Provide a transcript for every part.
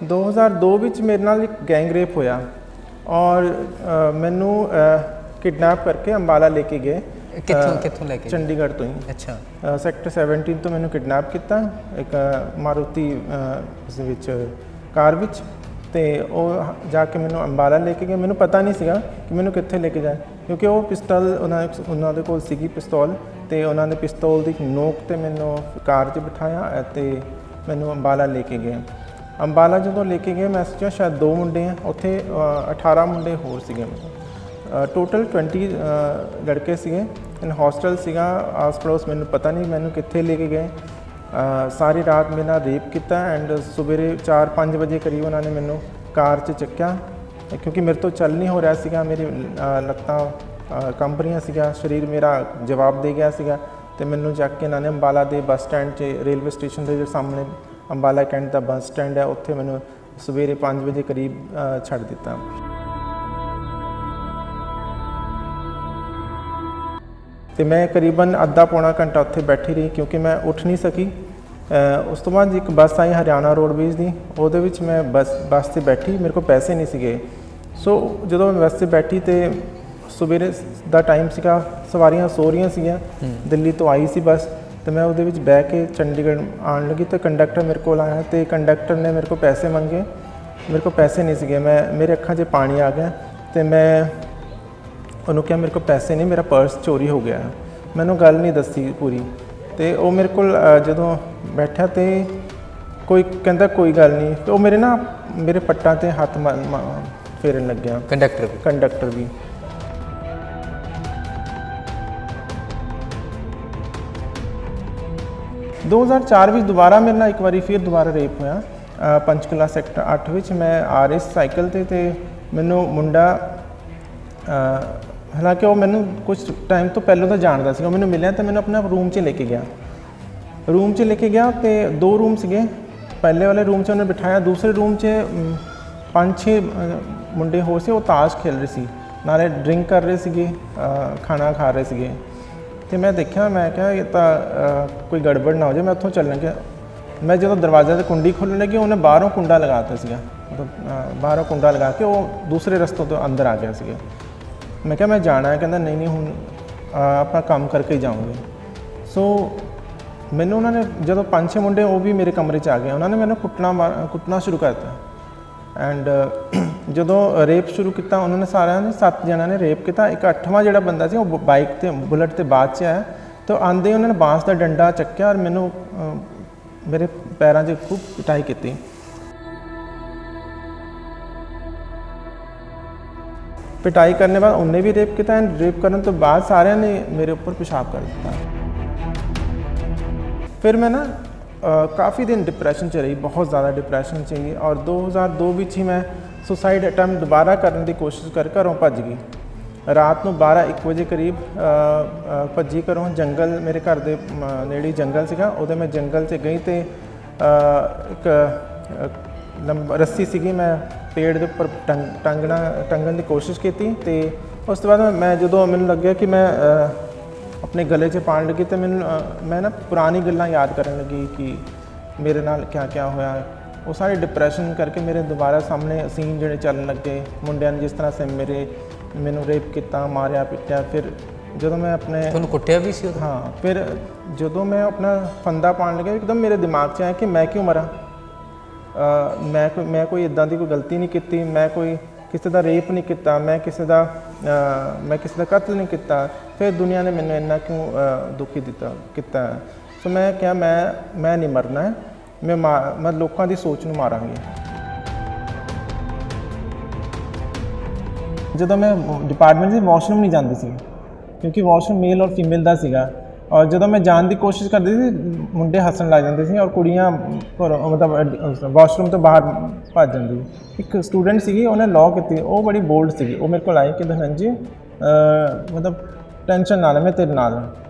2002 ਵਿੱਚ ਮੇਰੇ ਨਾਲ ਇੱਕ ਗੈਂਗ ਰੇਪ ਹੋਇਆ ਔਰ ਮੈਨੂੰ ਕਿਡਨੈਪ ਕਰਕੇ ਅੰਬਾਲਾ ਲੈ ਕੇ ਗਏ। ਕਿੱਥੋਂ ਲੈ ਕੇ? ਚੰਡੀਗੜ੍ਹ ਤੋਂ ਹੀ। ਅੱਛਾ। ਸੈਕਟਰ 17 ਤੋਂ ਮੈਨੂੰ ਕਿਡਨੈਪ ਕੀਤਾ ਇੱਕ ਮਾਰੂਤੀ ਉਸ ਵਿੱਚ ਕਾਰ ਵਿੱਚ, ਤੇ ਉਹ ਜਾ ਕੇ ਮੈਨੂੰ ਅੰਬਾਲਾ ਲੈ ਕੇ ਗਏ। ਮੈਨੂੰ ਪਤਾ ਨਹੀਂ ਸੀਗਾ ਕਿ ਮੈਨੂੰ ਕਿੱਥੇ ਲੈ ਕੇ ਜਾਏ, ਕਿਉਂਕਿ ਉਹ ਪਿਸਤਲ ਉਹਨਾਂ ਦੇ ਕੋਲ ਸੀਗੀ ਪਿਸਤੌਲ, ਤੇ ਉਹਨਾਂ ਨੇ ਪਿਸਤੌਲ ਦੀ ਨੋਕ 'ਤੇ ਮੈਨੂੰ ਕਾਰ 'ਚ ਬਿਠਾਇਆ ਅਤੇ ਮੈਨੂੰ ਅੰਬਾਲਾ ਲੈ ਕੇ ਗਏ। ਅੰਬਾਲਾ ਜਦੋਂ ਲੈ ਕੇ ਗਏ ਮੈਂ ਸੋਚਿਆ ਸ਼ਾਇਦ 2 ਮੁੰਡੇ ਆ, ਉੱਥੇ 18 ਮੁੰਡੇ ਹੋਰ ਸੀਗੇ। ਟੋਟਲ 20 ਲੜਕੇ ਸੀਗੇ। ਐਂਡ ਹੋਸਟਲ ਸੀਗਾ ਆਸ ਪੜੋਸ, ਮੈਨੂੰ ਪਤਾ ਨਹੀਂ ਮੈਨੂੰ ਕਿੱਥੇ ਲੈ ਕੇ ਗਏ। ਸਾਰੀ ਰਾਤ ਮੇਰੇ ਨਾਲ ਰੇਪ ਕੀਤਾ ਐਂਡ ਸਵੇਰੇ 4-5 ਵਜੇ ਕਰੀਬ ਉਹਨਾਂ ਨੇ ਮੈਨੂੰ ਕਾਰ 'ਚ ਚੱਕਿਆ, ਕਿਉਂਕਿ ਮੇਰੇ ਤੋਂ ਚੱਲ ਨਹੀਂ ਹੋ ਰਿਹਾ ਸੀਗਾ, ਮੇਰੀ ਲੱਤਾਂ ਕੰਬ ਰਹੀਆਂ ਸੀਗਾ, ਸਰੀਰ ਮੇਰਾ ਜਵਾਬ ਦੇ ਗਿਆ ਸੀਗਾ। ਅਤੇ ਮੈਨੂੰ ਚੱਕ ਕੇ ਇਹਨਾਂ ਨੇ ਅੰਬਾਲਾ ਦੇ ਬੱਸ ਸਟੈਂਡ 'ਚ, ਰੇਲਵੇ ਸਟੇਸ਼ਨ ਦੇ ਸਾਹਮਣੇ ਅੰਬਾਲਾ ਕੈਂਟ ਦਾ ਬੱਸ ਸਟੈਂਡ ਹੈ, ਉੱਥੇ ਮੈਨੂੰ ਸਵੇਰੇ 5 ਵਜੇ ਕਰੀਬ ਛੱਡ ਦਿੱਤਾ। ਅਤੇ ਮੈਂ ਕਰੀਬਨ ਅੱਧਾ ਪੌਣਾ ਘੰਟਾ ਉੱਥੇ ਬੈਠੀ ਰਹੀ, ਕਿਉਂਕਿ ਮੈਂ ਉੱਠ ਨਹੀਂ ਸਕੀ। ਉਸ ਤੋਂ ਬਾਅਦ ਇੱਕ ਬੱਸ ਆਈ ਹਰਿਆਣਾ ਰੋਡਵੇਜ਼ ਦੀ, ਉਹਦੇ ਵਿੱਚ ਮੈਂ ਬੱਸ 'ਤੇ ਬੈਠੀ, ਮੇਰੇ ਕੋਲ ਪੈਸੇ ਨਹੀਂ ਸੀਗੇ। ਸੋ ਜਦੋਂ ਮੈਂ ਬੱਸ 'ਤੇ ਬੈਠੀ ਅਤੇ ਸਵੇਰੇ ਦਾ ਟਾਈਮ ਸੀਗਾ, ਸਵਾਰੀਆਂ ਸੋ ਰਹੀਆਂ ਸੀਗੀਆਂ, ਦਿੱਲੀ ਤੋਂ ਆਈ ਸੀ ਬੱਸ, ਅਤੇ ਮੈਂ ਉਹਦੇ ਵਿੱਚ ਬਹਿ ਕੇ ਚੰਡੀਗੜ੍ਹ ਆਉਣ ਲੱਗੀ ਅਤੇ ਕੰਡਕਟਰ ਮੇਰੇ ਕੋਲ ਆਇਆ ਅਤੇ ਕੰਡਕਟਰ ਨੇ ਮੇਰੇ ਕੋਲ ਪੈਸੇ ਮੰਗੇ। ਮੇਰੇ ਕੋਲ ਪੈਸੇ ਨਹੀਂ ਸੀਗੇ, ਮੇਰੇ ਅੱਖਾਂ 'ਚ ਪਾਣੀ ਆ ਗਿਆ ਅਤੇ ਮੈਂ ਉਹਨੂੰ ਕਿਹਾ ਮੇਰੇ ਕੋਲ ਪੈਸੇ ਨਹੀਂ, ਮੇਰਾ ਪਰਸ ਚੋਰੀ ਹੋ ਗਿਆ। ਮੈਨੂੰ ਗੱਲ ਨਹੀਂ ਦੱਸੀ ਪੂਰੀ, ਅਤੇ ਉਹ ਮੇਰੇ ਕੋਲ ਜਦੋਂ ਬੈਠਾ ਅਤੇ ਕੋਈ ਕਹਿੰਦਾ ਕੋਈ ਗੱਲ ਨਹੀਂ, ਅਤੇ ਉਹ ਮੇਰੇ ਪੱਟਾਂ 'ਤੇ ਹੱਥ ਫੇਰਨ ਲੱਗਿਆ। ਕੰਡਕਟਰ ਵੀ। - 2004 ਵਿੱਚ ਦੁਬਾਰਾ ਮੇਰੇ ਨਾਲ ਇੱਕ ਵਾਰੀ ਫਿਰ ਦੁਬਾਰਾ ਰੇਪ ਹੋਇਆ, ਪੰਚਕੂਲਾ ਸੈਕਟਰ 8 ਵਿੱਚ। ਮੈਂ ਆ ਰਹੀ ਸਾਈਕਲ 'ਤੇ ਅਤੇ ਮੈਨੂੰ ਮੁੰਡਾ, ਹਾਲਾਂਕਿ ਉਹ ਮੈਨੂੰ ਕੁਝ ਟਾਈਮ ਤੋਂ ਪਹਿਲਾਂ ਤਾਂ ਜਾਣਦਾ ਸੀਗਾ, ਮੈਨੂੰ ਮਿਲਿਆ ਅਤੇ ਮੈਨੂੰ ਆਪਣਾ ਰੂਮ 'ਚ ਲੈ ਕੇ ਗਿਆ। ਅਤੇ 2 ਰੂਮ ਸੀਗੇ। ਪਹਿਲੇ ਵਾਲੇ ਰੂਮ 'ਚ ਉਹਨੇ ਬਿਠਾਇਆ, ਦੂਸਰੇ ਰੂਮ 'ਚ 5-6 ਮੁੰਡੇ ਹੋਰ ਸੀ, ਉਹ ਤਾਸ਼ ਖੇਡ ਰਹੇ ਸੀ, ਨਾਲੇ ਡਰਿੰਕ ਕਰ ਰਹੇ ਸੀਗੇ, ਖਾਣਾ ਖਾ ਰਹੇ ਸੀਗੇ। ਅਤੇ ਮੈਂ ਦੇਖਿਆ, ਮੈਂ ਕਿਹਾ ਇਹ ਤਾਂ ਕੋਈ ਗੜਬੜ ਨਾ ਹੋ ਜਾਏ, ਮੈਂ ਉੱਥੋਂ ਚੱਲਣ ਗਿਆ। ਮੈਂ ਜਦੋਂ ਦਰਵਾਜ਼ੇ 'ਤੇ ਕੁੰਡੀ ਖੋਲ੍ਹਣ ਲੱਗੀ, ਉਹਨੇ ਬਾਹਰੋਂ ਕੁੰਡਾ ਲਗਾ ਦਿੱਤਾ ਸੀਗਾ, ਮਤਲਬ ਬਾਹਰੋਂ ਕੁੰਡਾ ਲਗਾ ਕੇ ਉਹ ਦੂਸਰੇ ਰਸਤੇ ਤੋਂ ਅੰਦਰ ਆ ਗਿਆ ਸੀਗਾ। ਮੈਂ ਕਿਹਾ ਮੈਂ ਜਾਣਾ ਹੈ, ਕਹਿੰਦਾ ਨਹੀਂ ਹੁਣ ਆਪਣਾ ਕੰਮ ਕਰਕੇ ਹੀ ਜਾਊਂਗੇ। ਸੋ ਮੈਨੂੰ ਉਹਨਾਂ ਨੇ ਜਦੋਂ 5-6 ਮੁੰਡੇ ਉਹ ਵੀ ਮੇਰੇ ਕਮਰੇ 'ਚ ਆ ਗਏ, ਉਹਨਾਂ ਨੇ ਮੈਨੂੰ ਕੁੱਟਣਾ ਸ਼ੁਰੂ ਕਰ ਦਿੱਤਾ। ਐਂਡ ਜਦੋਂ ਰੇਪ ਸ਼ੁਰੂ ਕੀਤਾ, ਉਹਨਾਂ ਨੇ ਸਾਰਿਆਂ ਨੇ 7 ਜਣਿਆਂ ਨੇ ਰੇਪ ਕੀਤਾ। ਇੱਕ 8ਵਾਂ ਜਿਹੜਾ ਬੰਦਾ ਸੀ ਉਹ ਬਾਈਕ 'ਤੇ ਬੁਲਟ 'ਤੇ ਬਾਅਦ 'ਚ ਆਇਆ, ਤਾਂ ਆਉਂਦੇ ਉਹਨਾਂ ਨੇ ਬਾਂਸ ਦਾ ਡੰਡਾ ਚੱਕਿਆ ਔਰ ਮੈਨੂੰ ਮੇਰੇ ਪੈਰਾਂ 'ਚ ਖੂਬ ਪਿਟਾਈ ਕੀਤੀ। ਪਿਟਾਈ ਕਰਨ ਦੇ ਬਾਅਦ ਉਹਨੇ ਵੀ ਰੇਪ ਕੀਤਾ ਐਂਡ ਰੇਪ ਕਰਨ ਤੋਂ ਬਾਅਦ ਸਾਰਿਆਂ ਨੇ ਮੇਰੇ ਉੱਪਰ ਪਿਸ਼ਾਬ ਕਰ ਦਿੱਤਾ। ਫਿਰ ਮੈਂ ਕਾफ़ी दिन डिप्रैशन 'ਚ ਰਹੀ, बहुत ज़्यादा डिप्रैशन 'ਚ ਹੀ। ਔਰ 2002 ਵਿੱਚ ਹੀ ਮੈਂ ਸੁਸਾਈਡ ਅਟੈਂਪਟ ਦੁਬਾਰਾ ਕਰਨ ਦੀ ਕੋਸ਼ਿਸ਼ ਕਰ ਘਰੋਂ ਭੱਜ ਗਈ। ਰਾਤ ਨੂੰ 12-1 ਵਜੇ ਕਰੀਬ ਭੱਜੀ ਘਰੋਂ। ਜੰਗਲ, ਮੇਰੇ ਘਰ ਦੇ ਨੇੜੇ ਜੰਗਲ ਸੀਗਾ, ਉਹਦੇ ਮੈਂ ਜੰਗਲ 'ਚ ਗਈ ਅਤੇ ਇੱਕ ਰੱਸੀ ਸੀਗੀ, ਮੈਂ ਪੇੜ ਦੇ ਉੱਪਰ ਟੰਗਣ ਦੀ ਕੋਸ਼ਿਸ਼ ਕੀਤੀ। ਅਤੇ ਉਸ ਤੋਂ ਬਾਅਦ ਮੈਂ ਜਦੋਂ ਮੈਨੂੰ ਲੱਗਿਆ ਕਿ ਮੈਂ ਆਪਣੇ ਗਲੇ 'ਚ ਪਾਉਣ ਲੱਗੀ, ਅਤੇ ਮੈਂ ਪੁਰਾਣੀ ਗੱਲਾਂ ਯਾਦ ਕਰਨ ਲੱਗੀ ਕਿ ਮੇਰੇ ਨਾਲ ਕਿਆ ਹੋਇਆ। ਉਹ ਸਾਰੇ ਡਿਪਰੈਸ਼ਨ ਕਰਕੇ ਮੇਰੇ ਦੁਬਾਰਾ ਸਾਹਮਣੇ ਸੀਨ ਜਿਹੜੇ ਚੱਲਣ ਲੱਗੇ, ਮੁੰਡਿਆਂ ਨੇ ਜਿਸ ਤਰ੍ਹਾਂ ਮੈਨੂੰ ਰੇਪ ਕੀਤਾ, ਮਾਰਿਆ, ਪਿੱਟਿਆ। ਫਿਰ ਜਦੋਂ ਮੈਂ ਤੁਹਾਨੂੰ ਕੁੱਟਿਆ ਵੀ ਸੀ? ਹਾਂ। ਫਿਰ ਜਦੋਂ ਮੈਂ ਆਪਣਾ ਫੰਦਾ ਪਾਉਣ ਲੱਗਿਆ, ਇੱਕਦਮ ਮੇਰੇ ਦਿਮਾਗ 'ਚ ਆਇਆ ਕਿ ਮੈਂ ਕਿਉਂ ਮਰਾਂ, ਮੈਂ ਕੋਈ ਇੱਦਾਂ ਦੀ ਕੋਈ ਗਲਤੀ ਨਹੀਂ ਕੀਤੀ, ਮੈਂ ਕੋਈ ਕਿਸੇ ਦਾ ਰੇਪ ਨਹੀਂ ਕੀਤਾ, ਮੈਂ ਕਿਸੇ ਦਾ ਕਤਲ ਨਹੀਂ ਕੀਤਾ, ਫਿਰ ਦੁਨੀਆ ਨੇ ਮੈਨੂੰ ਇੰਨਾ ਕਿਉਂ ਦੁਖੀ ਕੀਤਾ। ਸੋ ਮੈਂ ਕਿਹਾ ਮੈਂ ਨਹੀਂ ਮਰਨਾ ਹੈ, ਮੈਂ ਲੋਕਾਂ ਦੀ ਸੋਚ ਨੂੰ ਮਾਰਾਂਗੀ। ਜਦੋਂ ਮੈਂ ਡਿਪਾਰਟਮੈਂਟ 'ਚ ਵਾਸ਼ਰੂਮ ਨਹੀਂ ਜਾਂਦੀ ਸੀ, ਕਿਉਂਕਿ ਵਾਸ਼ਰੂਮ ਮੇਲ ਔਰ ਫੀਮੇਲ ਦਾ ਸੀਗਾ, ਔਰ ਜਦੋਂ ਮੈਂ ਜਾਣ ਦੀ ਕੋਸ਼ਿਸ਼ ਕਰਦੀ ਸੀ ਮੁੰਡੇ ਹੱਸਣ ਲੱਗ ਜਾਂਦੇ ਸੀ ਔਰ ਕੁੜੀਆਂ ਮਤਲਬ ਵਾਸ਼ਰੂਮ ਤੋਂ ਬਾਹਰ ਭੱਜ ਜਾਂਦੀ। ਇੱਕ ਸਟੂਡੈਂਟ ਸੀਗੀ, ਉਹਨੇ ਲਾਅ ਕੀਤੀ, ਉਹ ਬੜੀ ਬੋਲਡ ਸੀਗੀ, ਉਹ ਮੇਰੇ ਕੋਲ ਆਈ ਕਿ ਧਨੰਜੇ ਮਤਲਬ ਟੈਨਸ਼ਨ ਨਾ ਲੈ, ਮੈਂ ਤੇਰੇ ਨਾਲ।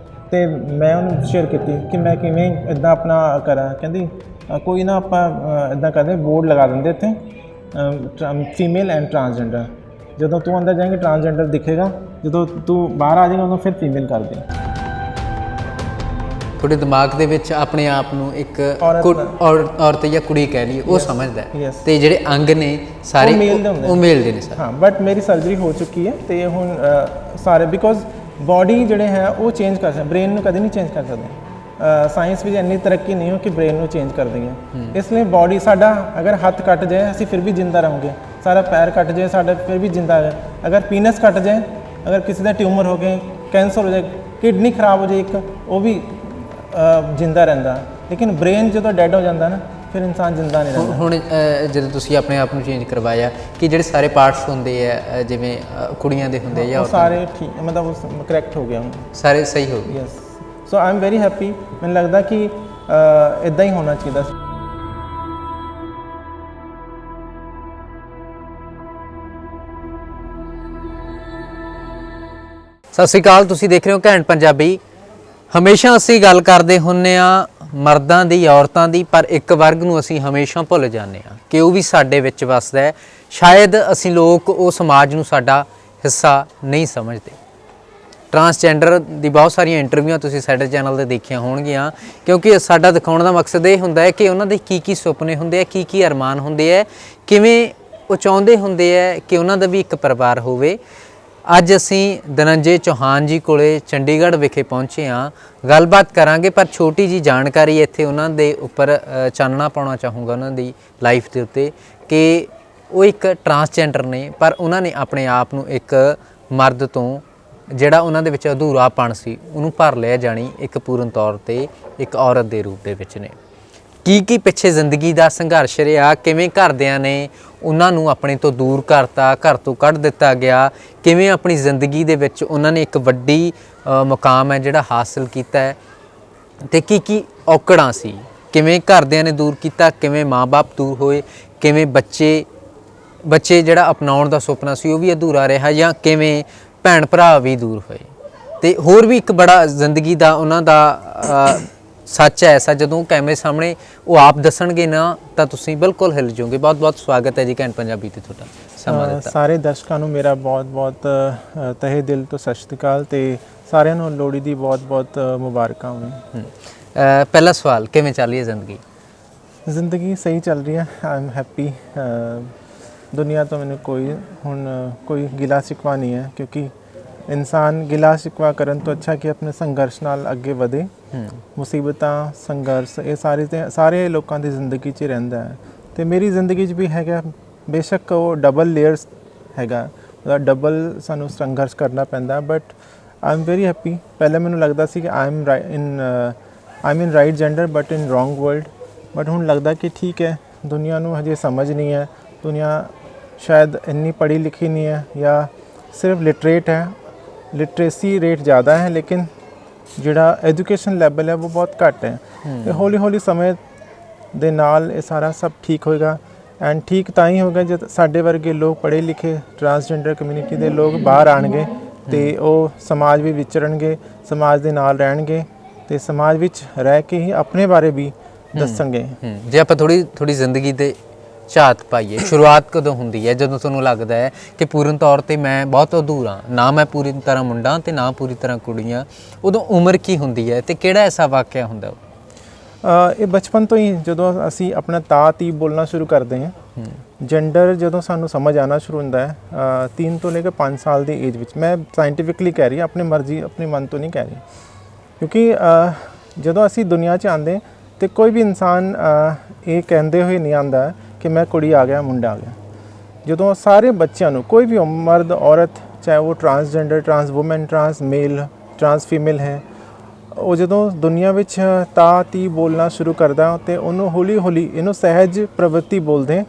ਅਤੇ ਮੈਂ ਉਹਨੂੰ ਸ਼ੇਅਰ ਕੀਤੀ ਕਿ ਮੈਂ ਕਿਵੇਂ ਇੱਦਾਂ ਆਪਣਾ ਕਰਾਂ। ਕਹਿੰਦੀ ਕੋਈ ਨਾ, ਆਪਾਂ ਇੱਦਾਂ ਕਰਦੇ, ਬੋਰਡ ਲਗਾ ਦਿੰਦੇ ਇੱਥੇ ਫੀਮੇਲ ਐਂਡ ਟਰਾਂਸਜੈਂਡਰ, ਜਦੋਂ ਤੂੰ ਅੰਦਰ ਜਾਏਂਗੇ ਟਰਾਂਸਜੈਂਡਰ ਦਿਖੇਗਾ, ਜਦੋਂ ਤੂੰ ਬਾਹਰ ਆ ਜਾਏਗਾ ਉਦੋਂ ਫਿਰ ਫੀਮੇਲ ਕਰ ਦੇ। ਤੁਹਾਡੇ ਦਿਮਾਗ ਦੇ ਵਿੱਚ ਆਪਣੇ ਆਪ ਨੂੰ ਇੱਕ ਔਰਤ ਜਾਂ ਕੁੜੀ ਕਹਿ ਲਈਏ ਉਹ ਸਮਝਦਾ ਹੈ ਤੇ ਜਿਹੜੇ ਅੰਗ ਨੇ ਸਾਰੇ ਉਹ ਮੇਲ ਦੇ ਨੇ ਸਾਰੇ। ਹਾਂ ਬਟ ਮੇਰੀ ਸਰਜਰੀ ਹੋ ਚੁੱਕੀ ਹੈ ਤੇ ਹੁਣ ਸਾਰੇ ਬਿਕੋਜ਼ ਬਾਡੀ ਜਿਹੜੇ ਹੈ ਉਹ ਚੇਂਜ ਕਰ ਸਕਦੇ, ਬ੍ਰੇਨ ਨੂੰ ਕਦੇ ਨਹੀਂ ਚੇਂਜ ਕਰ ਸਕਦੇ। ਸਾਇੰਸ ਵਿੱਚ ਇੰਨੀ ਤਰੱਕੀ ਨਹੀਂ ਹੋ ਕਿ ਬ੍ਰੇਨ ਨੂੰ ਚੇਂਜ ਕਰ ਦਈਏ। ਇਸ ਲਈ ਬਾਡੀ ਸਾਡਾ ਅਗਰ ਹੱਥ ਕੱਟ ਜਾਏ ਅਸੀਂ ਫਿਰ ਵੀ ਜਿੰਦਾ ਰਹਾਂਗੇ, ਸਾਡਾ ਪੈਰ ਕੱਟ ਜਾਏ ਸਾਡਾ ਫਿਰ ਵੀ ਜਿੰਦਾ ਹੈ। ਅਗਰ ਪੀਨਸ ਕੱਟ ਜਾਏ, ਅਗਰ ਕਿਸੇ ਦਾ ਟਿਊਮਰ ਹੋ ਗਏ, ਕੈਂਸਰ ਹੋ ਜਾਏ, ਕਿਡਨੀ ਖਰਾਬ ਹੋ ਜਾਏ ਇੱਕ, ਉਹ ਵੀ ਜਿੰਦਾ ਰਹਿੰਦਾ। ਲੇਕਿਨ ਬ੍ਰੇਨ ਜਦੋਂ ਡੈਡ ਹੋ ਜਾਂਦਾ ਨਾ ਫਿਰ ਇਨਸਾਨ ਜਿੰਦਾ ਨਹੀਂ ਰਹਿੰਦਾ। ਹੁਣ ਜਦੋਂ ਤੁਸੀਂ ਆਪਣੇ ਆਪ ਨੂੰ ਚੇਂਜ ਕਰਵਾਇਆ ਕਿ ਜਿਹੜੇ ਸਾਰੇ ਪਾਰਟਸ ਹੁੰਦੇ ਆ ਜਿਵੇਂ ਕੁੜੀਆਂ ਦੇ ਹੁੰਦੇ ਜਾਂ ਸਾਰੇ ਠੀਕ ਮਤਲਬ ਕਰੈਕਟ ਹੋ ਗਿਆ ਹੁਣ, ਸਾਰੇ ਸਹੀ ਹੋ ਗਏ। Yes so I am very happy. ਮੈਨੂੰ ਲੱਗਦਾ ਕਿ ਇੱਦਾਂ ਹੀ ਹੋਣਾ ਚਾਹੀਦਾ। ਸਤਿ ਸ਼੍ਰੀ ਅਕਾਲ, ਤੁਸੀਂ ਦੇਖ ਰਹੇ ਹੋ ਘੈਂਟ ਪੰਜਾਬੀ। ਹਮੇਸ਼ਾ ਅਸੀਂ ਗੱਲ ਕਰਦੇ ਹੁੰਨੇ ਆ ਮਰਦਾਂ ਦੀ, ਔਰਤਾਂ ਦੀ, ਪਰ ਇੱਕ ਵਰਗ ਨੂੰ ਅਸੀਂ ਹਮੇਸ਼ਾ ਭੁੱਲ ਜਾਂਦੇ ਆ ਕਿ ਉਹ ਵੀ ਸਾਡੇ ਵਿੱਚ ਵੱਸਦਾ ਹੈ। ਸ਼ਾਇਦ ਅਸੀਂ ਲੋਕ ਉਹ ਸਮਾਜ ਨੂੰ ਸਾਡਾ ਹਿੱਸਾ ਨਹੀਂ ਸਮਝਦੇ। ਟਰਾਂਸਜੈਂਡਰ ਦੀ ਬਹੁਤ ਸਾਰੀਆਂ ਇੰਟਰਵਿਊਆਂ ਤੁਸੀਂ ਸਾਡੇ ਚੈਨਲ 'ਤੇ ਦੇਖੀਆਂ ਹੋਣਗੀਆਂ, ਕਿਉਂਕਿ ਸਾਡਾ ਦਿਖਾਉਣ ਦਾ ਮਕਸਦ ਇਹ ਹੁੰਦਾ ਹੈ ਕਿ ਉਹਨਾਂ ਦੇ ਕੀ ਸੁਪਨੇ ਹੁੰਦੇ ਆ, ਕੀ ਅਰਮਾਨ ਹੁੰਦੇ ਆ, ਕਿਵੇਂ ਉਹ ਚਾਹੁੰਦੇ ਹੁੰਦੇ ਆ ਕਿ ਉਹਨਾਂ ਦਾ ਵੀ ਇੱਕ ਪਰਿਵਾਰ ਹੋਵੇ। ਅੱਜ ਅਸੀਂ ਧਨੰਜੇ ਚੌਹਾਨ ਜੀ ਕੋਲੇ ਚੰਡੀਗੜ੍ਹ ਵਿਖੇ ਪਹੁੰਚੇ ਹਾਂ, ਗੱਲਬਾਤ ਕਰਾਂਗੇ। ਪਰ ਛੋਟੀ ਜੀ ਜਾਣਕਾਰੀ ਇੱਥੇ ਉਹਨਾਂ ਦੇ ਉੱਪਰ ਚਾਨਣਾ ਪਾਉਣਾ ਚਾਹੂੰਗਾ, ਉਹਨਾਂ ਦੀ ਲਾਈਫ ਦੇ ਉੱਤੇ, ਕਿ ਉਹ ਇੱਕ ਟਰਾਂਸਜੈਂਡਰ ਨੇ ਪਰ ਉਹਨਾਂ ਨੇ ਆਪਣੇ ਆਪ ਨੂੰ ਇੱਕ ਮਰਦ ਤੋਂ ਜਿਹੜਾ ਉਹਨਾਂ ਦੇ ਵਿੱਚ ਅਧੂਰਾਪਣ ਸੀ ਉਹਨੂੰ ਭਰ ਲਿਆ, ਜਾਣੀ ਇੱਕ ਪੂਰਨ ਤੌਰ 'ਤੇ ਇੱਕ ਔਰਤ ਦੇ ਰੂਪ ਦੇ ਵਿੱਚ ਨੇ। ਕੀ ਪਿੱਛੇ ਜ਼ਿੰਦਗੀ ਦਾ ਸੰਘਰਸ਼ ਰਿਹਾ, ਕਿਵੇਂ ਘਰਦਿਆਂ ਨੇ ਉਹਨਾਂ ਨੂੰ ਆਪਣੇ ਤੋਂ ਦੂਰ ਕਰਤਾ, ਘਰ ਤੋਂ ਕੱਢ ਦਿੱਤਾ ਗਿਆ, ਕਿਵੇਂ ਆਪਣੀ ਜ਼ਿੰਦਗੀ ਦੇ ਵਿੱਚ ਉਹਨਾਂ ਨੇ ਇੱਕ ਵੱਡੀ ਮੁਕਾਮ ਹੈ ਜਿਹੜਾ ਹਾਸਿਲ ਕੀਤਾ ਹੈ, ਅਤੇ ਕੀ ਔਕੜਾਂ ਸੀ, ਕਿਵੇਂ ਘਰਦਿਆਂ ਨੇ ਦੂਰ ਕੀਤਾ, ਕਿਵੇਂ ਮਾਂ-ਬਾਪ ਦੂਰ ਹੋਏ, ਕਿਵੇਂ ਬੱਚੇ ਜਿਹੜਾ ਅਪਣਾਉਣ ਦਾ ਸੁਪਨਾ ਸੀ ਉਹ ਵੀ ਅਧੂਰਾ ਰਿਹਾ, ਜਾਂ ਕਿਵੇਂ ਭੈਣ ਭਰਾ ਵੀ ਦੂਰ ਹੋਏ। ਅਤੇ ਹੋਰ ਵੀ ਇੱਕ ਬੜਾ ਜ਼ਿੰਦਗੀ ਦਾ ਉਹਨਾਂ ਦਾ ਸੱਚ ਹੈ ਐਸਾ, ਜਦੋਂ ਕੈਮਰੇ ਸਾਹਮਣੇ ਉਹ ਆਪ ਦੱਸਣਗੇ ਨਾ ਤਾਂ ਤੁਸੀਂ ਬਿਲਕੁਲ ਹਿੱਲ ਜਾਓਗੇ। ਬਹੁਤ ਸਵਾਗਤ ਹੈ ਜੀ ਘੈਂਟ ਪੰਜਾਬੀ ਤੇ ਤੁਹਾਡਾ ਸਮਾਂ ਦਿੱਤਾ। ਸਾਰੇ ਦਰਸ਼ਕਾਂ ਨੂੰ ਮੇਰਾ ਬਹੁਤ ਤਹਿ ਦਿਲ ਤੋਂ ਸਤਿ ਸ਼੍ਰੀ ਅਕਾਲ ਤੇ ਸਾਰਿਆਂ ਨੂੰ ਲੋਹੜੀ ਦੀ ਬਹੁਤ ਮੁਬਾਰਕਾਂ ਹੋਣ। ਪਹਿਲਾ ਸਵਾਲ, ਕਿਵੇਂ ਚੱਲ ਰਹੀ ਹੈ ਜ਼ਿੰਦਗੀ? ਜ਼ਿੰਦਗੀ ਸਹੀ ਚੱਲ ਰਹੀ ਹੈ, ਆਈ ਐਮ ਹੈਪੀ। ਦੁਨੀਆ ਤੋਂ ਮੈਨੂੰ ਕੋਈ ਗਿਲਾ ਸ਼ਿਕਵਾ ਨਹੀਂ ਹੈ, ਕਿਉਂਕਿ ਇਨਸਾਨ ਗਿਲਾ ਸ਼ਿਕਵਾ ਕਰਨ ਤੋਂ ਅੱਛਾ ਕਿ ਆਪਣੇ ਸੰਘਰਸ਼ ਨਾਲ ਅੱਗੇ ਵਧੇ। ਮੁਸੀਬਤਾਂ, ਸੰਘਰਸ਼ ਇਹ ਸਾਰੇ ਲੋਕਾਂ ਦੀ ਜ਼ਿੰਦਗੀ 'ਚ ਰਹਿੰਦਾ ਹੈ ਅਤੇ ਮੇਰੀ ਜ਼ਿੰਦਗੀ 'ਚ ਵੀ ਹੈਗਾ। ਬੇਸ਼ੱਕ ਉਹ ਡਬਲ ਲੇਅਰਸ ਹੈਗਾ, ਉਹਦਾ ਡਬਲ ਸਾਨੂੰ ਸੰਘਰਸ਼ ਕਰਨਾ ਪੈਂਦਾ, but I am very happy. ਪਹਿਲਾਂ ਮੈਨੂੰ ਲੱਗਦਾ ਸੀ ਕਿ I am in right gender but in wrong world, but ਹੁਣ ਲੱਗਦਾ ਕਿ ਠੀਕ ਹੈ, ਦੁਨੀਆ ਨੂੰ ਹਜੇ ਸਮਝ ਨਹੀਂ ਹੈ, ਦੁਨੀਆ ਸ਼ਾਇਦ ਇੰਨੀ ਪੜ੍ਹੀ ਲਿਖੀ ਨਹੀਂ ਹੈ ਜਾਂ ਸਿਰਫ ਲਿਟਰੇਟ ਹੈ, ਲਿਟਰੇਸੀ ਰੇਟ ਜ਼ਿਆਦਾ ਹੈ ਲੇਕਿਨ ਜਿਹੜਾ ਐਜੂਕੇਸ਼ਨ ਲੈਵਲ ਹੈ ਉਹ ਬਹੁਤ ਘੱਟ ਹੈ। ਅਤੇ ਹੌਲੀ ਸਮੇਂ ਦੇ ਨਾਲ ਇਹ ਸਾਰਾ ਸਭ ਠੀਕ ਹੋਏਗਾ, ਐਂਡ ਠੀਕ ਤਾਂ ਹੀ ਹੋਗਾ ਜਦ ਸਾਡੇ ਵਰਗੇ ਲੋਕ ਪੜ੍ਹੇ ਲਿਖੇ ਟਰਾਂਸਜੈਂਡਰ ਕਮਿਊਨਿਟੀ ਦੇ ਲੋਕ ਬਾਹਰ ਆਉਣਗੇ ਅਤੇ ਉਹ ਸਮਾਜ ਵੀ ਵਿਚਰਨਗੇ, ਸਮਾਜ ਦੇ ਨਾਲ ਰਹਿਣਗੇ ਅਤੇ ਸਮਾਜ ਵਿੱਚ ਰਹਿ ਕੇ ਹੀ ਆਪਣੇ ਬਾਰੇ ਵੀ ਦੱਸਣਗੇ। ਜੇ ਆਪਾਂ ਥੋੜੀ ਜ਼ਿੰਦਗੀ ਦੇ ਝਾਤ ਪਾਈਏ, ਸ਼ੁਰੂਆਤ ਕਦੋਂ ਹੁੰਦੀ ਹੈ ਜਦੋਂ ਤੁਹਾਨੂੰ ਲੱਗਦਾ ਹੈ ਕਿ ਪੂਰਨ ਤੌਰ 'ਤੇ ਮੈਂ ਬਹੁਤ ਅਧੂਰਾ, ਨਾ ਮੈਂ ਪੂਰੀ ਤਰ੍ਹਾਂ ਮੁੰਡਾ ਅਤੇ ਨਾ ਪੂਰੀ ਤਰ੍ਹਾਂ ਕੁੜੀਆਂ? ਉਦੋਂ ਉਮਰ ਕੀ ਹੁੰਦੀ ਹੈ ਅਤੇ ਕਿਹੜਾ ਐਸਾ ਵਾਕਿਆ ਹੁੰਦਾ? ਇਹ ਬਚਪਨ ਤੋਂ ਹੀ ਜਦੋਂ ਅਸੀਂ ਆਪਣਾ ਤੀ ਬੋਲਣਾ ਸ਼ੁਰੂ ਕਰਦੇ ਹਾਂ, ਜੈਂਡਰ ਜਦੋਂ ਸਾਨੂੰ ਸਮਝ ਆਉਣਾ ਸ਼ੁਰੂ ਹੁੰਦਾ ਹੈ 3 ਤੋਂ ਲੈ ਕੇ 5 ਸਾਲ ਦੀ ਏਜ ਵਿੱਚ। ਮੈਂ ਸਾਇੰਟੀਫਿਕਲੀ ਕਹਿ ਰਹੀ, ਆਪਣੀ ਮਰਜ਼ੀ ਆਪਣੇ ਮਨ ਤੋਂ ਨਹੀਂ ਕਹਿ ਰਹੀ, ਕਿਉਂਕਿ ਜਦੋਂ ਅਸੀਂ ਦੁਨੀਆ 'ਚ ਆਉਂਦੇ ਤਾਂ ਕੋਈ ਵੀ ਇਨਸਾਨ ਇਹ ਕਹਿੰਦੇ ਹੋਏ ਨਹੀਂ ਆਉਂਦਾ ਕਿ ਮੈਂ ਕੁੜੀ ਆ ਗਿਆ, ਮੁੰਡਾ ਆ ਗਿਆ। ਜਦੋਂ ਸਾਰੇ ਬੱਚਿਆਂ ਨੂੰ, ਕੋਈ ਵੀ ਮਰਦ ਔਰਤ, ਚਾਹੇ ਉਹ ਟਰਾਂਸਜੈਂਡਰ, ਟਰਾਂਸ ਵੂਮਨ, ਟਰਾਂਸ ਮੇਲ, ਟਰਾਂਸ ਫੀਮੇਲ ਹੈ, ਉਹ ਜਦੋਂ ਦੁਨੀਆ ਵਿੱਚ ਤੀ ਬੋਲਣਾ ਸ਼ੁਰੂ ਕਰਦਾ ਅਤੇ ਉਹਨੂੰ ਹੌਲੀ ਇਹਨੂੰ ਸਹਿਜ ਪ੍ਰਵਿਰਤੀ ਬੋਲਦੇ।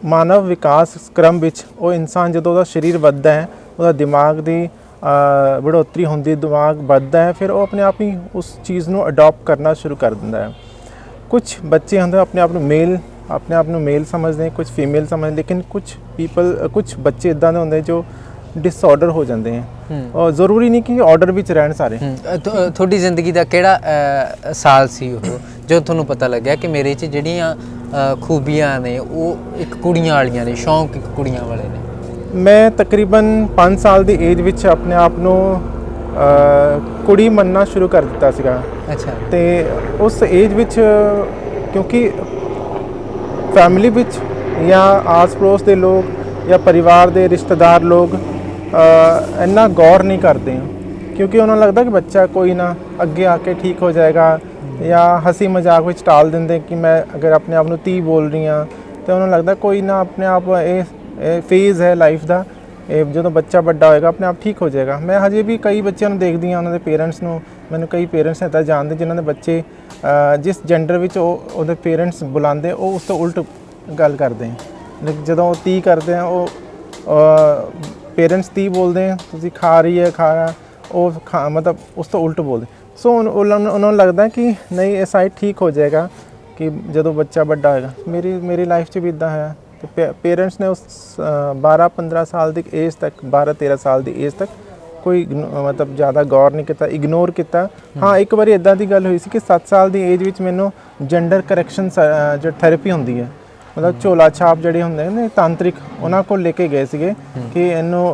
ਮਾਨਵ ਵਿਕਾਸ ਕ੍ਰਮ ਵਿੱਚ ਉਹ ਇਨਸਾਨ ਜਦੋਂ ਉਹਦਾ ਸਰੀਰ ਵੱਧਦਾ ਹੈ, ਉਹਦਾ ਦਿਮਾਗ ਦੀ ਬੜੋਤਰੀ ਹੁੰਦੀ, ਦਿਮਾਗ ਵੱਧਦਾ ਹੈ, ਫਿਰ ਉਹ ਆਪਣੇ ਆਪ ਹੀ ਉਸ ਚੀਜ਼ ਨੂੰ ਅਡੋਪਟ ਕਰਨਾ ਸ਼ੁਰੂ ਕਰ ਦਿੰਦਾ ਹੈ। ਕੁਝ ਬੱਚੇ ਹੁੰਦੇ ਆਪਣੇ ਆਪ ਨੂੰ ਮੇਲ ਸਮਝਦੇ, ਕੁਝ ਫੀਮੇਲ ਸਮਝਦੇ, ਲੇਕਿਨ ਕੁਝ ਬੱਚੇ ਇੱਦਾਂ ਦੇ ਹੁੰਦੇ ਜੋ ਡਿਸਆਰਡਰ ਹੋ ਜਾਂਦੇ ਹੈ। ਔਰ ਜ਼ਰੂਰੀ ਨਹੀਂ ਕਿ ਆਰਡਰ ਵਿੱਚ ਰਹਿਣ ਸਾਰੇ। ਤੁਹਾਡੀ ਜ਼ਿੰਦਗੀ ਦਾ ਕਿਹੜਾ ਸਾਲ ਸੀ ਉਹ ਜਦੋਂ ਤੁਹਾਨੂੰ ਪਤਾ ਲੱਗਿਆ ਕਿ ਮੇਰੇ 'ਚ ਜਿਹੜੀਆਂ ਖੂਬੀਆਂ ਨੇ ਉਹ ਇੱਕ ਕੁੜੀਆਂ ਵਾਲੀਆਂ ਨੇ, ਸ਼ੌਂਕ ਇੱਕ ਕੁੜੀਆਂ ਵਾਲੇ ਨੇ? ਮੈਂ ਤਕਰੀਬਨ 5 ਸਾਲ ਦੀ ਏਜ ਵਿੱਚ ਆਪਣੇ ਆਪ ਨੂੰ ਕੁੜੀ ਮੰਨਣਾ ਸ਼ੁਰੂ ਕਰ ਦਿੱਤਾ ਸੀਗਾ। ਅੱਛਾ। ਤੇ ਉਸ ਏਜ ਵਿੱਚ ਕਿਉਂਕਿ ਫੈਮਿਲੀ ਵਿੱਚ ਜਾਂ ਆਸ ਪੜੋਸ ਦੇ ਲੋਕ ਜਾਂ ਪਰਿਵਾਰ ਦੇ ਰਿਸ਼ਤੇਦਾਰ ਲੋਕ ਇੰਨਾ ਗੌਰ ਨਹੀਂ ਕਰਦੇ, ਕਿਉਂਕਿ ਉਹਨਾਂ ਨੂੰ ਲੱਗਦਾ ਕਿ ਬੱਚਾ ਕੋਈ ਨਾ ਅੱਗੇ ਆ ਕੇ ਠੀਕ ਹੋ ਜਾਏਗਾ, ਜਾਂ ਹੱਸੀ ਮਜ਼ਾਕ ਵਿੱਚ ਟਾਲ ਦਿੰਦੇ ਕਿ ਮੈਂ ਅਗਰ ਆਪਣੇ ਆਪ ਨੂੰ 30 ਬੋਲ ਰਹੀ ਹਾਂ ਤਾਂ ਉਹਨਾਂ ਨੂੰ ਲੱਗਦਾ ਕੋਈ ਨਾ, ਆਪਣੇ ਆਪ ਇਹ ਫੇਜ਼ ਹੈ ਲਾਈਫ ਦਾ, ਇਹ ਜਦੋਂ ਬੱਚਾ ਵੱਡਾ ਹੋਏਗਾ ਆਪਣੇ ਆਪ ਠੀਕ ਹੋ ਜਾਏਗਾ। ਮੈਂ ਹਜੇ ਵੀ ਕਈ ਬੱਚਿਆਂ ਨੂੰ ਦੇਖਦੀ ਹਾਂ, ਉਹਨਾਂ ਦੇ ਪੇਰੈਂਟਸ ਨੂੰ, ਮੈਨੂੰ ਕਈ ਪੇਰੈਂਟਸ ਇੱਦਾਂ ਜਾਣਦੇ ਜਿਨ੍ਹਾਂ ਦੇ ਬੱਚੇ ਜਿਸ ਜੈਂਡਰ ਵਿੱਚ ਉਹਦੇ ਪੇਰੈਂਟਸ ਬੁਲਾਉਂਦੇ ਉਹ ਉਸ ਤੋਂ ਉਲਟ ਗੱਲ ਕਰਦੇ, ਲੇਕਿਨ ਜਦੋਂ ਉਹ 30 ਕਰਦੇ ਆ ਉਹ ਪੇਰੈਂਟਸ 30 ਬੋਲਦੇ ਆ, ਤੁਸੀਂ ਖਾ ਰਹੀ ਹੈ ਖਾ ਰਹਾ, ਉਹ ਮਤਲਬ ਉਸ ਤੋਂ ਉਲਟ ਬੋਲਦੇ। ਸੋ ਉਹਨਾਂ ਨੂੰ ਲੱਗਦਾ ਕਿ ਨਹੀਂ ਇਹ ਸਾਈਡ ਠੀਕ ਹੋ ਜਾਏਗਾ ਕਿ ਜਦੋਂ ਬੱਚਾ ਵੱਡਾ ਹੋਏਗਾ। ਮੇਰੀ ਲਾਈਫ 'ਚ ਵੀ ਇੱਦਾਂ ਹੈ। ਤੇ ਪੇਰੈਂਟਸ ਨੇ ਉਸ 12-15 ਸਾਲ ਦੀ ਏਜ ਤੱਕ, 12-13 ਸਾਲ ਦੀ ਏਜ ਤੱਕ ਕੋਈ ਮਤਲਬ ਜ਼ਿਆਦਾ ਗੌਰ ਨਹੀਂ ਕੀਤਾ, ਇਗਨੋਰ ਕੀਤਾ। ਹਾਂ, ਇੱਕ ਵਾਰੀ ਇੱਦਾਂ ਦੀ ਗੱਲ ਹੋਈ ਸੀ ਕਿ 7 ਸਾਲ ਦੀ ਏਜ ਵਿੱਚ ਮੈਨੂੰ ਜੈਂਡਰ ਕਰੈਕਸ਼ਨ ਜੋ ਥੈਰੇਪੀ ਹੁੰਦੀ ਹੈ, ਮਤਲਬ ਝੋਲਾ ਛਾਪ ਜਿਹੜੇ ਹੁੰਦੇ ਨੇ ਤਾਂਤਰਿਕ, ਉਹਨਾਂ ਕੋਲ ਲੈ ਕੇ ਗਏ ਸੀਗੇ ਕਿ ਇਹਨੂੰ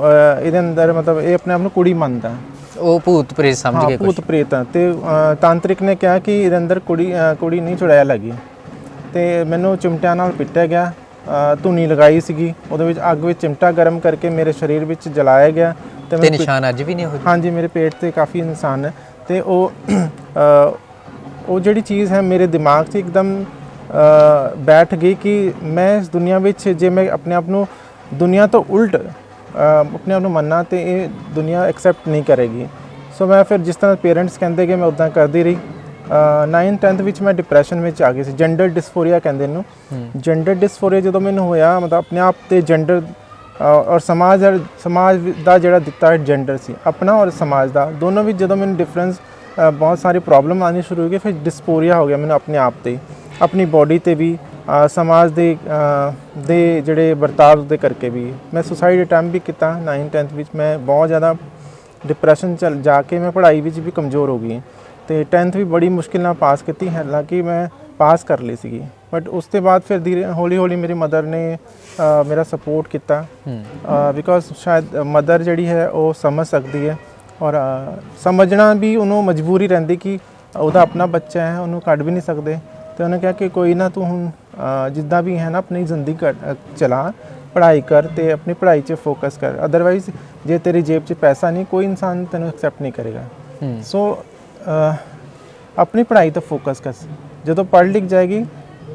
ਇਹਦੇ ਅੰਦਰ ਮਤਲਬ ਇਹ ਆਪਣੇ ਆਪ ਨੂੰ ਕੁੜੀ ਮੰਨਦਾ, ਉਹ ਭੂਤ ਪ੍ਰੇਤ ਸਮਝ ਕੇ, ਭੂਤ ਪ੍ਰੇਤ। ਤੇ ਤਾਂਤਰਿਕ ਨੇ ਕਿਹਾ ਕਿ ਇਹਦੇ ਅੰਦਰ ਕੁੜੀ ਨਹੀਂ ਚੁੜੈਲ ਹੈਗੀ, ਤੇ ਮੈਨੂੰ ਚਿਮਟਿਆਂ ਨਾਲ ਪਿੱਟਿਆ ਗਿਆ, ਧੂਣੀ ਲਗਾਈ ਸੀਗੀ, ਉਹਦੇ ਵਿੱਚ ਅੱਗ ਵਿੱਚ ਚਿਮਟਾ ਗਰਮ ਕਰਕੇ ਮੇਰੇ ਸਰੀਰ ਵਿੱਚ ਜਲਾਇਆ ਗਿਆ। ਤੇ ਨਿਸ਼ਾਨ ਅੱਜ ਵੀ ਨੇ ਉਹ? ਹਾਂਜੀ, ਮੇਰੇ ਪੇਟ ਤੇ ਕਾਫੀ ਨਿਸ਼ਾਨ ਹੈ। ਤੇ ਉਹ ਜਿਹੜੀ ਚੀਜ਼ ਹੈ ਮੇਰੇ ਦਿਮਾਗ 'ਚ ਇੱਕਦਮ ਬੈਠ ਗਈ ਕਿ ਮੈਂ ਇਸ ਦੁਨੀਆ ਵਿੱਚ ਜੇ ਮੈਂ ਆਪਣੇ ਆਪ ਨੂੰ ਦੁਨੀਆ ਤੋਂ ਉਲਟ ਆਪਣੇ ਆਪ ਨੂੰ ਮੰਨਾਂ ਤੇ ਇਹ ਦੁਨੀਆ ਐਕਸੈਪਟ ਨਹੀਂ ਕਰੇਗੀ। ਸੋ ਮੈਂ ਫਿਰ ਜਿਸ ਤਰ੍ਹਾਂ ਪੇਰੈਂਟਸ ਕਹਿੰਦੇ ਕਿ ਮੈਂ ਉੱਦਾਂ ਕਰਦੀ ਰਹੀ। 9th-10th ਵਿੱਚ ਮੈਂ ਡਿਪਰੈਸ਼ਨ ਵਿੱਚ ਆ ਗਈ ਸੀ, ਜੈਂਡਰ ਡਿਸਫੋਰੀਆ ਕਹਿੰਦੇ ਇਹਨੂੰ। ਜੈਂਡਰ ਡਿਸਫੋਰੀਆ ਜਦੋਂ ਮੈਨੂੰ ਹੋਇਆ, ਮਤਲਬ ਆਪਣੇ ਆਪ ਤੇ ਜੈਂਡਰ ਔਰ ਸਮਾਜ ਦਾ ਜਿਹੜਾ ਦਿੱਤਾ ਹੈ ਜੈਂਡਰ ਸੀ ਆਪਣਾ ਔਰ ਸਮਾਜ ਦਾ, ਦੋਨੋਂ ਵਿੱਚ ਜਦੋਂ ਮੈਨੂੰ ਡਿਫਰੈਂਸ, ਬਹੁਤ ਸਾਰੀ ਪ੍ਰੋਬਲਮ ਆਉਣੀ ਸ਼ੁਰੂ ਹੋ ਗਈ। ਫਿਰ ਡਿਸਫੋਰੀਆ ਹੋ ਗਿਆ ਮੈਨੂੰ ਆਪਣੇ ਆਪ ਤੇ, ਆਪਣੀ ਬੋਡੀ ਤੇ ਵੀ, ਸਮਾਜ ਦੇ ਜਿਹੜੇ ਵਰਤਾਵ ਦੇ ਕਰਕੇ ਵੀ। ਮੈਂ ਸੁਸਾਈਡ ਅਟੈਂਪਟ ਵੀ ਕੀਤਾ 9th-10th ਵਿੱਚ। ਮੈਂ ਬਹੁਤ ਜ਼ਿਆਦਾ ਡਿਪਰੈਸ਼ਨ ਜਾ ਕੇ ਮੈਂ ਪੜ੍ਹਾਈ ਵਿੱਚ ਵੀ ਕਮਜ਼ੋਰ ਹੋ ਗਈ, ਤੇ 10th ਵੀ ਬੜੀ ਮੁਸ਼ਕਿਲ ਨਾਲ ਪਾਸ ਕੀਤੀ, ਹਾਲਾਂਕਿ ਮੈਂ ਪਾਸ ਕਰ ਲਈ ਸੀਗੀ। ਬਟ ਉਸ ਤੋਂ ਬਾਅਦ ਫਿਰ ਹੌਲੀ ਹੌਲੀ ਮੇਰੀ ਮਦਰ ਨੇ ਮੇਰਾ ਸਪੋਰਟ ਕੀਤਾ, ਬਿਕੋਜ਼ ਸ਼ਾਇਦ ਮਦਰ ਜਿਹੜੀ ਹੈ ਉਹ ਸਮਝ ਸਕਦੀ ਹੈ, ਔਰ ਸਮਝਣਾ ਵੀ ਉਹਨੂੰ ਮਜਬੂਰੀ ਰਹਿੰਦੀ ਕਿ ਉਹਦਾ ਆਪਣਾ ਬੱਚਾ ਹੈ, ਉਹਨੂੰ ਕੱਢ ਵੀ ਨਹੀਂ ਸਕਦੇ। ਤੇ ਉਹਨੇ ਕਿਹਾ ਕਿ ਕੋਈ ਨਾ, ਤੂੰ ਹੁਣ ਜਿੱਦਾਂ ਵੀ ਹੈ ਨਾ ਆਪਣੀ ਜ਼ਿੰਦਗੀ ਚਲਾ, ਪੜ੍ਹਾਈ ਕਰ ਤੇ ਆਪਣੀ ਪੜ੍ਹਾਈ 'ਚ ਫੋਕਸ ਕਰ, ਅਦਰਵਾਈਜ਼ ਜੇ ਤੇਰੀ ਜੇਬ 'ਚ ਪੈਸਾ ਨਹੀਂ, ਕੋਈ ਇਨਸਾਨ ਤੈਨੂੰ ਐਕਸੈਪਟ ਨਹੀਂ ਕਰੇਗਾ। ਸੋ ਆਪਣੀ ਪੜ੍ਹਾਈ 'ਤੇ ਫੋਕਸ ਕਰ, ਜਦੋਂ ਪੜ੍ਹ ਲਿਖ ਜਾਏਗੀ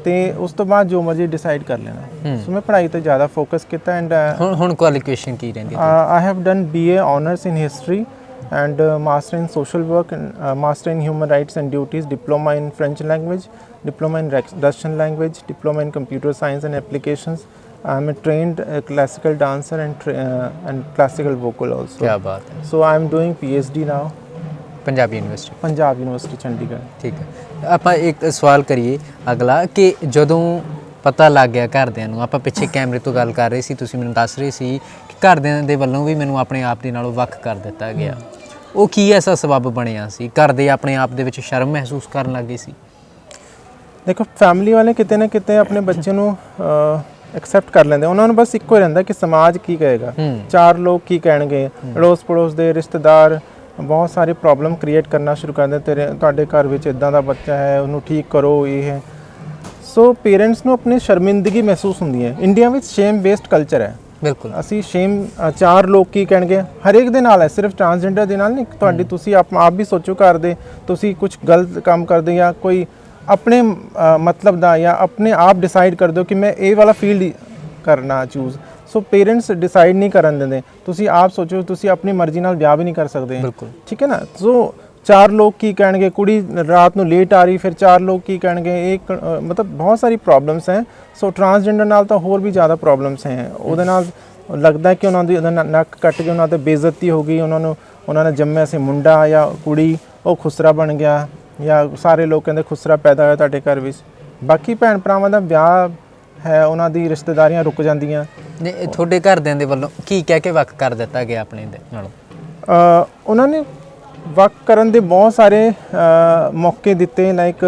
ਤੇ ਉਸ ਤੋਂ ਬਾਅਦ ਜੋ ਮਰਜ਼ੀ ਡਿਸਾਈਡ ਕਰ ਲੈਣਾ। ਸੋ ਮੈਂ ਪੜ੍ਹਾਈ 'ਤੇ ਜ਼ਿਆਦਾ ਫੋਕਸ ਕੀਤਾ। ਐਂਡ ਹੁਣ ਕੁਆਲੀਫਿਕੇਸ਼ਨ ਕੀ ਰਹਿੰਦੀ ਹੈ? I have done BA honours in history and master in social work and master in human rights and duties, diploma in French language, diploma in Russian language, diploma in computer science and applications. I'm a trained classical dancer and classical vocal also. क्या बात है। So I'm doing PhD now. Punjab university? Punjab university Chandigarh. ठीक है। ਆਪਾਂ ਇੱਕ ਸਵਾਲ ਕਰੀਏ ਅਗਲਾ ਕਿ ਜਦੋਂ ਪਤਾ ਲੱਗ ਗਿਆ ਘਰਦਿਆਂ ਨੂੰ, ਆਪਾਂ ਪਿੱਛੇ ਕੈਮਰੇ ਤੋਂ ਗੱਲ ਕਰ ਰਹੇ ਸੀ, ਤੁਸੀਂ ਮੈਨੂੰ ਦੱਸ ਰਹੇ ਸੀ ਕਿ ਘਰਦਿਆਂ ਦੇ ਵੱਲੋਂ ਵੀ ਮੈਨੂੰ ਆਪਣੇ ਆਪ ਦੇ ਨਾਲੋਂ ਵੱਖ ਕਰ ਦਿੱਤਾ ਗਿਆ, ਉਹ ਕੀ ਐਸਾ ਸਬਬ ਬਣਿਆ ਸੀ? ਘਰਦੇ ਆਪਣੇ ਆਪ ਦੇ ਵਿੱਚ ਸ਼ਰਮ ਮਹਿਸੂਸ ਕਰਨ ਲੱਗੇ ਸੀ? ਦੇਖੋ, ਫੈਮਿਲੀ ਵਾਲੇ ਕਿਤੇ ਨਾ ਕਿਤੇ ਆਪਣੇ ਬੱਚੇ ਨੂੰ ਐਕਸੈਪਟ ਕਰ ਲੈਂਦੇ, ਉਹਨਾਂ ਨੂੰ ਬਸ ਇੱਕੋ ਹੀ ਰਹਿੰਦਾ ਕਿ ਸਮਾਜ ਕੀ ਕਹੇਗਾ, ਚਾਰ ਲੋਕ ਕੀ ਕਹਿਣਗੇ, ਅੜੋਸ ਪੜੋਸ ਦੇ ਰਿਸ਼ਤੇਦਾਰ ਬਹੁਤ ਸਾਰੇ ਪ੍ਰੋਬਲਮ ਕ੍ਰੀਏਟ ਕਰਨਾ ਸ਼ੁਰੂ ਕਰ ਦਿੰਦੇ, ਤੁਹਾਡੇ ਘਰ ਵਿੱਚ ਇਦਾਂ ਦਾ ਬੱਚਾ ਹੈ, ਉਹਨੂੰ ਠੀਕ ਕਰੋ, ਇਹ ਹੈ। ਸੋ ਪੇਰੈਂਟਸ ਨੂੰ ਆਪਣੀ ਸ਼ਰਮਿੰਦਗੀ ਮਹਿਸੂਸ ਹੁੰਦੀ ਹੈ। ਇੰਡੀਆ ਵਿੱਚ ਸ਼ੇਮ ਬੇਸਡ ਕਲਚਰ ਹੈ। ਬਿਲਕੁਲ, ਅਸੀਂ ਸ਼ੇਮ, ਚਾਰ ਲੋਕ ਕੀ ਕਹਿਣਗੇ, ਹਰੇਕ ਦੇ ਨਾਲ ਹੈ, ਸਿਰਫ ਟਰਾਂਸਜੈਂਡਰ ਦੇ ਨਾਲ ਨਹੀਂ। ਤੁਹਾਡੀ ਤੁਸੀਂ ਆਪ ਵੀ ਸੋਚੋ, ਕਰਦੇ ਤੁਸੀਂ ਕੁਝ ਗਲਤ ਕੰਮ ਕਰਦੇ ਜਾਂ ਕੋਈ ਆਪਣੇ ਮਤਲਬ ਦਾ ਜਾਂ ਆਪਣੇ ਆਪ ਡਿਸਾਈਡ ਕਰ ਦਿਓ ਕਿ ਮੈਂ ਇਹ ਵਾਲਾ ਫੀਲਡ ਕਰਨਾ ਚੂਜ਼। ਸੋ ਪੇਰੈਂਟਸ ਡਿਸਾਈਡ ਨਹੀਂ ਕਰਨ ਦਿੰਦੇ, ਤੁਸੀਂ ਆਪ ਸੋਚੋ, ਤੁਸੀਂ ਆਪਣੀ ਮਰਜ਼ੀ ਨਾਲ ਵਿਆਹ ਵੀ ਨਹੀਂ ਕਰ ਸਕਦੇ। ਬਿਲਕੁਲ, ਠੀਕ ਹੈ ਨਾ। ਸੋ ਚਾਰ ਲੋਕ ਕੀ ਕਹਿਣਗੇ, ਕੁੜੀ ਰਾਤ ਨੂੰ ਲੇਟ ਆ ਰਹੀ, ਫਿਰ ਚਾਰ ਲੋਕ ਕੀ ਕਹਿਣਗੇ, ਇੱਕ ਮਤਲਬ ਬਹੁਤ ਸਾਰੀ ਪ੍ਰੋਬਲਮਸ ਹੈ। ਸੋ ਟਰਾਂਸਜੈਂਡਰ ਨਾਲ ਤਾਂ ਹੋਰ ਵੀ ਜ਼ਿਆਦਾ ਪ੍ਰੋਬਲਮਸ ਹੈ। ਉਹਦੇ ਨਾਲ ਲੱਗਦਾ ਕਿ ਉਹਨਾਂ ਦੀ ਨੱਕ ਕੱਟ ਕੇ ਉਹਨਾਂ 'ਤੇ ਬੇਇੱਜ਼ਤੀ ਹੋ ਗਈ, ਉਹਨਾਂ ਨੇ ਜੰਮਿਆ ਸੀ ਮੁੰਡਾ ਜਾਂ ਕੁੜੀ, ਉਹ ਖੁਸਰਾ ਬਣ ਗਿਆ, ਜਾਂ ਸਾਰੇ ਲੋਕ ਕਹਿੰਦੇ ਖੁਸਰਾ ਪੈਦਾ ਹੋਇਆ ਤੁਹਾਡੇ ਘਰ ਵਿੱਚ। ਬਾਕੀ ਭੈਣ ਭਰਾਵਾਂ ਦਾ ਵਿਆਹ ਹੈ, ਉਹਨਾਂ ਦੀ ਰਿਸ਼ਤੇਦਾਰੀਆਂ ਰੁਕ ਜਾਂਦੀਆਂ। ਨਹੀਂ, ਤੁਹਾਡੇ ਘਰਦਿਆਂ ਦੇ ਵੱਲੋਂ ਕੀ ਕਹਿ ਕੇ ਵੱਖ ਕਰ ਦਿੱਤਾ ਗਿਆ ਆਪਣੇ ਦੇ ਨਾਲੋਂ? ਉਹਨਾਂ ਨੇ ਵੱਖ ਕਰਨ ਦੇ ਬਹੁਤ ਸਾਰੇ ਮੌਕੇ ਦਿੱਤੇ, ਲਾਈਕ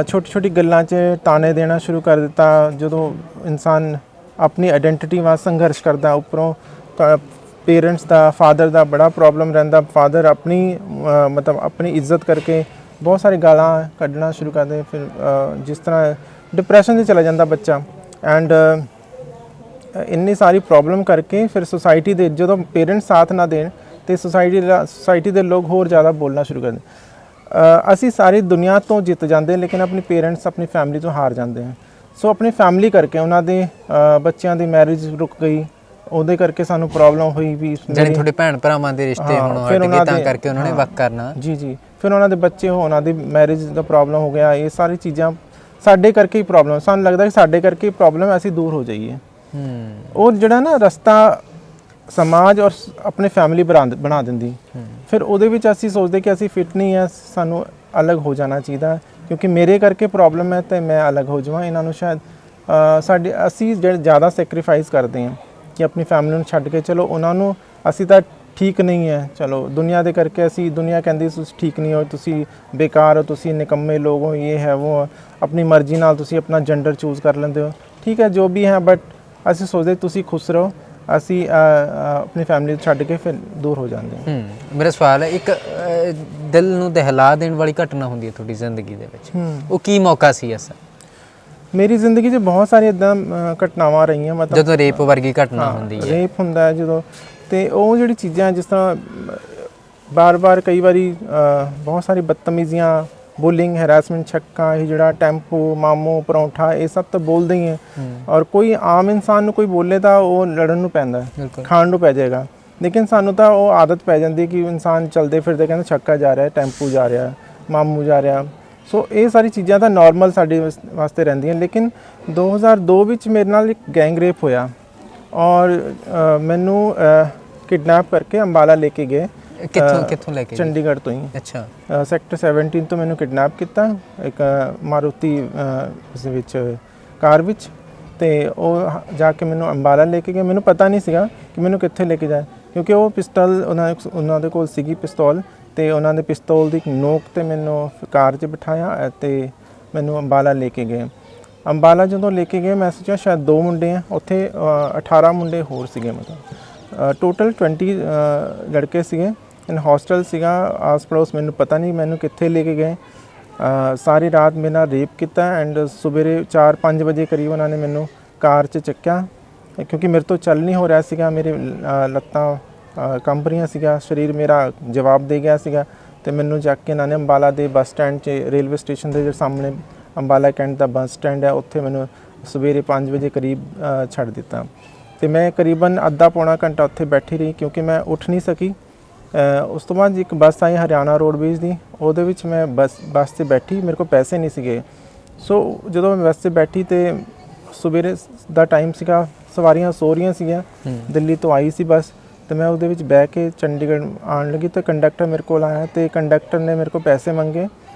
ਛੋਟੀ ਛੋਟੀ ਗੱਲਾਂ 'ਚ ਤਾਨੇ ਦੇਣਾ ਸ਼ੁਰੂ ਕਰ ਦਿੱਤਾ। ਜਦੋਂ ਇਨਸਾਨ ਆਪਣੀ ਆਇਡੈਂਟੀਟੀ ਵਾਸਤੇ ਸੰਘਰਸ਼ ਕਰਦਾ, ਉੱਪਰੋਂ ਪੇਰੈਂਟਸ ਦਾ ਫਾਦਰ ਦਾ ਬੜਾ ਪ੍ਰੋਬਲਮ ਰਹਿੰਦਾ। ਫਾਦਰ ਆਪਣੀ ਮਤਲਬ ਆਪਣੀ ਇੱਜ਼ਤ ਕਰਕੇ ਬਹੁਤ ਸਾਰੀ ਗਾਲਾਂ ਕੱਢਣਾ ਸ਼ੁਰੂ ਕਰਦੇ। ਫਿਰ ਜਿਸ ਤਰ੍ਹਾਂ ਡਿਪਰੈਸ਼ਨ 'ਚ ਚਲਾ ਜਾਂਦਾ ਬੱਚਾ। ਐਂਡ ਇੰਨੀ ਸਾਰੀ ਪ੍ਰੋਬਲਮ ਕਰਕੇ ਫਿਰ ਸੁਸਾਇਟੀ ਦੇ ਜਦੋਂ ਪੇਰੈਂਟਸ ਸਾਥ ਨਾ ਦੇਣ ਤੇ ਸੁਸਾਇਟੀ ਦੇ ਲੋਕ ਹੋਰ ਜ਼ਿਆਦਾ ਬੋਲਣਾ ਸ਼ੁਰੂ ਕਰਦੇ। ਅਸੀਂ ਸਾਰੀ ਦੁਨੀਆ ਤੋਂ ਜਿੱਤ ਜਾਂਦੇ ਲੇਕਿਨ ਆਪਣੀ ਪੇਰੈਂਟਸ ਆਪਣੀ ਫੈਮਿਲੀ ਤੋਂ ਹਾਰ ਜਾਂਦੇ ਹਨ। ਸੋ ਆਪਣੀ ਫੈਮਿਲੀ ਕਰਕੇ ਉਹਨਾਂ ਦੇ ਬੱਚਿਆਂ ਦੀ ਮੈਰਿਜ ਰੁਕ ਗਈ, ਉਹਦੇ ਕਰਕੇ ਸਾਨੂੰ ਪ੍ਰੋਬਲਮ ਹੋਈ ਵੀ ਜਿਹੜੇ ਤੁਹਾਡੇ ਭੈਣ ਭਰਾਵਾਂ ਦੇ ਰਿਸ਼ਤੇ ਹੁਣ ਹਟ ਗਏ ਤਾਂ ਕਰਕੇ ਉਹਨਾਂ ਨੇ ਵੱਖ ਕਰਨਾ। ਜੀ ਫਿਰ ਉਹਨਾਂ ਦੇ ਬੱਚੇ ਉਹਨਾਂ ਦੀ ਮੈਰਿਜ ਦਾ ਪ੍ਰੋਬਲਮ ਹੋ ਗਿਆ। ਇਹ ਸਾਰੀ ਚੀਜ਼ਾਂ ਸਾਡੇ ਕਰਕੇ ਹੀ ਪ੍ਰੋਬਲਮ, ਸਾਨੂੰ ਲੱਗਦਾ ਕਿ ਸਾਡੇ ਕਰਕੇ ਹੀ ਪ੍ਰੋਬਲਮ ਅਸੀਂ ਦੂਰ ਹੋ ਜਾਈਏ। ਉਹ ਜਿਹੜਾ ਨਾ ਰਸਤਾ ਸਮਾਜ ਔਰ ਆਪਣੀ ਫੈਮਿਲੀ ਬਣਾ ਦਿੰਦੀ। ਫਿਰ ਉਹਦੇ ਵਿੱਚ ਅਸੀਂ ਸੋਚਦੇ ਕਿ ਅਸੀਂ ਫਿੱਟ ਨਹੀਂ ਹੈ, ਸਾਨੂੰ ਅਲੱਗ ਹੋ ਜਾਣਾ ਚਾਹੀਦਾ ਕਿਉਂਕਿ ਮੇਰੇ ਕਰਕੇ ਪ੍ਰੋਬਲਮ ਹੈ ਤੇ ਮੈਂ ਅਲੱਗ ਹੋ ਜਾਵਾਂ। ਇਹਨਾਂ ਨੂੰ ਸ਼ਾਇਦ ਅਸੀਂ ਜਿਹੜੇ ਜ਼ਿਆਦਾ ਸੈਕਰੀਫਾਈਸ ਕਰਦੇ ਹਾਂ ਕਿ ਆਪਣੀ ਫੈਮਿਲੀ ਨੂੰ ਛੱਡ ਕੇ ਚਲੋ ਉਹਨਾਂ ਨੂੰ ਅਸੀਂ ਤਾਂ ਠੀਕ ਨਹੀਂ ਹੈ, ਚਲੋ ਦੁਨੀਆ ਦੇ ਕਰਕੇ ਅਸੀਂ ਦੁਨੀਆ ਕਹਿੰਦੀ ਤੁਸੀਂ ਠੀਕ ਨਹੀਂ ਹੋ, ਤੁਸੀਂ ਬੇਕਾਰ ਹੋ, ਤੁਸੀਂ ਨਿਕੰਮੇ ਲੋਕ ਹੋ, ਇਹ ਹੈ ਉਹ, ਆਪਣੀ ਮਰਜ਼ੀ ਨਾਲ ਤੁਸੀਂ ਆਪਣਾ ਜੈਂਡਰ ਚੂਜ਼ ਕਰ ਲੈਂਦੇ ਹੋ। ਠੀਕ ਹੈ ਜੋ ਵੀ ਹੈ, ਬਟ ਅਸੀਂ ਸੋਚਦੇ ਤੁਸੀਂ ਖੁਸ਼ ਰਹੋ, ਅਸੀਂ ਆਪਣੀ ਫੈਮਿਲੀ ਛੱਡ ਕੇ ਫਿਰ ਦੂਰ ਹੋ ਜਾਂਦੇ ਹਾਂ। ਮੇਰਾ ਸਵਾਲ ਹੈ, ਇੱਕ ਦਿਲ ਨੂੰ ਦਹਿਲਾ ਦੇਣ ਵਾਲੀ ਘਟਨਾ ਹੁੰਦੀ ਹੈ ਤੁਹਾਡੀ ਜ਼ਿੰਦਗੀ ਦੇ ਵਿੱਚ, ਉਹ ਕੀ ਮੌਕਾ ਸੀ ਐਸਾ? ਮੇਰੀ ਜ਼ਿੰਦਗੀ 'ਚ ਬਹੁਤ ਸਾਰੀ ਇੱਦਾਂ ਘਟਨਾਵਾਂ ਰਹੀਆਂ। ਮਤਲਬ ਜਦੋਂ ਰੇਪ ਵਰਗੀ ਘਟਨਾ ਹੁੰਦੀ ਹੈ, ਰੇਪ ਹੁੰਦਾ ਜਦੋਂ, ਤੇ ਉਹ ਜਿਹੜੀ ਚੀਜ਼ਾਂ ਜਿਸ ਤਰ੍ਹਾਂ ਬਾਰ-ਬਾਰ ਕਈ ਵਾਰੀ ਬਹੁਤ ਸਾਰੀ ਬਦਤਮੀਜ਼ੀਆਂ, ਬੁਲਿੰਗ, ਹੈਰਾਸਮੈਂਟ, ਛੱਕਾ, ਇਹ ਜਿਹੜਾ ਟੈਂਪੂ, ਮਾਮੂ, ਪਰੌਂਠਾ, ਇਹ ਸਭ ਤਾਂ ਬੋਲਦੇ ਹੀ ਹੈ। ਔਰ ਕੋਈ ਆਮ ਇਨਸਾਨ ਨੂੰ ਕੋਈ ਬੋਲੇ ਤਾਂ ਉਹ ਲੜਨ ਨੂੰ ਪੈਂਦਾ, ਖਾਣ ਨੂੰ ਪੈ ਜਾਏਗਾ। ਲੇਕਿਨ ਸਾਨੂੰ ਤਾਂ ਉਹ ਆਦਤ ਪੈ ਜਾਂਦੀ ਕਿ ਇਨਸਾਨ ਚਲਦੇ ਫਿਰਦੇ ਕਹਿੰਦਾ ਛੱਕਾ ਜਾ ਰਿਹਾ, ਟੈਂਪੂ ਜਾ ਰਿਹਾ, ਮਾਮੂ ਜਾ ਰਿਹਾ। ਸੋ ਇਹ ਸਾਰੀ ਚੀਜ਼ਾਂ ਤਾਂ ਨਾਰਮਲ ਸਾਡੇ ਵਾਸਤੇ ਰਹਿੰਦੀਆਂ। ਲੇਕਿਨ 2002 ਵਿੱਚ ਮੇਰੇ ਨਾਲ ਇੱਕ ਗੈਂਗ ਰੇਪ ਹੋਇਆ ਔਰ ਮੈਨੂੰ ਕਿਡਨੈਪ ਕਰਕੇ ਅੰਬਾਲਾ ਲੈ ਕੇ ਗਏ। ਕਿੱਥੋਂ ਲੈ ਕੇ? ਚੰਡੀਗੜ੍ਹ ਤੋਂ ਹੀ। ਅੱਛਾ। ਸੈਕਟਰ 17 ਤੋਂ ਮੈਨੂੰ ਕਿਡਨੈਪ ਕੀਤਾ ਇੱਕ ਮਾਰੂਤੀ ਉਸ ਵਿੱਚ ਕਾਰ ਵਿੱਚ, ਤੇ ਉਹ ਜਾ ਕੇ ਮੈਨੂੰ ਅੰਬਾਲਾ ਲੈ ਕੇ ਗਏ। ਮੈਨੂੰ ਪਤਾ ਨਹੀਂ ਸੀਗਾ ਕਿ ਮੈਨੂੰ ਕਿੱਥੇ ਲੈ ਕੇ ਜਾਏ ਕਿਉਂਕਿ ਉਹ ਪਿਸਟਲ ਉਹਨਾਂ ਦੇ ਕੋਲ ਸੀਗੀ ਪਿਸਤੌਲ, ਤੇ ਉਹਨਾਂ ਦੇ ਪਿਸਤੌਲ ਦੀ ਨੋਕ ਤੇ ਮੈਨੂੰ ਕਾਰ 'ਚ ਬਿਠਾਇਆ ਤੇ ਮੈਨੂੰ ਅੰਬਾਲਾ ਲੈ ਕੇ ਗਏ। ਅੰਬਾਲਾ ਜਦੋਂ ਲੈ ਕੇ ਗਏ ਮੈਂ ਸੋਚਿਆ ਸ਼ਾਇਦ 2 ਮੁੰਡੇ ਆ, ਉੱਥੇ 18 ਮੁੰਡੇ ਹੋਰ ਸੀਗੇ। ਮਤਲਬ ਟੋਟਲ 20 ਲੜਕੇ ਸੀਗੇ। ਇਨ ਹੌਸਟਲ ਸੀਗਾ ਆਸ ਪੜੋਸ, ਮੈਨੂੰ ਪਤਾ ਨਹੀਂ ਮੈਨੂੰ ਕਿੱਥੇ ਲੈ ਕੇ ਗਏ। ਸਾਰੀ ਰਾਤ ਮੇਰੇ ਨਾਲ ਰੇਪ ਕੀਤਾ ਐਂਡ ਸਵੇਰੇ 4-5 ਵਜੇ ਕਰੀਬ ਉਹਨਾਂ ਨੇ ਮੈਨੂੰ ਕਾਰ 'ਚ ਚੱਕਿਆ ਕਿਉਂਕਿ ਮੇਰੇ ਤੋਂ ਚੱਲ ਨਹੀਂ ਹੋ ਰਿਹਾ ਸੀਗਾ, ਮੇਰੇ ਲੱਤਾਂ ਕੰਬ ਰਹੀਆਂ ਸੀਗਾ, ਸਰੀਰ ਮੇਰਾ ਜਵਾਬ ਦੇ ਗਿਆ ਸੀਗਾ। ਤੇ ਮੈਨੂੰ ਜਾ ਕੇ ਇਹਨਾਂ ਨੇ ਅੰਬਾਲਾ ਦੇ ਬੱਸ ਸਟੈਂਡ 'ਚ, ਰੇਲਵੇ ਸਟੇਸ਼ਨ ਦੇ ਸਾਹਮਣੇ ਅੰਬਾਲਾ ਕੈਂਟ ਦਾ ਬੱਸ ਸਟੈਂਡ ਹੈ, ਉੱਥੇ ਮੈਨੂੰ ਸਵੇਰੇ 5 ਵਜੇ ਕਰੀਬ ਛੱਡ ਦਿੱਤਾ। ਤੇ ਮੈਂ ਕਰੀਬਨ ਅੱਧਾ ਪੌਣਾ ਘੰਟਾ ਉੱਥੇ ਬੈਠੀ ਰਹੀ ਕਿਉਂਕਿ ਮੈਂ ਉੱਠ ਨਹੀਂ ਸਕੀ। ਉਸ ਤੋਂ ਬਾਅਦ ਇੱਕ ਬੱਸ ਆਈ ਹਰਿਆਣਾ ਰੋਡਵੇਜ਼ ਦੀ, ਉਹਦੇ ਵਿੱਚ ਮੈਂ ਬੱਸ 'ਤੇ ਬੈਠੀ, ਮੇਰੇ ਕੋਲ ਪੈਸੇ ਨਹੀਂ ਸੀਗੇ। ਸੋ ਜਦੋਂ ਮੈਂ ਬੱਸ 'ਤੇ ਬੈਠੀ ਤੇ ਸਵੇਰੇ ਦਾ ਟਾਈਮ ਸੀਗਾ, ਸਵਾਰੀਆਂ ਸੋ ਰਹੀਆਂ ਸੀਗੀਆਂ, ਦਿੱਲੀ ਤੋਂ ਆਈ ਸੀ ਬੱਸ, ਤੇ ਮੈਂ ਉਹਦੇ ਵਿੱਚ ਬਹਿ ਕੇ ਚੰਡੀਗੜ੍ਹ ਆਉਣ ਲੱਗੀ ਤਾਂ ਕੰਡਕਟਰ ਮੇਰੇ ਕੋਲ ਆਇਆ ਤੇ ਕੰਡਕਟਰ ਨੇ ਮੇਰੇ ਕੋਲ ਪੈਸੇ ਮੰਗੇ।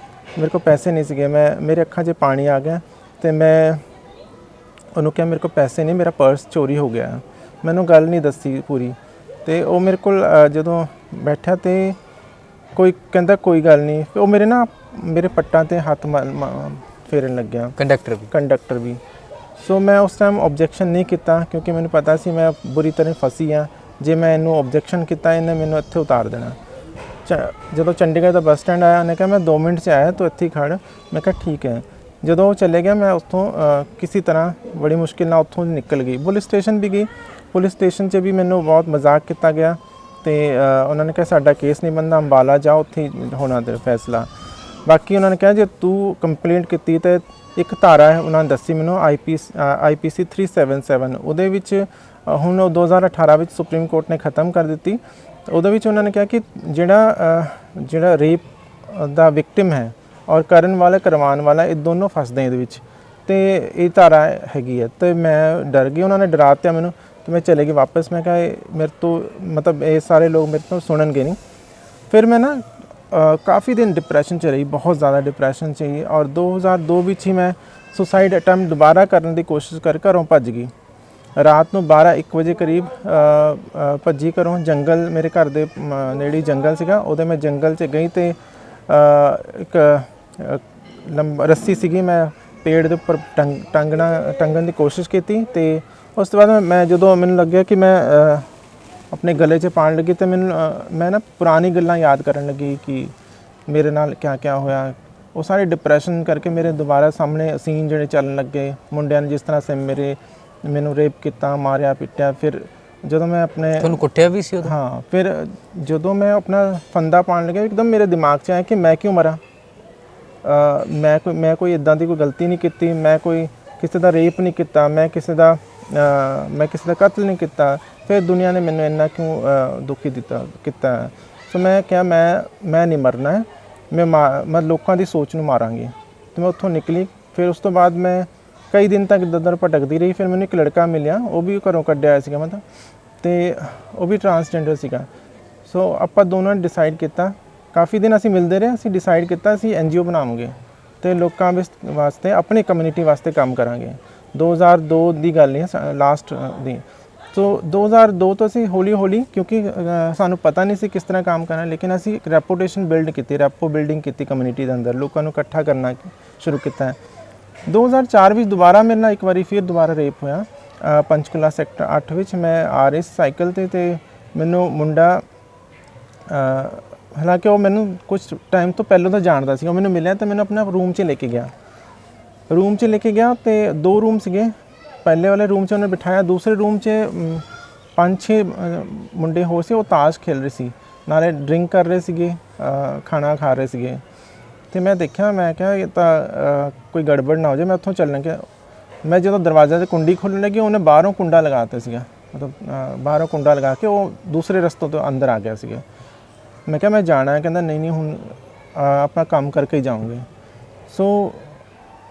ਮੇਰੇ ਕੋਲ ਪੈਸੇ ਨਹੀਂ ਸੀਗੇ, ਮੇਰੇ ਅੱਖਾਂ 'ਚ ਪਾਣੀ ਆ ਗਿਆ ਤੇ ਮੈਂ ਉਹਨੂੰ ਕਿਹਾ ਮੇਰੇ ਕੋਲ ਪੈਸੇ ਨਹੀਂ, ਮੇਰਾ ਪਰਸ ਚੋਰੀ ਹੋ ਗਿਆ। ਮੈਨੂੰ ਗੱਲ ਨਹੀਂ ਦੱਸੀ ਪੂਰੀ। ਤੇ ਉਹ ਮੇਰੇ ਕੋਲ ਜਦੋਂ ਬੈਠਾ ਤੇ ਕੋਈ ਕਹਿੰਦਾ ਕੋਈ ਗੱਲ ਨਹੀਂ, ਉਹ ਮੇਰੇ ਪੱਟਾਂ 'ਤੇ ਹੱਥ ਫੇਰਨ ਲੱਗਿਆ, ਕੰਡਕਟਰ ਵੀ। ਸੋ ਮੈਂ ਉਸ ਟਾਈਮ ਓਬਜੈਕਸ਼ਨ ਨਹੀਂ ਕੀਤਾ ਕਿਉਂਕਿ ਮੈਨੂੰ ਪਤਾ ਸੀ ਮੈਂ ਬੁਰੀ ਤਰ੍ਹਾਂ ਫਸੀ ਹਾਂ। ਜੇ ਮੈਂ ਇਹਨੂੰ ਓਬਜੈਕਸ਼ਨ ਕੀਤਾ ਇਹਨੇ ਮੈਨੂੰ ਇੱਥੇ ਉਤਾਰ ਦੇਣਾ। ਜਦੋਂ ਚੰਡੀਗੜ੍ਹ ਦਾ ਬੱਸ ਸਟੈਂਡ ਆਇਆ ਉਹਨੇ ਕਿਹਾ ਮੈਂ 2 ਮਿੰਟ 'ਚ ਆਇਆ, ਤੂੰ ਇੱਥੇ ਹੀ ਖੜ੍ਹ। ਮੈਂ ਕਿਹਾ ਠੀਕ ਹੈ। ਜਦੋਂ ਉਹ ਚਲੇ ਗਿਆ ਮੈਂ ਉੱਥੋਂ ਕਿਸੇ ਤਰ੍ਹਾਂ ਬੜੀ ਮੁਸ਼ਕਿਲ ਨਾਲ ਉੱਥੋਂ ਨਿਕਲ ਗਈ। ਪੁਲਿਸ ਸਟੇਸ਼ਨ ਵੀ ਗਈ, ਪੁਲਿਸ ਸਟੇਸ਼ਨ 'ਚ ਵੀ ਮੈਨੂੰ ਬਹੁਤ ਮਜ਼ਾਕ ਕੀਤਾ ਗਿਆ ਤੇ ਉਹਨਾਂ ਨੇ ਕਿਹਾ ਸਾਡਾ ਕੇਸ ਨਹੀਂ ਬਣਦਾ, ਅੰਬਾਲਾ ਜਾਓ, ਉੱਥੇ ਹੋਣਾ ਤੇਰਾ ਫੈਸਲਾ। ਬਾਕੀ ਉਹਨਾਂ ਨੇ ਕਿਹਾ ਜੇ ਤੂੰ ਕੰਪਲੇਂਟ ਕੀਤੀ ਤਾਂ ਇੱਕ ਧਾਰਾ ਹੈ ਉਹਨਾਂ ਨੇ ਦੱਸੀ ਮੈਨੂੰ, IPC 377, ਉਹਦੇ ਵਿੱਚ ਹੁਣ ਉਹ 2018 ਵਿੱਚ ਸੁਪਰੀਮ ਕੋਰਟ ਨੇ ਖ਼ਤਮ ਕਰ ਦਿੱਤੀ। ਉਹਦੇ ਵਿੱਚ ਉਹਨਾਂ ਨੇ ਕਿਹਾ ਕਿ ਜਿਹੜਾ ਰੇਪ ਦਾ ਵਿਕਟਿਮ ਹੈ ਔਰ ਕਰਨ ਵਾਲਾ ਕਰਵਾਉਣ ਵਾਲਾ, ਇਹ ਦੋਨੋਂ ਫਸਦੇ ਇਹਦੇ ਵਿੱਚ, ਤੇ ਇਹ ਧਾਰਾ ਹੈਗੀ ਹੈ। ਤੇ ਮੈਂ ਡਰ ਗਈ, ਉਹਨਾਂ ਨੇ ਡਰਾ ਦਿੱਤਾ ਮੈਨੂੰ ਤੇ ਮੈਂ ਚਲੇ ਗਈ ਵਾਪਸ। ਮੈਂ ਕਿਹਾ ਮੇਰੇ ਤੋਂ ਮਤਲਬ ਇਹ ਸਾਰੇ ਲੋਕ ਮੇਰੇ ਤੋਂ ਸੁਣਨਗੇ ਨਹੀਂ। ਫਿਰ ਮੈਂ ਨਾ ਕਾफ़ी दिन डिप्रेशन 'ਚ ਰਹੀ, बहुत ज़्यादा डिप्रेशन 'ਚ ਹੀ। ਔਰ 2002 ਵਿੱਚ ਹੀ ਮੈਂ ਸੁਸਾਈਡ ਅਟੈਂਪਟ ਦੁਬਾਰਾ ਕਰਨ ਦੀ ਕੋਸ਼ਿਸ਼ ਕਰ ਘਰੋਂ ਭੱਜ ਗਈ। ਰਾਤ ਨੂੰ 12-1 ਵਜੇ ਕਰੀਬ ਭੱਜੀ ਘਰੋਂ। ਜੰਗਲ, ਮੇਰੇ ਘਰ ਦੇ ਨੇੜੇ ਜੰਗਲ ਸੀਗਾ, ਉਹਦੇ ਮੈਂ ਜੰਗਲ 'ਚ ਗਈ ਤੇ ਇੱਕ ਰੱਸੀ ਸੀਗੀ, ਮੈਂ ਪੇੜ ਦੇ ਉੱਪਰ ਟੰਗਣ ਦੀ ਕੋਸ਼ਿਸ਼ ਕੀਤੀ। ਤੇ ਉਸ ਤੋਂ ਬਾਅਦ ਮੈਂ ਜਦੋਂ ਮੈਨੂੰ ਲੱਗਿਆ ਕਿ ਮੈਂ ਆਪਣੇ ਗਲੇ 'ਚ ਪਾਉਣ ਲੱਗੀ ਤੇ ਮੈਨੂੰ ਮੈਂ ਨਾ ਪੁਰਾਣੀ ਗੱਲਾਂ ਯਾਦ ਕਰਨ ਲੱਗੀ ਕਿ ਮੇਰੇ ਨਾਲ ਕਿਆ ਹੋਇਆ। ਉਹ ਸਾਰੇ ਡਿਪਰੈਸ਼ਨ ਕਰਕੇ ਮੇਰੇ ਦੁਬਾਰਾ ਸਾਹਮਣੇ ਸੀਨ ਜਿਹੜੇ ਚੱਲਣ ਲੱਗੇ, ਮੁੰਡਿਆਂ ਨੇ ਜਿਸ ਤਰ੍ਹਾਂ ਸੇ ਮੈਨੂੰ ਰੇਪ ਕੀਤਾ, ਮਾਰਿਆ ਪਿੱਟਿਆ। ਫਿਰ ਜਦੋਂ ਮੈਂ ਆਪਣੇ ਤੁਹਾਨੂੰ ਕੁੱਟਿਆ ਵੀ ਸੀ ਉਦੋਂ? ਹਾਂ, ਫਿਰ ਜਦੋਂ ਮੈਂ ਆਪਣਾ ਫੰਦਾ ਪਾਉਣ ਲੱਗਿਆ ਇੱਕਦਮ ਮੇਰੇ ਦਿਮਾਗ 'ਚ ਆਇਆ ਕਿ ਮੈਂ ਕਿਉਂ ਮਰਾਂ। ਮੈਂ ਕੋਈ ਇਦਾਂ ਦੀ ਕੋਈ ਗਲਤੀ ਨਹੀਂ ਕੀਤੀ, ਮੈਂ ਕੋਈ ਕਿਸੇ ਦਾ ਰੇਪ ਨਹੀਂ ਕੀਤਾ, ਮੈਂ ਕਿਸੇ ਦਾ ਕਤਲ ਨਹੀਂ ਕੀਤਾ। ਫਿਰ ਦੁਨੀਆ ਨੇ ਮੈਨੂੰ ਇੰਨਾ ਕਿਉਂ ਦੁਖੀ ਕੀਤਾ। ਸੋ ਮੈਂ ਕਿਹਾ ਮੈਂ ਨਹੀਂ ਮਰਨਾ ਹੈ, ਮੈਂ ਲੋਕਾਂ ਦੀ ਸੋਚ ਨੂੰ ਮਾਰਾਂਗੀ। ਅਤੇ ਮੈਂ ਉੱਥੋਂ ਨਿਕਲੀ। ਫਿਰ ਉਸ ਤੋਂ ਬਾਅਦ ਮੈਂ ਕਈ ਦਿਨ ਤੱਕ ਇੱਧਰ ਭਟਕਦੀ ਰਹੀ। ਫਿਰ ਮੈਨੂੰ ਇੱਕ ਲੜਕਾ ਮਿਲਿਆ, ਉਹ ਵੀ ਘਰੋਂ ਕੱਢਿਆ ਆਇਆ ਸੀਗਾ ਮਤਲਬ, ਅਤੇ ਉਹ ਵੀ ਟਰਾਂਸਜੈਂਡਰ ਸੀਗਾ। ਸੋ ਆਪਾਂ ਦੋਨਾਂ ਨੇ ਡਿਸਾਈਡ ਕੀਤਾ, ਕਾਫੀ ਦਿਨ ਅਸੀਂ ਮਿਲਦੇ ਰਹੇ, ਅਸੀਂ ਡਿਸਾਈਡ ਕੀਤਾ ਅਸੀਂ NGO ਬਣਾਵਾਂਗੇ ਅਤੇ ਲੋਕਾਂ ਵਾਸਤੇ, ਆਪਣੀ ਕਮਿਊਨਿਟੀ ਵਾਸਤੇ ਕੰਮ ਕਰਾਂਗੇ। 2002 ਦੀ ਗੱਲ ਹੈ, ਲਾਸਟ ਦੀ। ਸੋ 2002 ਤੋਂ ਅਸੀਂ ਹੌਲੀ ਕਿਉਂਕਿ ਸਾਨੂੰ ਪਤਾ ਨਹੀਂ ਸੀ ਕਿਸ ਤਰ੍ਹਾਂ ਕੰਮ ਕਰਨਾ, ਲੇਕਿਨ ਅਸੀਂ ਇੱਕ ਰੈਪੂਟੇਸ਼ਨ ਬਿਲਡਿੰਗ ਕੀਤੀ ਕਮਿਊਨਿਟੀ ਦੇ ਅੰਦਰ, ਲੋਕਾਂ ਨੂੰ ਇਕੱਠਾ ਕਰਨਾ ਸ਼ੁਰੂ ਕੀਤਾ। 2004 ਵਿੱਚ ਦੁਬਾਰਾ ਮੇਰੇ ਨਾਲ ਇੱਕ ਵਾਰੀ ਫਿਰ ਦੁਬਾਰਾ ਰੇਪ ਹੋਇਆ, ਪੰਚਕੂਲਾ ਸੈਕਟਰ 8 ਵਿੱਚ। ਮੈਂ ਆ ਰਹੀ ਸਾਈਕਲ 'ਤੇ ਅਤੇ ਮੈਨੂੰ ਮੁੰਡਾ, ਹਾਲਾਂਕਿ ਉਹ ਮੈਨੂੰ ਕੁਝ ਟਾਈਮ ਤੋਂ ਪਹਿਲਾਂ ਤਾਂ ਜਾਣਦਾ ਸੀ, ਉਹ ਮੈਨੂੰ ਮਿਲਿਆ ਅਤੇ ਮੈਨੂੰ ਆਪਣਾ ਰੂਮ 'ਚ ਲੈ ਕੇ ਗਿਆ ਅਤੇ 2 ਰੂਮ ਸੀਗੇ। ਪਹਿਲੇ ਵਾਲੇ ਰੂਮ 'ਚ ਉਹਨੇ ਬਿਠਾਇਆ, ਦੂਸਰੇ ਰੂਮ 'ਚ 5-6 ਮੁੰਡੇ ਹੋਰ ਸੀ, ਉਹ ਤਾਸ਼ ਖੇਡ ਰਹੇ ਸੀ, ਨਾਲੇ ਡਰਿੰਕ ਕਰ ਰਹੇ ਸੀਗੇ, ਖਾਣਾ ਖਾ ਰਹੇ ਸੀਗੇ। ਅਤੇ ਮੈਂ ਦੇਖਿਆ, ਮੈਂ ਕਿਹਾ ਇਹ ਤਾਂ ਕੋਈ ਗੜਬੜ ਨਾ ਹੋ ਜਾਏ, ਮੈਂ ਉੱਥੋਂ ਚੱਲਣ ਗਿਆ। ਮੈਂ ਜਦੋਂ ਦਰਵਾਜ਼ੇ 'ਤੇ ਕੁੰਡੀ ਖੋਲ੍ਹਣ ਲੱਗੀ, ਉਹਨੇ ਬਾਹਰੋਂ ਕੁੰਡਾ ਲਗਾ ਦਿੱਤਾ ਸੀਗਾ, ਮਤਲਬ ਬਾਹਰੋਂ ਕੁੰਡਾ ਲਗਾ ਕੇ ਉਹ ਦੂਸਰੇ ਰਸਤੇ ਤੋਂ ਅੰਦਰ ਆ ਗਿਆ ਸੀਗਾ। ਮੈਂ ਕਿਹਾ ਮੈਂ ਜਾਣਾ ਹੈ, ਕਹਿੰਦਾ ਨਹੀਂ ਹੁਣ ਆਪਣਾ ਕੰਮ ਕਰਕੇ ਹੀ ਜਾਊਂਗੇ। ਸੋ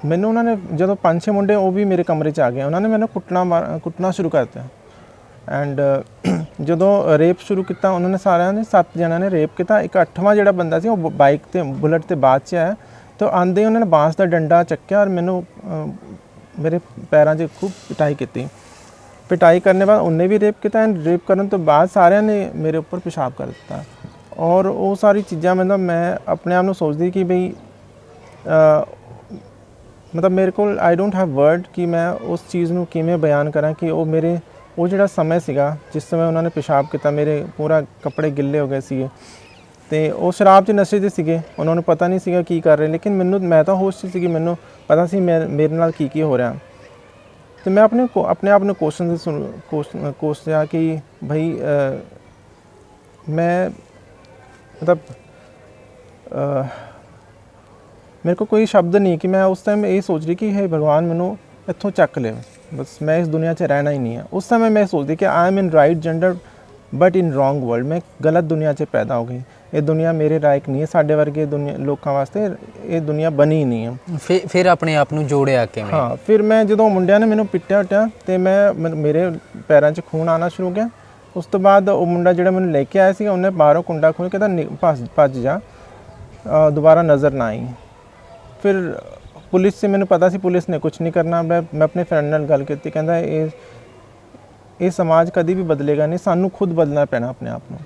ਮੈਨੂੰ ਉਹਨਾਂ ਨੇ ਜਦੋਂ 5-6 ਮੁੰਡੇ ਉਹ ਵੀ ਮੇਰੇ ਕਮਰੇ 'ਚ ਆ ਗਏ, ਉਹਨਾਂ ਨੇ ਮੈਨੂੰ ਕੁੱਟਣਾ ਸ਼ੁਰੂ ਕਰ ਦਿੱਤਾ। ਐਂਡ ਜਦੋਂ ਰੇਪ ਸ਼ੁਰੂ ਕੀਤਾ, ਉਹਨਾਂ ਨੇ ਸਾਰਿਆਂ ਨੇ 7 ਜਣਿਆਂ ਨੇ ਰੇਪ ਕੀਤਾ। ਇੱਕ 8ਵਾਂ ਜਿਹੜਾ ਬੰਦਾ ਸੀ ਉਹ ਬਾਈਕ 'ਤੇ ਬੁਲਟ 'ਤੇ ਬਾਅਦ 'ਚ ਆਇਆ, ਤਾਂ ਆਉਂਦੇ ਉਹਨਾਂ ਨੇ ਬਾਂਸ ਦਾ ਡੰਡਾ ਚੱਕਿਆ ਔਰ ਮੈਨੂੰ ਮੇਰੇ ਪੈਰਾਂ 'ਚ ਖੂਬ ਪਿਟਾਈ ਕਰਨ ਬਾਅਦ ਉਹਨੇ ਵੀ ਰੇਪ ਕੀਤਾ। ਐਂਡ ਰੇਪ ਕਰਨ ਤੋਂ ਬਾਅਦ ਸਾਰਿਆਂ ਨੇ ਮੇਰੇ ਉੱਪਰ ਪਿਸ਼ਾਬ ਕਰ ਦਿੱਤਾ। ਔਰ ਉਹ ਸਾਰੀ ਚੀਜ਼ਾਂ ਮਤਲਬ ਮੈਂ ਆਪਣੇ ਆਪ ਨੂੰ ਸੋਚਦੀ ਕਿ ਬਈ ਮਤਲਬ ਮੇਰੇ ਕੋਲ ਆਈ ਡੋਂਟ ਹੈਵ ਵਰਡ ਕਿ ਮੈਂ ਉਸ ਚੀਜ਼ ਨੂੰ ਕਿਵੇਂ ਬਿਆਨ ਕਰਾਂ ਕਿ ਉਹ ਜਿਹੜਾ ਸਮੇਂ ਸੀਗਾ ਜਿਸ ਸਮੇਂ ਉਹਨਾਂ ਨੇ ਪਿਸ਼ਾਬ ਕੀਤਾ, ਮੇਰੇ ਪੂਰਾ ਕੱਪੜੇ ਗਿੱਲੇ ਹੋ ਗਏ ਸੀਗੇ ਅਤੇ ਉਹ ਸ਼ਰਾਬ 'ਚ ਨਸ਼ੇ 'ਚ ਸੀਗੇ, ਉਹਨਾਂ ਨੂੰ ਪਤਾ ਨਹੀਂ ਸੀਗਾ ਕੀ ਕਰ ਰਹੇ, ਲੇਕਿਨ ਮੈਂ ਤਾਂ ਹੋਸ਼ 'ਚ ਸੀਗੀ, ਮੈਨੂੰ ਪਤਾ ਸੀ ਮੇਰੇ ਨਾਲ ਕੀ ਹੋ ਰਿਹਾ। ਅਤੇ ਮੈਂ ਆਪਣੇ ਆਪ ਨੂੰ ਕੋਸ਼ਿਆ ਕਿ ਭਾਈ ਮੈਂ ਮਤਲਬ ਮੇਰੇ ਕੋਲ ਕੋਈ ਸ਼ਬਦ ਨਹੀਂ ਕਿ ਮੈਂ ਉਸ ਟਾਈਮ ਇਹ ਸੋਚ ਰਹੀ ਕਿ ਹੈ ਭਗਵਾਨ ਮੈਨੂੰ ਇੱਥੋਂ ਚੱਕ ਲਿਆ, ਬਸ ਮੈਂ ਇਸ ਦੁਨੀਆ 'ਚ ਰਹਿਣਾ ਹੀ ਨਹੀਂ ਹੈ। ਉਸ ਸਮੇਂ ਮੈਂ ਸੋਚਦੀ ਕਿ I am in right gender but in wrong world, ਮੈਂ ਗਲਤ ਦੁਨੀਆ 'ਚ ਪੈਦਾ ਹੋ ਗਈ, ਇਹ ਦੁਨੀਆ ਮੇਰੇ ਲਾਇਕ ਨਹੀਂ ਹੈ, ਸਾਡੇ ਵਰਗੇ ਲੋਕਾਂ ਵਾਸਤੇ ਇਹ ਦੁਨੀਆ ਬਣੀ ਨਹੀਂ ਹੈ। ਫਿਰ ਆਪਣੇ ਆਪ ਨੂੰ ਜੋੜਿਆ ਕਿਵੇਂ? ਹਾਂ, ਫਿਰ ਮੈਂ ਜਦੋਂ ਮੁੰਡਿਆਂ ਨੇ ਮੈਨੂੰ ਪਿੱਟਿਆ ਅਤੇ ਮੇਰੇ ਪੈਰਾਂ 'ਚ ਖੂਨ ਆਉਣਾ ਸ਼ੁਰੂ ਹੋ ਗਿਆ। ਉਸ ਤੋਂ ਬਾਅਦ ਉਹ ਮੁੰਡਾ ਜਿਹੜਾ ਮੈਨੂੰ ਲੈ ਕੇ ਆਇਆ ਸੀ, ਉਹਨੇ ਬਾਹਰੋਂ ਕੁੰਡਾ ਖੋਲ੍ਹ ਕੇ ਕਹਿੰਦਾ ਭੱਜ ਜਾ, ਦੁਬਾਰਾ ਨਜ਼ਰ ਨਾ ਆਈ। ਫਿਰ ਪੁਲਿਸ 'ਚ ਮੈਨੂੰ ਪਤਾ ਸੀ ਪੁਲਿਸ ਨੇ ਕੁਛ ਨਹੀਂ ਕਰਨਾ। ਮੈਂ ਆਪਣੇ ਫਰੈਂਡ ਨਾਲ ਗੱਲ ਕੀਤੀ, ਕਹਿੰਦਾ ਇਹ ਸਮਾਜ ਕਦੀ ਵੀ ਬਦਲੇਗਾ ਨਹੀਂ, ਸਾਨੂੰ ਖੁਦ ਬਦਲਣਾ ਪੈਣਾ ਆਪਣੇ ਆਪ ਨੂੰ।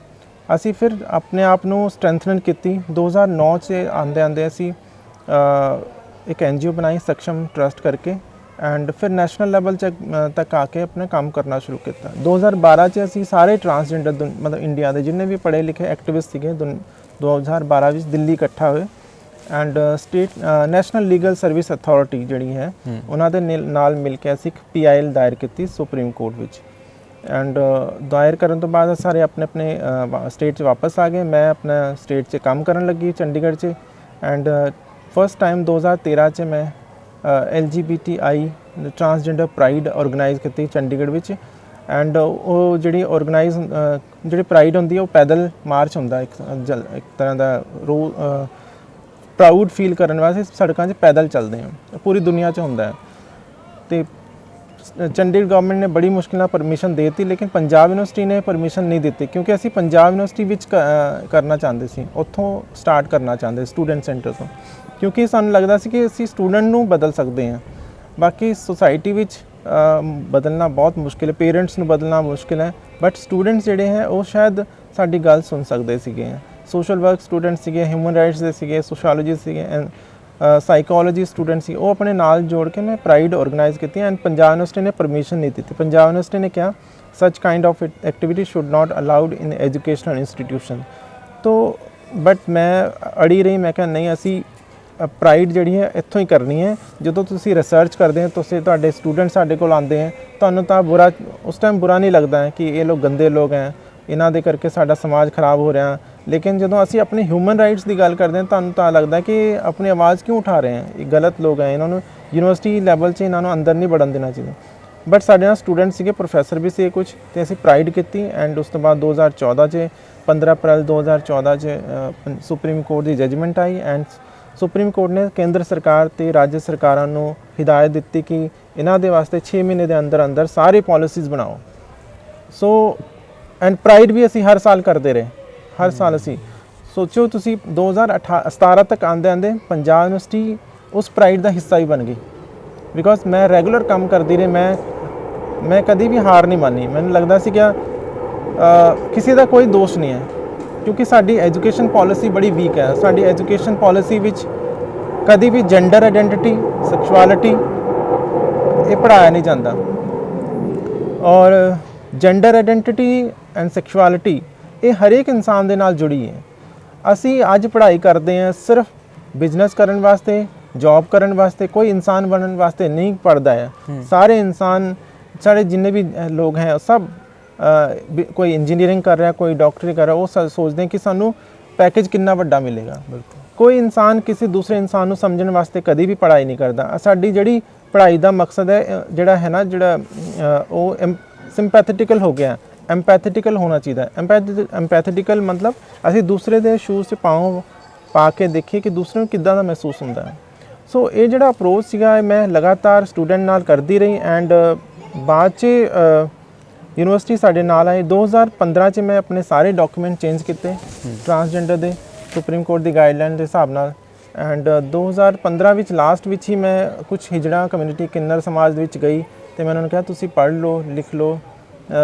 ਅਸੀਂ ਫਿਰ ਆਪਣੇ ਆਪ ਨੂੰ ਸਟਰੈਂਥਨ ਕੀਤੀ। 2009 'ਚ ਆਉਂਦੇ ਅਸੀਂ ਇੱਕ NGO ਬਣਾਈ ਸਕਸ਼ਮ ਟਰਸਟ ਕਰਕੇ, ਐਂਡ ਫਿਰ ਨੈਸ਼ਨਲ ਲੈਵਲ ਤੱਕ ਆ ਕੇ ਆਪਣਾ ਕੰਮ ਕਰਨਾ ਸ਼ੁਰੂ ਕੀਤਾ। 2012 'ਚ ਅਸੀਂ ਸਾਰੇ ਟਰਾਂਸਜੈਂਡਰ ਮਤਲਬ ਇੰਡੀਆ ਦੇ ਜਿੰਨੇ ਵੀ ਪੜ੍ਹੇ ਲਿਖੇ ਐਕਟਿਵਿਸਟ ਸੀਗੇ 2012 ਵਿੱਚ ਦਿੱਲੀ ਇਕੱਠਾ ਹੋਏ, and state national legal service authority ਜਿਹੜੀ ਹੈ ਉਹਨਾਂ ਦੇ ਨਾਲ ਮਿਲ ਕੇ ਅਸੀਂ ਇੱਕ PIL ਦਾਇਰ ਕੀਤੀ ਸੁਪਰੀਮ ਕੋਰਟ ਵਿੱਚ। ਐਂਡ ਦਾਇਰ ਕਰਨ ਤੋਂ ਬਾਅਦ ਸਾਰੇ ਆਪਣੇ ਸਟੇਟ 'ਚ ਵਾਪਸ ਆ ਗਏ। ਮੈਂ ਆਪਣਾ ਸਟੇਟ 'ਚ ਕੰਮ ਕਰਨ ਲੱਗੀ ਚੰਡੀਗੜ੍ਹ 'ਚ। ਐਂਡ ਫਸਟ ਟਾਈਮ 2013 'ਚ ਮੈਂ LGBTI ਟਰਾਂਸਜੈਂਡਰ ਪ੍ਰਾਈਡ ਔਰਗਨਾਈਜ਼ ਕੀਤੀ ਚੰਡੀਗੜ੍ਹ ਵਿੱਚ। ਐਂਡ ਉਹ ਜਿਹੜੀ ਪ੍ਰਾਈਡ ਹੁੰਦੀ ਹੈ ਉਹ ਪੈਦਲ ਮਾਰਚ ਹੁੰਦਾ, ਇੱਕ ਤਰ੍ਹਾਂ ਦਾ ਪ੍ਰਾਊਡ ਫੀਲ ਕਰਨ ਵਾਸਤੇ ਸੜਕਾਂ 'ਚ ਪੈਦਲ ਚੱਲਦੇ ਹਾਂ, ਪੂਰੀ ਦੁਨੀਆ 'ਚ ਹੁੰਦਾ ਹੈ। ਅਤੇ ਚੰਡੀਗੜ੍ਹ ਗਵਰਨਮੈਂਟ ਨੇ ਬੜੀ ਮੁਸ਼ਕਿਲ ਨਾਲ ਪਰਮਿਸ਼ਨ ਦੇ ਦਿੱਤੀ, ਲੇਕਿਨ ਪੰਜਾਬ ਯੂਨੀਵਰਸਿਟੀ ਨੇ ਪਰਮਿਸ਼ਨ ਨਹੀਂ ਦਿੱਤੀ, ਕਿਉਂਕਿ ਅਸੀਂ ਪੰਜਾਬ ਯੂਨੀਵਰਸਿਟੀ ਵਿੱਚ ਕਰਨਾ ਚਾਹੁੰਦੇ ਸੀ, ਉੱਥੋਂ ਸਟਾਰਟ ਕਰਨਾ ਚਾਹੁੰਦੇ ਸਟੂਡੈਂਟ ਸੈਂਟਰ ਤੋਂ, ਕਿਉਂਕਿ ਸਾਨੂੰ ਲੱਗਦਾ ਸੀ ਕਿ ਅਸੀਂ ਸਟੂਡੈਂਟ ਨੂੰ ਬਦਲ ਸਕਦੇ ਹਾਂ। ਬਾਕੀ ਸੁਸਾਇਟੀ ਵਿੱਚ ਬਦਲਣਾ ਬਹੁਤ ਮੁਸ਼ਕਿਲ ਹੈ, ਪੇਰੈਂਟਸ ਨੂੰ ਬਦਲਣਾ ਮੁਸ਼ਕਿਲ ਹੈ, ਬਟ ਸਟੂਡੈਂਟਸ ਜਿਹੜੇ ਹੈ ਉਹ ਸ਼ਾਇਦ ਸਾਡੀ ਗੱਲ ਸੁਣ ਸਕਦੇ ਸੀਗੇ। ਸੋਸ਼ਲ ਵਰਕ ਸਟੂਡੈਂਟ ਸੀਗੇ, ਹਿਊਮਨ ਰਾਈਟਸ ਦੇ ਸੀਗੇ, ਸੋਸ਼ੀਓਲੋਜੀ ਸੀਗੇ, ਸਾਈਕੋਲੋਜੀ ਸਟੂਡੈਂਟ ਸੀ, ਉਹ ਆਪਣੇ ਨਾਲ ਜੋੜ ਕੇ ਮੈਂ ਪ੍ਰਾਈਡ ਆਰਗੇਨਾਈਜ਼ ਕੀਤੀ ਐਂਡ ਪੰਜਾਬ ਯੂਨੀਵਰਸਿਟੀ ਨੇ ਪਰਮਿਸ਼ਨ ਨਹੀਂ ਦਿੱਤੀ। ਪੰਜਾਬ ਯੂਨੀਵਰਸਿਟੀ ਨੇ ਕਿਹਾ such kind of activity should not allowed in educational institution। तो बट मैं अड़ी रही, मैं कहा नहीं ਅਸੀਂ ਪ੍ਰਾਈਡ ਜਿਹੜੀ ਹੈ ਇੱਥੋਂ ਹੀ ਕਰਨੀ ਹੈ। ਜਦੋਂ ਤੁਸੀਂ ਰਿਸਰਚ ਕਰਦੇ ਹੋ, ਤੁਸੀਂ ਤੁਹਾਡੇ ਸਟੂਡੈਂਟ ਸਾਡੇ ਕੋਲ ਆਉਂਦੇ ਹੈ, ਤੁਹਾਨੂੰ ਤਾਂ ਬੁਰਾ ਉਸ ਟਾਈਮ ਬੁਰਾ ਨਹੀਂ ਲੱਗਦਾ ਹੈ ਕਿ ਇਹ ਲੋਕ ਗੰਦੇ ਲੋਕ ਹੈ, ਇਹਨਾਂ ਦੇ ਕਰਕੇ ਸਾਡਾ ਸਮਾਜ ਖਰਾਬ ਹੋ ਰਿਹਾ। ਲੇਕਿਨ ਜਦੋਂ ਅਸੀਂ ਆਪਣੇ ਹਿਊਮਨ ਰਾਈਟਸ ਦੀ ਗੱਲ ਕਰਦੇ ਹਾਂ, ਤੁਹਾਨੂੰ ਤਾਂ ਲੱਗਦਾ ਕਿ ਆਪਣੀ ਆਵਾਜ਼ ਕਿਉਂ ਉਠਾ ਰਹੇ ਹੈ, ਇਹ ਗਲਤ ਲੋਕ ਹੈ, ਇਹਨਾਂ ਨੂੰ ਯੂਨੀਵਰਸਿਟੀ ਲੈਵਲ 'ਚ ਇਹਨਾਂ ਨੂੰ ਅੰਦਰ ਨਹੀਂ ਵੜਨ ਦੇਣਾ ਚਾਹੀਦਾ। ਬਟ ਸਾਡੇ ਨਾਲ ਸਟੂਡੈਂਟ ਸੀਗੇ, ਪ੍ਰੋਫੈਸਰ ਵੀ ਸੀ ਕੁਝ, ਤੇ ਅਸੀਂ ਪ੍ਰਾਈਡ ਕੀਤੀ ਐਂਡ ਉਸ ਤੋਂ ਬਾਅਦ 2014 'ਚ 15 ਅਪ੍ਰੈਲ 2014 'ਚ ਸੁਪਰੀਮ ਕੋਰਟ ਦੀ ਜਜਮੈਂਟ ਆਈ ਐਂਡ ਸੁਪਰੀਮ ਕੋਰਟ ਨੇ ਕੇਂਦਰ ਸਰਕਾਰ ਤੇ ਰਾਜ ਸਰਕਾਰਾਂ ਨੂੰ ਹਿਦਾਇਤ ਦਿੱਤੀ ਕਿ ਇਹਨਾਂ ਦੇ ਵਾਸਤੇ 6 ਮਹੀਨੇ ਦੇ ਅੰਦਰ ਅੰਦਰ ਸਾਰੇ ਪਾਲਿਸੀਜ਼ ਬਣਾਓ। ਸੋ ਐਂਡ ਪ੍ਰਾਈਡ ਵੀ ਅਸੀਂ ਹਰ ਸਾਲ ਕਰਦੇ ਰਹੇ, ਹਰ ਸਾਲ ਅਸੀਂ ਸੋਚੋ ਤੁਸੀਂ 2017 ਤੱਕ ਆਉਂਦੇ ਪੰਜਾਬ ਯੂਨੀਵਰਸਿਟੀ ਉਸ ਪ੍ਰਾਈਡ ਦਾ ਹਿੱਸਾ ਹੀ ਬਣ ਗਈ। ਬਿਕੋਜ਼ ਮੈਂ ਰੈਗੂਲਰ ਕੰਮ ਕਰਦੀ ਰਹੀ, ਮੈਂ ਕਦੀ ਵੀ ਹਾਰ ਨਹੀਂ ਮੰਨੀ। ਮੈਨੂੰ ਲੱਗਦਾ ਸੀ ਕਿ ਕਿਸੇ ਦਾ ਕੋਈ ਦੋਸ਼ ਨਹੀਂ ਹੈ, ਕਿਉਂਕਿ ਸਾਡੀ ਐਜੂਕੇਸ਼ਨ ਪਾਲਿਸੀ ਬੜੀ ਵੀਕ ਹੈ। ਸਾਡੀ ਐਜੂਕੇਸ਼ਨ ਪਾਲਿਸੀ ਵਿੱਚ ਕਦੀ ਵੀ ਜੈਂਡਰ ਆਇਡੈਂਟੀਟੀ, ਸੈਕਸ਼ੁਅਲਿਟੀ ਇਹ ਪੜ੍ਹਾਇਆ ਨਹੀਂ ਜਾਂਦਾ। ਔਰ ਜੈਂਡਰ ਆਇਡੈਂਟੀਟੀ ਐਂਡ ਸੈਕਸ਼ੁਅਲਿਟੀ ਇਹ ਹਰੇਕ ਇਨਸਾਨ ਦੇ ਨਾਲ ਜੁੜੀ ਹੈ। ਅਸੀਂ ਅੱਜ ਪੜ੍ਹਾਈ ਕਰਦੇ ਹਾਂ ਸਿਰਫ ਬਿਜ਼ਨਸ ਕਰਨ ਵਾਸਤੇ, ਜੌਬ ਕਰਨ ਵਾਸਤੇ, ਕੋਈ ਇਨਸਾਨ ਬਣਨ ਵਾਸਤੇ ਨਹੀਂ ਪੜ੍ਹਦਾ ਹੈ। ਸਾਰੇ ਇਨਸਾਨ, ਸਾਡੇ ਜਿੰਨੇ ਵੀ ਲੋਕ ਹੈ ਸਭ ਕੋਈ ਇੰਜੀਨੀਅਰਿੰਗ ਕਰ ਰਿਹਾ, ਕੋਈ ਡਾਕਟਰੀ ਕਰ ਰਿਹਾ, ਉਹ ਸੋਚਦੇ ਕਿ ਸਾਨੂੰ ਪੈਕੇਜ ਕਿੰਨਾ ਵੱਡਾ ਮਿਲੇਗਾ। ਕੋਈ ਇਨਸਾਨ ਕਿਸੇ ਦੂਸਰੇ ਇਨਸਾਨ ਨੂੰ ਸਮਝਣ ਵਾਸਤੇ ਕਦੀ ਵੀ ਪੜ੍ਹਾਈ ਨਹੀਂ ਕਰਦਾ। ਸਾਡੀ ਜਿਹੜੀ ਪੜ੍ਹਾਈ ਦਾ ਮਕਸਦ ਹੈ ਜਿਹੜਾ ਹੈ ਨਾ, ਜਿਹੜਾ ਉਹ ਸਿੰਪੈਥੈਟਿਕਲ ਹੋ ਗਿਆ, ਐਮਪੈਥੈਟਿਕਲ ਹੋਣਾ ਚਾਹੀਦਾ। ਐਮਪੈਥੈਟਿਕਲ ਮਤਲਬ ਅਸੀਂ ਦੂਸਰੇ ਦੇ ਸ਼ੂਜ਼ 'ਚ ਪਾ ਕੇ ਦੇਖੀਏ ਕਿ ਦੂਸਰੇ ਨੂੰ ਕਿੱਦਾਂ ਦਾ ਮਹਿਸੂਸ ਹੁੰਦਾ ਹੈ। ਸੋ ਇਹ ਜਿਹੜਾ ਅਪਰੋਚ ਸੀਗਾ ਮੈਂ ਲਗਾਤਾਰ ਸਟੂਡੈਂਟ ਨਾਲ ਕਰਦੀ ਰਹੀ ਐਂਡ ਬਾਅਦ 'ਚ ਯੂਨੀਵਰਸਿਟੀ ਸਾਡੇ ਨਾਲ ਆਈ। 2015 'ਚ ਮੈਂ ਆਪਣੇ ਸਾਰੇ ਡਾਕੂਮੈਂਟ ਚੇਂਜ ਕੀਤੇ ਟਰਾਂਸਜੈਂਡਰ ਦੇ, ਸੁਪਰੀਮ ਕੋਰਟ ਦੀ ਗਾਈਡਲਾਈਨ ਦੇ ਹਿਸਾਬ ਨਾਲ। ਐਂਡ 2015 ਵਿੱਚ ਲਾਸਟ ਵਿੱਚ ਹੀ ਮੈਂ ਕੁਝ ਹਿਜੜਾ ਕਮਿਊਨਿਟੀ, ਕਿੰਨਰ ਸਮਾਜ ਦੇ ਵਿੱਚ ਗਈ ਤੇ ਮੈਂ ਉਹਨਾਂ ਨੂੰ ਕਿਹਾ ਤੁਸੀਂ ਪੜ੍ਹ ਲਓ, ਲਿਖ ਲਓ,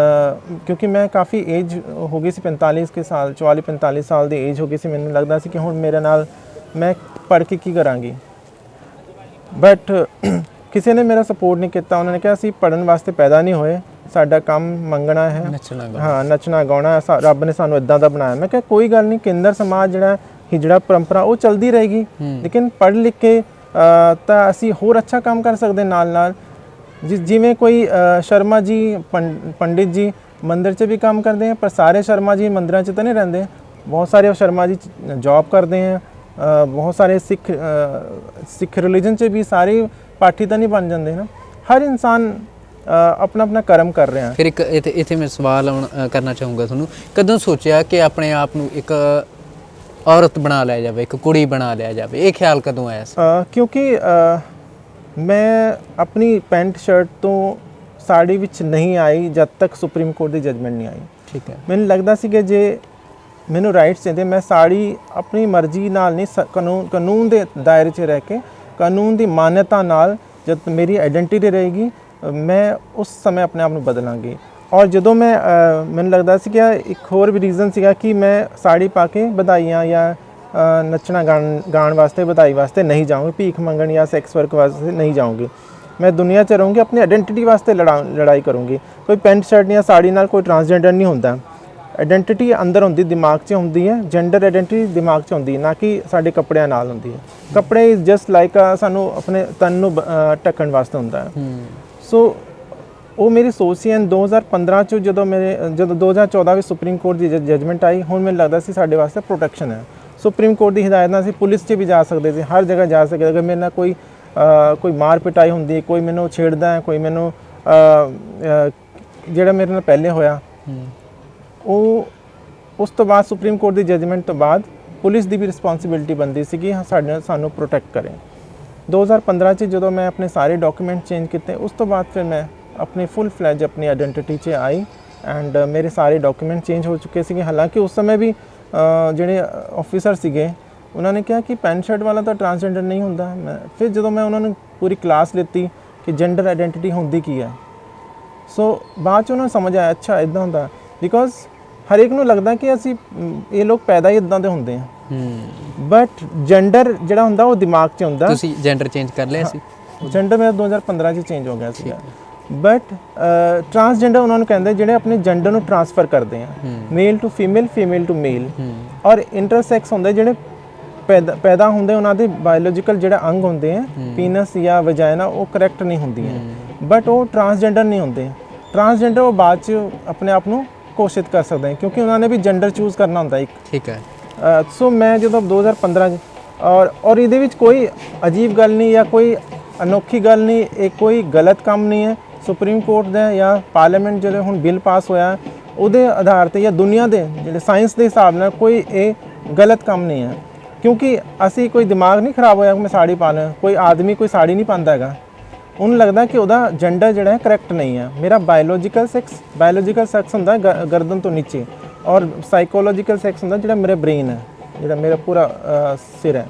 ਕਿਉਂਕਿ ਮੈਂ ਕਾਫੀ ਏਜ ਹੋ ਗਈ ਸੀ, 45 ਸਾਲ, 44-45 ਸਾਲ ਦੀ ਏਜ ਹੋ ਗਈ ਸੀ। ਮੈਨੂੰ ਲੱਗਦਾ ਸੀ ਕਿ ਹੁਣ ਮੇਰੇ ਨਾਲ ਮੈਂ ਪੜ੍ਹ ਕੇ ਕੀ ਕਰਾਂਗੀ। ਬਟ ਕਿਸੇ ਨੇ ਮੇਰਾ ਸਪੋਰਟ ਨਹੀਂ ਕੀਤਾ। ਉਹਨਾਂ ਨੇ ਕਿਹਾ ਅਸੀਂ ਪੜ੍ਹਨ ਵਾਸਤੇ ਪੈਦਾ ਨਹੀਂ ਹੋਏ, ਸਾਡਾ ਕੰਮ ਮੰਗਣਾ ਹੈ, ਨੱਚਣਾ ਗਾਉਣਾ ਹੈ, ਰੱਬ ਨੇ ਸਾਨੂੰ ਇਦਾਂ ਦਾ ਬਣਾਇਆ। ਮੈਂ ਕਿਹਾ ਕੋਈ ਗੱਲ ਨਹੀਂ, ਕੇਂਦਰ ਸਮਾਜ ਜਿਹੜਾ ਹਿਜੜਾ ਪਰੰਪਰਾ ਉਹ ਚੱਲਦੀ ਰਹੇਗੀ, ਲੇਕਿਨ ਪੜ੍ਹ ਲਿਖ ਕੇ ਤਾਂ ਅਸੀਂ ਹੋਰ ਅੱਛਾ ਕੰਮ ਕਰ ਸਕਦੇ ਨਾਲ। ਜਿਵੇਂ ਕੋਈ ਸ਼ਰਮਾ ਜੀ, ਪੰਡਿਤ ਜੀ ਮੰਦਿਰ 'ਚ ਵੀ ਕੰਮ ਕਰਦੇ ਹੈ, ਪਰ ਸਾਰੇ ਸ਼ਰਮਾ ਜੀ ਮੰਦਿਰਾਂ 'ਚ ਤਾਂ ਨਹੀਂ ਰਹਿੰਦੇ। ਬਹੁਤ ਸਾਰੇ ਸ਼ਰਮਾ ਜੀ ਜੌਬ ਕਰਦੇ ਹੈ, ਬਹੁਤ ਸਾਰੇ ਸਿੱਖ ਰਿਲੀਜਨ 'ਚ ਵੀ ਸਾਰੇ ਪਾਠੀ ਤਾਂ ਨਹੀਂ ਬਣ ਜਾਂਦੇ ਨਾ। ਹਰ ਇਨਸਾਨ ਆਪਣਾ ਆਪਣਾ ਕਰਮ ਕਰ ਰਿਹਾ। ਫਿਰ ਇੱਕ ਇੱਥੇ ਮੈਂ ਸਵਾਲ ਕਰਨਾ ਚਾਹੂੰਗਾ ਤੁਹਾਨੂੰ, ਕਦੋਂ ਸੋਚਿਆ ਕਿ ਆਪਣੇ ਆਪ ਨੂੰ ਇੱਕ ਔਰਤ ਬਣਾ ਲਿਆ ਜਾਵੇ, ਇੱਕ ਕੁੜੀ ਬਣਾ ਲਿਆ ਜਾਵੇ? ਇਹ ਖਿਆਲ ਕਦੋਂ ਆਇਆ ਸੀ? ਕਿਉਂਕਿ ਮੈਂ ਆਪਣੀ ਪੈਂਟ ਸ਼ਰਟ ਤੋਂ ਸਾੜੀ ਵਿੱਚ ਨਹੀਂ ਆਈ ਜਦ ਤੱਕ ਸੁਪਰੀਮ ਕੋਰਟ ਦੀ ਜਜਮੈਂਟ ਨਹੀਂ ਆਈ। ਠੀਕ ਹੈ, ਮੈਨੂੰ ਲੱਗਦਾ ਸੀ ਕਿ ਜੇ ਮੈਨੂੰ ਰਾਈਟਸ ਚਾਹੀਦੇ, ਮੈਂ ਸਾੜੀ ਆਪਣੀ ਮਰਜ਼ੀ ਨਾਲ ਨਹੀਂ, ਕਾਨੂੰਨ ਦੇ ਦਾਇਰੇ 'ਚ ਰਹਿ ਕੇ, ਕਾਨੂੰਨ ਦੀ ਮਾਨਤਾ ਨਾਲ ਜਦ ਮੇਰੀ ਆਇਡੈਂਟੀਟੀ ਰਹੇਗੀ, ਮੈਂ ਉਸ ਸਮੇਂ ਆਪਣੇ ਆਪ ਨੂੰ ਬਦਲਾਂਗੀ। ਔਰ ਜਦੋਂ ਮੈਨੂੰ ਲੱਗਦਾ ਸੀ ਕਿ ਇੱਕ ਹੋਰ ਵੀ ਰੀਜ਼ਨ ਸੀਗਾ ਕਿ ਮੈਂ ਸਾੜੀ ਪਾ ਕੇ ਵਧਾਈਆਂ ਜਾਂ ਨੱਚਣਾ ਗਾਣ ਵਾਸਤੇ, ਵਧਾਈ ਵਾਸਤੇ ਨਹੀਂ ਜਾਊਂਗੀ, ਭੀਖ ਮੰਗਣ ਜਾਂ ਸੈਕਸ ਵਰਕ ਵਾਸਤੇ ਨਹੀਂ ਜਾਊਂਗੀ। ਮੈਂ ਦੁਨੀਆ 'ਚ ਰਹੂੰਗੀ, ਆਪਣੀ ਆਇਡੈਂਟੀਟੀ ਵਾਸਤੇ ਲੜਾਈ ਕਰੂੰਗੀ। ਕੋਈ ਪੈਂਟ ਸ਼ਰਟ ਜਾਂ ਸਾੜੀ ਨਾਲ ਕੋਈ ਟਰਾਂਸਜੈਂਡਰ ਨਹੀਂ ਹੁੰਦਾ। ਆਇਡੈਂਟੀਟੀ ਅੰਦਰ ਹੁੰਦੀ, ਦਿਮਾਗ 'ਚ ਹੁੰਦੀ ਹੈ। ਜੈਂਡਰ ਆਇਡੈਂਟੀਟੀ ਦਿਮਾਗ 'ਚ ਹੁੰਦੀ ਹੈ, ਨਾ ਕਿ ਸਾਡੇ ਕੱਪੜਿਆਂ ਨਾਲ ਹੁੰਦੀ ਹੈ। ਕੱਪੜੇ ਇਜ਼ ਜਸਟ ਲਾਈਕ ਸਾਨੂੰ ਆਪਣੇ ਤਨ ਨੂੰ ਢੱਕਣ ਵਾਸਤੇ ਹੁੰਦਾ ਹੈ। ਸੋ ਉਹ ਮੇਰੀ ਸੋਚ ਸੀ। ਐਂਡ 2015 'ਚ ਜਦੋਂ 2014 ਵਿੱਚ ਸੁਪਰੀਮ ਕੋਰਟ ਦੀ ਜਜਮੈਂਟ ਆਈ, ਹੁਣ ਮੈਨੂੰ ਲੱਗਦਾ ਸੀ ਸਾਡੇ ਵਾਸਤੇ ਪ੍ਰੋਟੈਕਸ਼ਨ ਹੈ। ਸੁਪਰੀਮ ਕੋਰਟ ਦੀ ਹਦਾਇਤ ਨਾਲ ਅਸੀਂ ਪੁਲਿਸ 'ਚ ਵੀ ਜਾ ਸਕਦੇ ਸੀ, ਹਰ ਜਗ੍ਹਾ ਜਾ ਸਕਦੇ। ਅਗਰ ਮੇਰੇ ਨਾਲ ਕੋਈ ਮਾਰ ਪਿਟਾਈ ਹੁੰਦੀ ਹੈ, ਕੋਈ ਮੈਨੂੰ ਛੇੜਦਾ ਹੈ, ਕੋਈ ਮੈਨੂੰ ਜਿਹੜਾ ਮੇਰੇ ਨਾਲ ਪਹਿਲੇ ਹੋਇਆ, ਉਹ ਉਸ ਤੋਂ ਬਾਅਦ ਸੁਪਰੀਮ ਕੋਰਟ ਦੀ ਜਜਮੈਂਟ ਤੋਂ ਬਾਅਦ ਪੁਲਿਸ ਦੀ ਵੀ ਰਿਸਪੌਂਸਿਬਿਲਿਟੀ ਬਣਦੀ ਸੀ ਕਿ ਸਾਨੂੰ ਪ੍ਰੋਟੈਕਟ ਕਰੇ। 2015 'ਚ ਜਦੋਂ ਮੈਂ ਆਪਣੇ ਸਾਰੇ ਡਾਕੂਮੈਂਟ ਚੇਂਜ ਕੀਤੇ, ਉਸ ਤੋਂ ਬਾਅਦ ਫਿਰ ਮੈਂ ਆਪਣੀ ਫੁੱਲ ਫਲੈਜ ਆਪਣੀ ਆਇਡੈਂਟੀਟੀ 'ਚ ਆਈ ਐਂਡ ਮੇਰੇ ਸਾਰੇ ਡਾਕੂਮੈਂਟ ਚੇਂਜ ਹੋ ਚੁੱਕੇ ਸੀਗੇ। ਹਾਲਾਂਕਿ ਉਸ ਸਮੇਂ ਵੀ ਜਿਹੜੇ ਆਫੀਸਰ ਸੀਗੇ ਉਹਨਾਂ ਨੇ ਕਿਹਾ ਕਿ ਪੈਂਟ ਸ਼ਰਟ ਵਾਲਾ ਤਾਂ ਟਰਾਂਸਜੈਂਡਰ ਨਹੀਂ ਹੁੰਦਾ। ਫਿਰ ਜਦੋਂ ਮੈਂ ਉਹਨਾਂ ਨੂੰ ਪੂਰੀ ਕਲਾਸ ਲਿੱਤੀ ਕਿ ਜੈਂਡਰ ਆਇਡੈਂਟੀਟੀ ਹੁੰਦੀ ਕੀ ਹੈ, ਸੋ ਬਾਅਦ 'ਚ ਉਹਨਾਂ ਨੂੰ ਸਮਝ ਆਇਆ ਅੱਛਾ ਇੱਦਾਂ ਹੁੰਦਾ। ਬਿਕੋਜ਼ ਹਰੇਕ ਨੂੰ ਲੱਗਦਾ ਕਿ ਅਸੀਂ ਇਹ ਲੋਕ ਪੈਦਾ ਹੀ ਇਦਾਂ ਦੇ ਹੁੰਦੇ ਆ। ਬਟ ਜੈਂਡਰ ਜਿਹੜਾ ਹੁੰਦਾ ਉਹ ਦਿਮਾਗ 'ਚ ਹੁੰਦਾ। ਤੁਸੀਂ ਜੈਂਡਰ ਚੇਂਜ ਕਰ ਲਿਆ ਸੀ? ਜੈਂਡਰ ਮੇਰਾ 2015 'ਚ ਚੇਂਜ ਹੋ ਗਿਆ ਸੀਗਾ। ਬਟ ਟਰਾਂਸਜੈਂਡਰ ਉਹਨਾਂ ਨੂੰ ਕਹਿੰਦੇ ਜਿਹੜੇ ਆਪਣੇ ਜੈਂਡਰ ਨੂੰ ਟਰਾਂਸਫਰ ਕਰਦੇ ਆ, ਮੇਲ ਟੂ ਫੀਮੇਲ, ਫੀਮੇਲ ਟੂ ਮੇਲ। ਔਰ ਇੰਟਰਸੈਕਸ ਹੁੰਦੇ ਜਿਹੜੇ ਪੈਦਾ ਹੁੰਦੇ, ਉਹਨਾਂ ਦੇ ਬਾਇਓਲੋਜੀਕਲ ਜਿਹੜਾ ਅੰਗ ਹੁੰਦੇ ਆ, ਪੀਨਸ ਜਾਂ ਵਜਾਈਨਾ, ਉਹ ਕਰੈਕਟ ਨਹੀਂ ਹੁੰਦੀਆਂ, ਬਟ ਉਹ ਟਰਾਂਸਜੈਂਡਰ ਨਹੀਂ ਹੁੰਦੇ। ਟਰਾਂਸਜੈਂਡਰ ਉਹ ਬਾਅਦ 'ਚ ਆਪਣੇ ਆਪ ਨੂੰ ਘੋਸ਼ਿਤ ਕਰ ਸਕਦੇ ਕਿਉਂਕਿ ਉਹਨਾਂ ਨੇ ਵੀ ਜੈਂਡਰ ਚੂਜ਼ ਕਰਨਾ ਹੁੰਦਾ ਇੱਕ। ਠੀਕ ਹੈ। ਸੋ ਮੈਂ ਜਦੋਂ 2015 'ਚ ਔਰ ਇਹਦੇ ਵਿੱਚ ਕੋਈ ਅਜੀਬ ਗੱਲ ਨਹੀਂ ਜਾਂ ਕੋਈ ਅਨੋਖੀ ਗੱਲ ਨਹੀਂ, ਇਹ ਕੋਈ ਗਲਤ ਕੰਮ ਨਹੀਂ ਹੈ। ਸੁਪਰੀਮ ਕੋਰਟ ਦਾ ਜਾਂ ਪਾਰਲੀਮੈਂਟ ਜਿਹੜੇ ਹੁਣ ਬਿੱਲ ਪਾਸ ਹੋਇਆ ਉਹਦੇ ਆਧਾਰ ਤੇ ਜਾਂ ਦੁਨੀਆ ਦੇ ਜਿਹੜੇ ਸਾਇੰਸ ਦੇ ਹਿਸਾਬ ਨਾਲ ਕੋਈ ਇਹ ਗਲਤ ਕੰਮ ਨਹੀਂ ਹੈ ਕਿਉਂਕਿ ਅਸੀਂ ਕੋਈ ਦਿਮਾਗ ਨਹੀਂ ਖਰਾਬ ਹੋਇਆ ਮੈਂ ਸਾੜੀ ਪਾ ਲਾਂ। ਕੋਈ ਆਦਮੀ ਕੋਈ ਸਾੜੀ ਨਹੀਂ ਪਾਉਂਦਾ ਹੈਗਾ, ਉਹਨੂੰ ਲੱਗਦਾ ਕਿ ਉਹਦਾ ਜੈਂਡਰ ਜਿਹੜਾ ਹੈ ਕਰੈਕਟ ਨਹੀਂ ਹੈ। ਮੇਰਾ ਬਾਇਓਲੋਜੀਕਲ ਸੈਕਸ ਹੁੰਦਾ ਗਰਦਨ ਤੋਂ ਨੀਚੇ, ਔਰ ਸਾਈਕੋਲੋਜੀਕਲ ਸੈਕਸ ਹੁੰਦਾ ਜਿਹੜਾ ਮੇਰੇ ਬ੍ਰੇਨ ਹੈ, ਜਿਹੜਾ ਮੇਰਾ ਪੂਰਾ ਸਿਰ ਹੈ।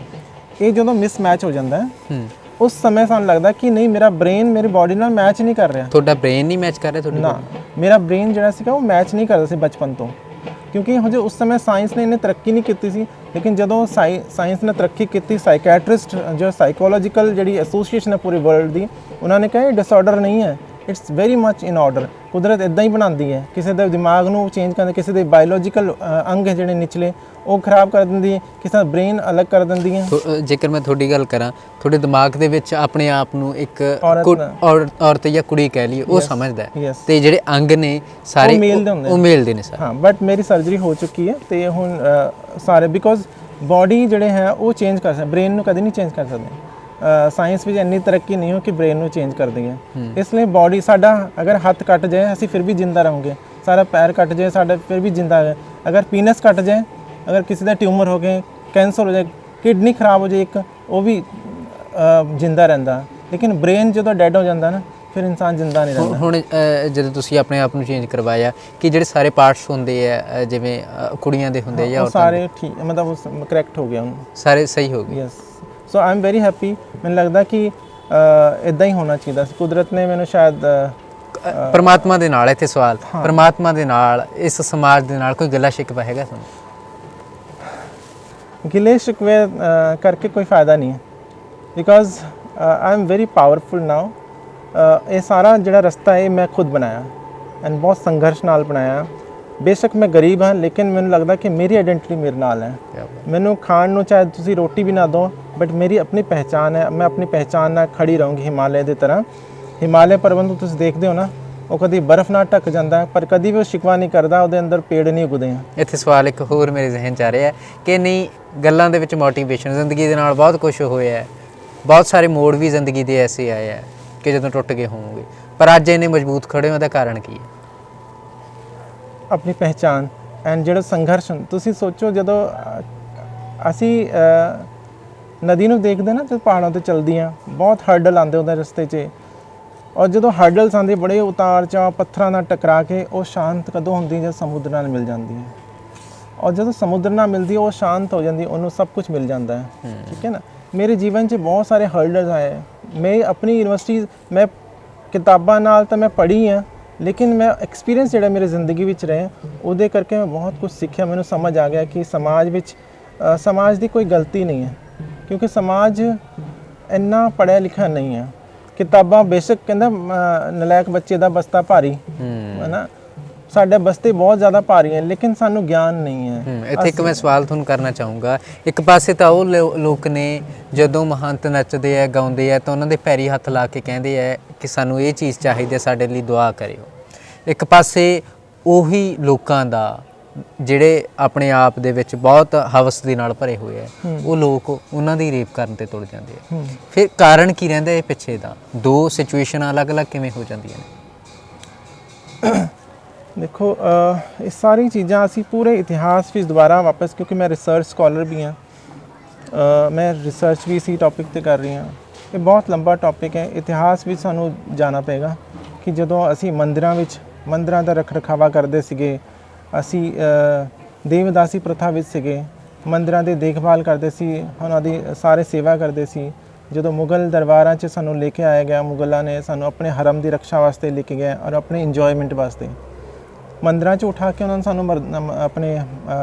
ਇਹ ਜਦੋਂ ਮਿਸਮੈਚ ਹੋ ਜਾਂਦਾ ਹੈ ਉਸ ਸਮੇਂ ਸਾਨੂੰ ਲੱਗਦਾ ਕਿ ਨਹੀਂ ਮੇਰਾ ਬ੍ਰੇਨ ਮੇਰੀ ਬਾਡੀ ਨਾਲ ਮੈਚ ਨਹੀਂ ਕਰ ਰਿਹਾ। ਤੁਹਾਡਾ ਬ੍ਰੇਨ ਨਹੀਂ ਮੈਚ ਕਰ ਰਿਹਾ ਤੁਹਾਡੇ ਨਾ, ਮੇਰਾ ਬ੍ਰੇਨ ਜਿਹੜਾ ਸੀਗਾ ਉਹ ਮੈਚ ਨਹੀਂ ਕਰਦਾ ਸੀ ਬਚਪਨ ਤੋਂ, ਕਿਉਂਕਿ ਹਜੇ ਉਸ ਸਮੇਂ ਸਾਇੰਸ ਨੇ ਇਹਨੇ ਤਰੱਕੀ ਨਹੀਂ ਕੀਤੀ ਸੀ। ਲੇਕਿਨ ਜਦੋਂ ਸਾਇੰਸ ਨੇ ਤਰੱਕੀ ਕੀਤੀ, ਸਾਈਕੈਟ੍ਰਿਸਟ ਜੋ ਸਾਈਕੋਲੋਜੀਕਲ ਜਿਹੜੀ ਐਸੋਸੀਏਸ਼ਨ ਹੈ ਪੂਰੀ ਵਰਲਡ ਦੀ, ਉਹਨਾਂ ਨੇ ਕਿਹਾ ਇਹ ਡਿਸਆਰਡਰ ਨਹੀਂ ਹੈ, it's very much in order. ਕੁਦਰਤ ਇਦਾਂ ਹੀ ਬਣਾਉਂਦੀ ਹੈ, ਕਿਸੇ ਦੇ ਦਿਮਾਗ ਨੂੰ ਚੇਂਜ ਕਰਦੇ, ਕਿਸੇ ਦੇ ਬਾਇਓਲੋਜੀਕਲ ਅੰਗ ਹੈ ਜਿਹੜੇ ਨਿਚਲੇ ਉਹ ਖਰਾਬ ਕਰ ਦਿੰਦੀ ਹੈ, ਕਿਸੇ ਦਾ ਬ੍ਰੇਨ ਅਲੱਗ ਕਰ ਦਿੰਦੀ ਹੈ। ਜੇਕਰ ਮੈਂ ਤੁਹਾਡੀ ਗੱਲ ਕਰਾਂ, ਤੁਹਾਡੇ ਦਿਮਾਗ ਦੇ ਵਿੱਚ ਆਪਣੇ ਆਪ ਨੂੰ ਇੱਕ ਔਰਤ ਜਾਂ ਕੁੜੀ ਕਹਿ ਲਈ ਉਹ ਸਮਝਦਾ ਹੈ, ਤੇ ਜਿਹੜੇ ਅੰਗ ਨੇ ਸਾਰੇ ਉਹ ਮੇਲ ਦੇ ਨੇ ਸਾਰੇ। ਹਾਂ, ਬਟ ਮੇਰੀ ਸਰਜਰੀ ਹੋ ਚੁੱਕੀ ਹੈ ਤੇ ਹੁਣ ਸਾਰੇ ਬਿਕੋਜ਼ ਬਾਡੀ ਜਿਹੜੇ ਹੈ ਉਹ ਚੇਂਜ ਕਰ ਸਕਦੇ, ਬ੍ਰੇਨ ਨੂੰ ਕਦੇ ਨਹੀਂ ਚੇਂਜ ਕਰ ਸਕਦੇ। ਸਾਇੰਸ ਵਿੱਚ ਇੰਨੀ ਤਰੱਕੀ ਨਹੀਂ ਹੋ ਕਿ ਬ੍ਰੇਨ ਨੂੰ ਚੇਂਜ ਕਰ ਦਈਏ। ਇਸ ਲਈ ਬਾਡੀ ਸਾਡਾ ਅਗਰ ਹੱਥ ਕੱਟ ਜਾਏ ਅਸੀਂ ਫਿਰ ਵੀ ਜਿੰਦਾ ਰਹਾਂਗੇ, ਸਾਡਾ ਪੈਰ ਕੱਟ ਜਾਏ ਸਾਡਾ ਫਿਰ ਵੀ ਜਿੰਦਾ ਹੈ। ਅਗਰ ਪੀਨਸ ਕੱਟ ਜਾਏ, ਅਗਰ ਕਿਸੇ ਦਾ ਟਿਊਮਰ ਹੋ ਗਏ, ਕੈਂਸਰ ਹੋ ਜਾਏ, ਕਿਡਨੀ ਖਰਾਬ ਹੋ ਜਾਏ ਇੱਕ, ਉਹ ਵੀ ਜਿੰਦਾ ਰਹਿੰਦਾ। ਲੇਕਿਨ ਬ੍ਰੇਨ ਜਦੋਂ ਡੈਡ ਹੋ ਜਾਂਦਾ ਨਾ ਫਿਰ ਇਨਸਾਨ ਜਿੰਦਾ ਨਹੀਂ ਰਹਿੰਦਾ। ਹੁਣ ਜਦੋਂ ਤੁਸੀਂ ਆਪਣੇ ਆਪ ਨੂੰ ਚੇਂਜ ਕਰਵਾਇਆ ਕਿ ਜਿਹੜੇ ਸਾਰੇ ਪਾਰਟਸ ਹੁੰਦੇ ਆ ਜਿਵੇਂ ਕੁੜੀਆਂ ਦੇ ਹੁੰਦੇ ਜਾਂ ਸਾਰੇ ਠੀਕ, ਮਤਲਬ ਉਹ ਕਰੈਕਟ ਹੋ ਗਿਆ, ਹੁਣ ਸਾਰੇ ਸਹੀ ਹੋ ਗਏ। Yes, so I am very happy. ਮੈਨੂੰ ਲੱਗਦਾ ਕਿ ਇਦਾਂ ਹੀ ਹੋਣਾ ਚਾਹੀਦਾ ਸੀ। ਕੁਦਰਤ ਨੇ ਮੈਨੂੰ ਸ਼ਾਇਦ ਪਰਮਾਤਮਾ ਦੇ ਨਾਲ, ਇੱਥੇ ਸਵਾਲ, ਪਰਮਾਤਮਾ ਦੇ ਨਾਲ, ਇਸ ਸਮਾਜ ਦੇ ਨਾਲ ਕੋਈ ਗਿਲਾ ਸ਼ਿਕਵਾ ਹੈਗਾ ਤੁਹਾਨੂੰ? ਗਿਲੇ ਸ਼ਿਕਵੇ ਕਰਕੇ ਕੋਈ ਫਾਇਦਾ ਨਹੀਂ ਹੈ, because I am very powerful now. ਇਹ ਸਾਰਾ ਜਿਹੜਾ ਰਸਤਾ ਹੈ ਮੈਂ ਖੁਦ ਬਣਾਇਆ ਐਂਡ ਬਹੁਤ ਸੰਘਰਸ਼ ਨਾਲ ਬਣਾਇਆ। ਬੇਸ਼ੱਕ ਮੈਂ ਗਰੀਬ ਹਾਂ ਲੇਕਿਨ ਮੈਨੂੰ ਲੱਗਦਾ ਕਿ ਮੇਰੀ ਆਇਡੈਂਟੀਟੀ ਮੇਰੇ ਨਾਲ ਹੈ। ਮੈਨੂੰ ਖਾਣ ਨੂੰ ਚਾਹੇ ਤੁਸੀਂ ਰੋਟੀ ਵੀ ਨਾ ਦਿਓ, ਬਟ ਮੇਰੀ ਆਪਣੀ ਪਹਿਚਾਨ ਹੈ। ਮੈਂ ਆਪਣੀ ਪਹਿਚਾਨ ਨਾਲ ਖੜੀ ਰਹੂੰਗੀ ਹਿਮਾਲਿਆ ਦੀ ਤਰ੍ਹਾਂ। ਹਿਮਾਲਿਆ ਪਰਬਤ ਨੂੰ ਤੁਸੀਂ ਦੇਖਦੇ ਹੋ ਨਾ, ਉਹ ਕਦੀ ਬਰਫ਼ ਨਾਲ ਢੱਕ ਜਾਂਦਾ ਪਰ ਕਦੀ ਵੀ ਉਹ ਸ਼ਿਕਵਾ ਨਹੀਂ ਕਰਦਾ, ਉਹਦੇ ਅੰਦਰ ਪੇੜ ਨਹੀਂ ਉਗਦੇ। ਇੱਥੇ ਸਵਾਲ ਇੱਕ ਹੋਰ ਮੇਰੇ ਜ਼ਿਹਨ 'ਚ ਆ ਰਿਹਾ ਕਿ ਨਹੀਂ ਗੱਲਾਂ ਦੇ ਵਿੱਚ ਮੋਟੀਵੇਸ਼ਨ, ਜ਼ਿੰਦਗੀ ਦੇ ਨਾਲ ਬਹੁਤ ਕੁਝ ਹੋਇਆ, ਬਹੁਤ ਸਾਰੇ ਮੋੜ ਵੀ ਜ਼ਿੰਦਗੀ ਦੇ ਐਸੇ ਆਏ ਆ ਕਿ ਜਦੋਂ ਟੁੱਟ ਗਏ ਹੋਣਗੇ, ਪਰ ਅੱਜ ਇੰਨੇ ਮਜ਼ਬੂਤ ਖੜੇ ਹੋ, ਉਹਦਾ ਕਾਰਨ ਕੀ ਹੈ? ਆਪਣੀ ਪਹਿਚਾਨ ਐਂਡ ਜਿਹੜਾ ਸੰਘਰਸ਼। ਤੁਸੀਂ ਸੋਚੋ ਜਦੋਂ ਅਸੀਂ ਨਦੀ ਨੂੰ ਦੇਖਦੇ ਨਾ, ਜਦੋਂ ਪਹਾੜਾਂ 'ਤੇ ਚਲਦੀਆਂ ਬਹੁਤ ਹਰਡਲ ਆਉਂਦੇ ਉਹਦੇ ਰਸਤੇ 'ਚ, ਔਰ ਜਦੋਂ ਹਰਡਲਸ ਆਉਂਦੇ ਬੜੇ ਉਤਾਰ ਚੜਾਅ ਪੱਥਰਾਂ ਨਾਲ ਟਕਰਾ ਕੇ, ਉਹ ਸ਼ਾਂਤ ਕਦੋਂ ਹੁੰਦੀ ਜਦ ਸਮੁੰਦਰ ਨਾਲ ਮਿਲ ਜਾਂਦੀ ਹੈ। ਔਰ ਜਦੋਂ ਸਮੁੰਦਰ ਨਾਲ ਮਿਲਦੀ ਉਹ ਸ਼ਾਂਤ ਹੋ ਜਾਂਦੀ, ਉਹਨੂੰ ਸਭ ਕੁਝ ਮਿਲ ਜਾਂਦਾ ਹੈ। ਠੀਕ ਹੈ ਨਾ। ਮੇਰੇ ਜੀਵਨ 'ਚ ਬਹੁਤ ਸਾਰੇ ਹਰਡਲਸ ਆਏ। ਮੈਂ ਆਪਣੀ ਯੂਨੀਵਰਸਿਟੀ, ਮੈਂ ਕਿਤਾਬਾਂ ਨਾਲ ਤਾਂ ਮੈਂ ਪੜ੍ਹੀ ਹਾਂ, ਲੇਕਿਨ ਮੈਂ ਐਕਸਪੀਰੀਅੰਸ ਜਿਹੜਾ ਮੇਰੇ ਜ਼ਿੰਦਗੀ ਵਿੱਚ ਰਿਹਾ ਉਹਦੇ ਕਰਕੇ ਮੈਂ ਬਹੁਤ ਕੁਝ ਸਿੱਖਿਆ। ਮੈਨੂੰ ਸਮਝ ਆ ਗਿਆ ਕਿ ਸਮਾਜ ਵਿੱਚ ਸਮਾਜ ਦੀ ਕੋਈ ਗਲਤੀ ਨਹੀਂ ਹੈ, ਕਿਉਂਕਿ ਸਮਾਜ ਇੰਨਾ ਪੜ੍ਹਿਆ ਲਿਖਿਆ ਨਹੀਂ ਹੈ। ਕਿਤਾਬਾਂ ਬੇਸ਼ੱਕ ਕਹਿੰਦਾ ਨਲਾਇਕ ਬੱਚੇ ਦਾ ਬਸਤਾ ਭਾਰੀ ਹੈ ਨਾ, ਸਾਡੇ ਬਸਤੇ ਬਹੁਤ ਜ਼ਿਆਦਾ ਭਾਰੀ ਹੈ, ਲੇਕਿਨ ਸਾਨੂੰ ਗਿਆਨ ਨਹੀਂ ਹੈ। ਇੱਥੇ ਇੱਕ ਮੈਂ ਸਵਾਲ ਤੁਹਾਨੂੰ ਕਰਨਾ ਚਾਹੂੰਗਾ। ਇੱਕ ਪਾਸੇ ਤਾਂ ਉਹ ਲੋਕ ਨੇ ਜਦੋਂ ਮਹੰਤ ਨੱਚਦੇ ਆ ਗਾਉਂਦੇ ਆ ਤਾਂ ਉਹਨਾਂ ਦੇ ਪੈਰੀ ਹੱਥ ਲਾ ਕੇ ਕਹਿੰਦੇ ਆ ਕਿ ਸਾਨੂੰ ਇਹ ਚੀਜ਼ ਚਾਹੀਦੀ ਹੈ, ਸਾਡੇ ਲਈ ਦੁਆ ਕਰਿਓ। ਇੱਕ ਪਾਸੇ ਉਹੀ ਲੋਕਾਂ ਦਾ ਜਿਹੜੇ ਆਪਣੇ ਆਪ ਦੇ ਵਿੱਚ ਬਹੁਤ ਹਵਸ ਦੇ ਨਾਲ ਭਰੇ ਹੋਏ ਆ, ਉਹ ਲੋਕ ਉਹਨਾਂ ਦੀ ਰੇਪ ਕਰਨ ਤੇ ਤੁਰ ਜਾਂਦੇ ਆ। ਫਿਰ ਕਾਰਨ ਕੀ ਰਹਿੰਦਾ ਇਹ ਪਿੱਛੇ ਦਾ? ਦੋ ਸਿਚੁਏਸ਼ਨਾਂ ਅਲੱਗ-ਅਲੱਗ ਕਿਵੇਂ ਹੋ ਜਾਂਦੀਆਂ ਨੇ? ਦੇਖੋ, ਇਹ ਸਾਰੀ ਚੀਜ਼ਾਂ ਅਸੀਂ ਪੂਰੇ ਇਤਿਹਾਸ ਵਿੱਚ ਦੁਬਾਰਾ ਵਾਪਸ, ਕਿਉਂਕਿ ਮੈਂ ਰਿਸਰਚ ਸਕਾਲਰ ਵੀ ਹਾਂ, ਮੈਂ ਰਿਸਰਚ ਵੀ ਇਸੀ ਟੌਪਿਕ 'ਤੇ ਕਰ ਰਹੀ ਹਾਂ। ਇਹ ਬਹੁਤ ਲੰਬਾ ਟੌਪਿਕ ਹੈ। ਇਤਿਹਾਸ ਵਿੱਚ ਸਾਨੂੰ ਜਾਣਾ ਪਏਗਾ ਕਿ ਜਦੋਂ ਅਸੀਂ ਮੰਦਿਰਾਂ ਦਾ ਰੱਖ ਰਖਾਵਾ ਕਰਦੇ ਸੀਗੇ, ਅਸੀਂ ਦੇਵਦਾਸੀ ਪ੍ਰਥਾ ਵਿੱਚ ਸੀਗੇ, ਮੰਦਿਰਾਂ ਦੀ ਦੇਖਭਾਲ ਕਰਦੇ ਸੀ, ਉਹਨਾਂ ਦੀ ਸਾਰੇ ਸੇਵਾ ਕਰਦੇ ਸੀ। ਜਦੋਂ ਮੁਗਲ ਦਰਬਾਰਾਂ 'ਚ ਸਾਨੂੰ ਲੈ ਕੇ ਆਇਆ ਗਿਆ, ਮੁਗਲਾਂ ਨੇ ਸਾਨੂੰ ਆਪਣੇ ਹਰਮ ਦੀ ਰੱਖਿਆ ਵਾਸਤੇ ਲੈ ਕੇ ਗਏ ਔਰ ਆਪਣੇ ਇੰਜੋਇਮੈਂਟ ਵਾਸਤੇ। ਮੰਦਿਰਾਂ 'ਚ ਉਠਾ ਕੇ ਉਹਨਾਂ ਨੇ ਸਾਨੂੰ ਆਪਣੇ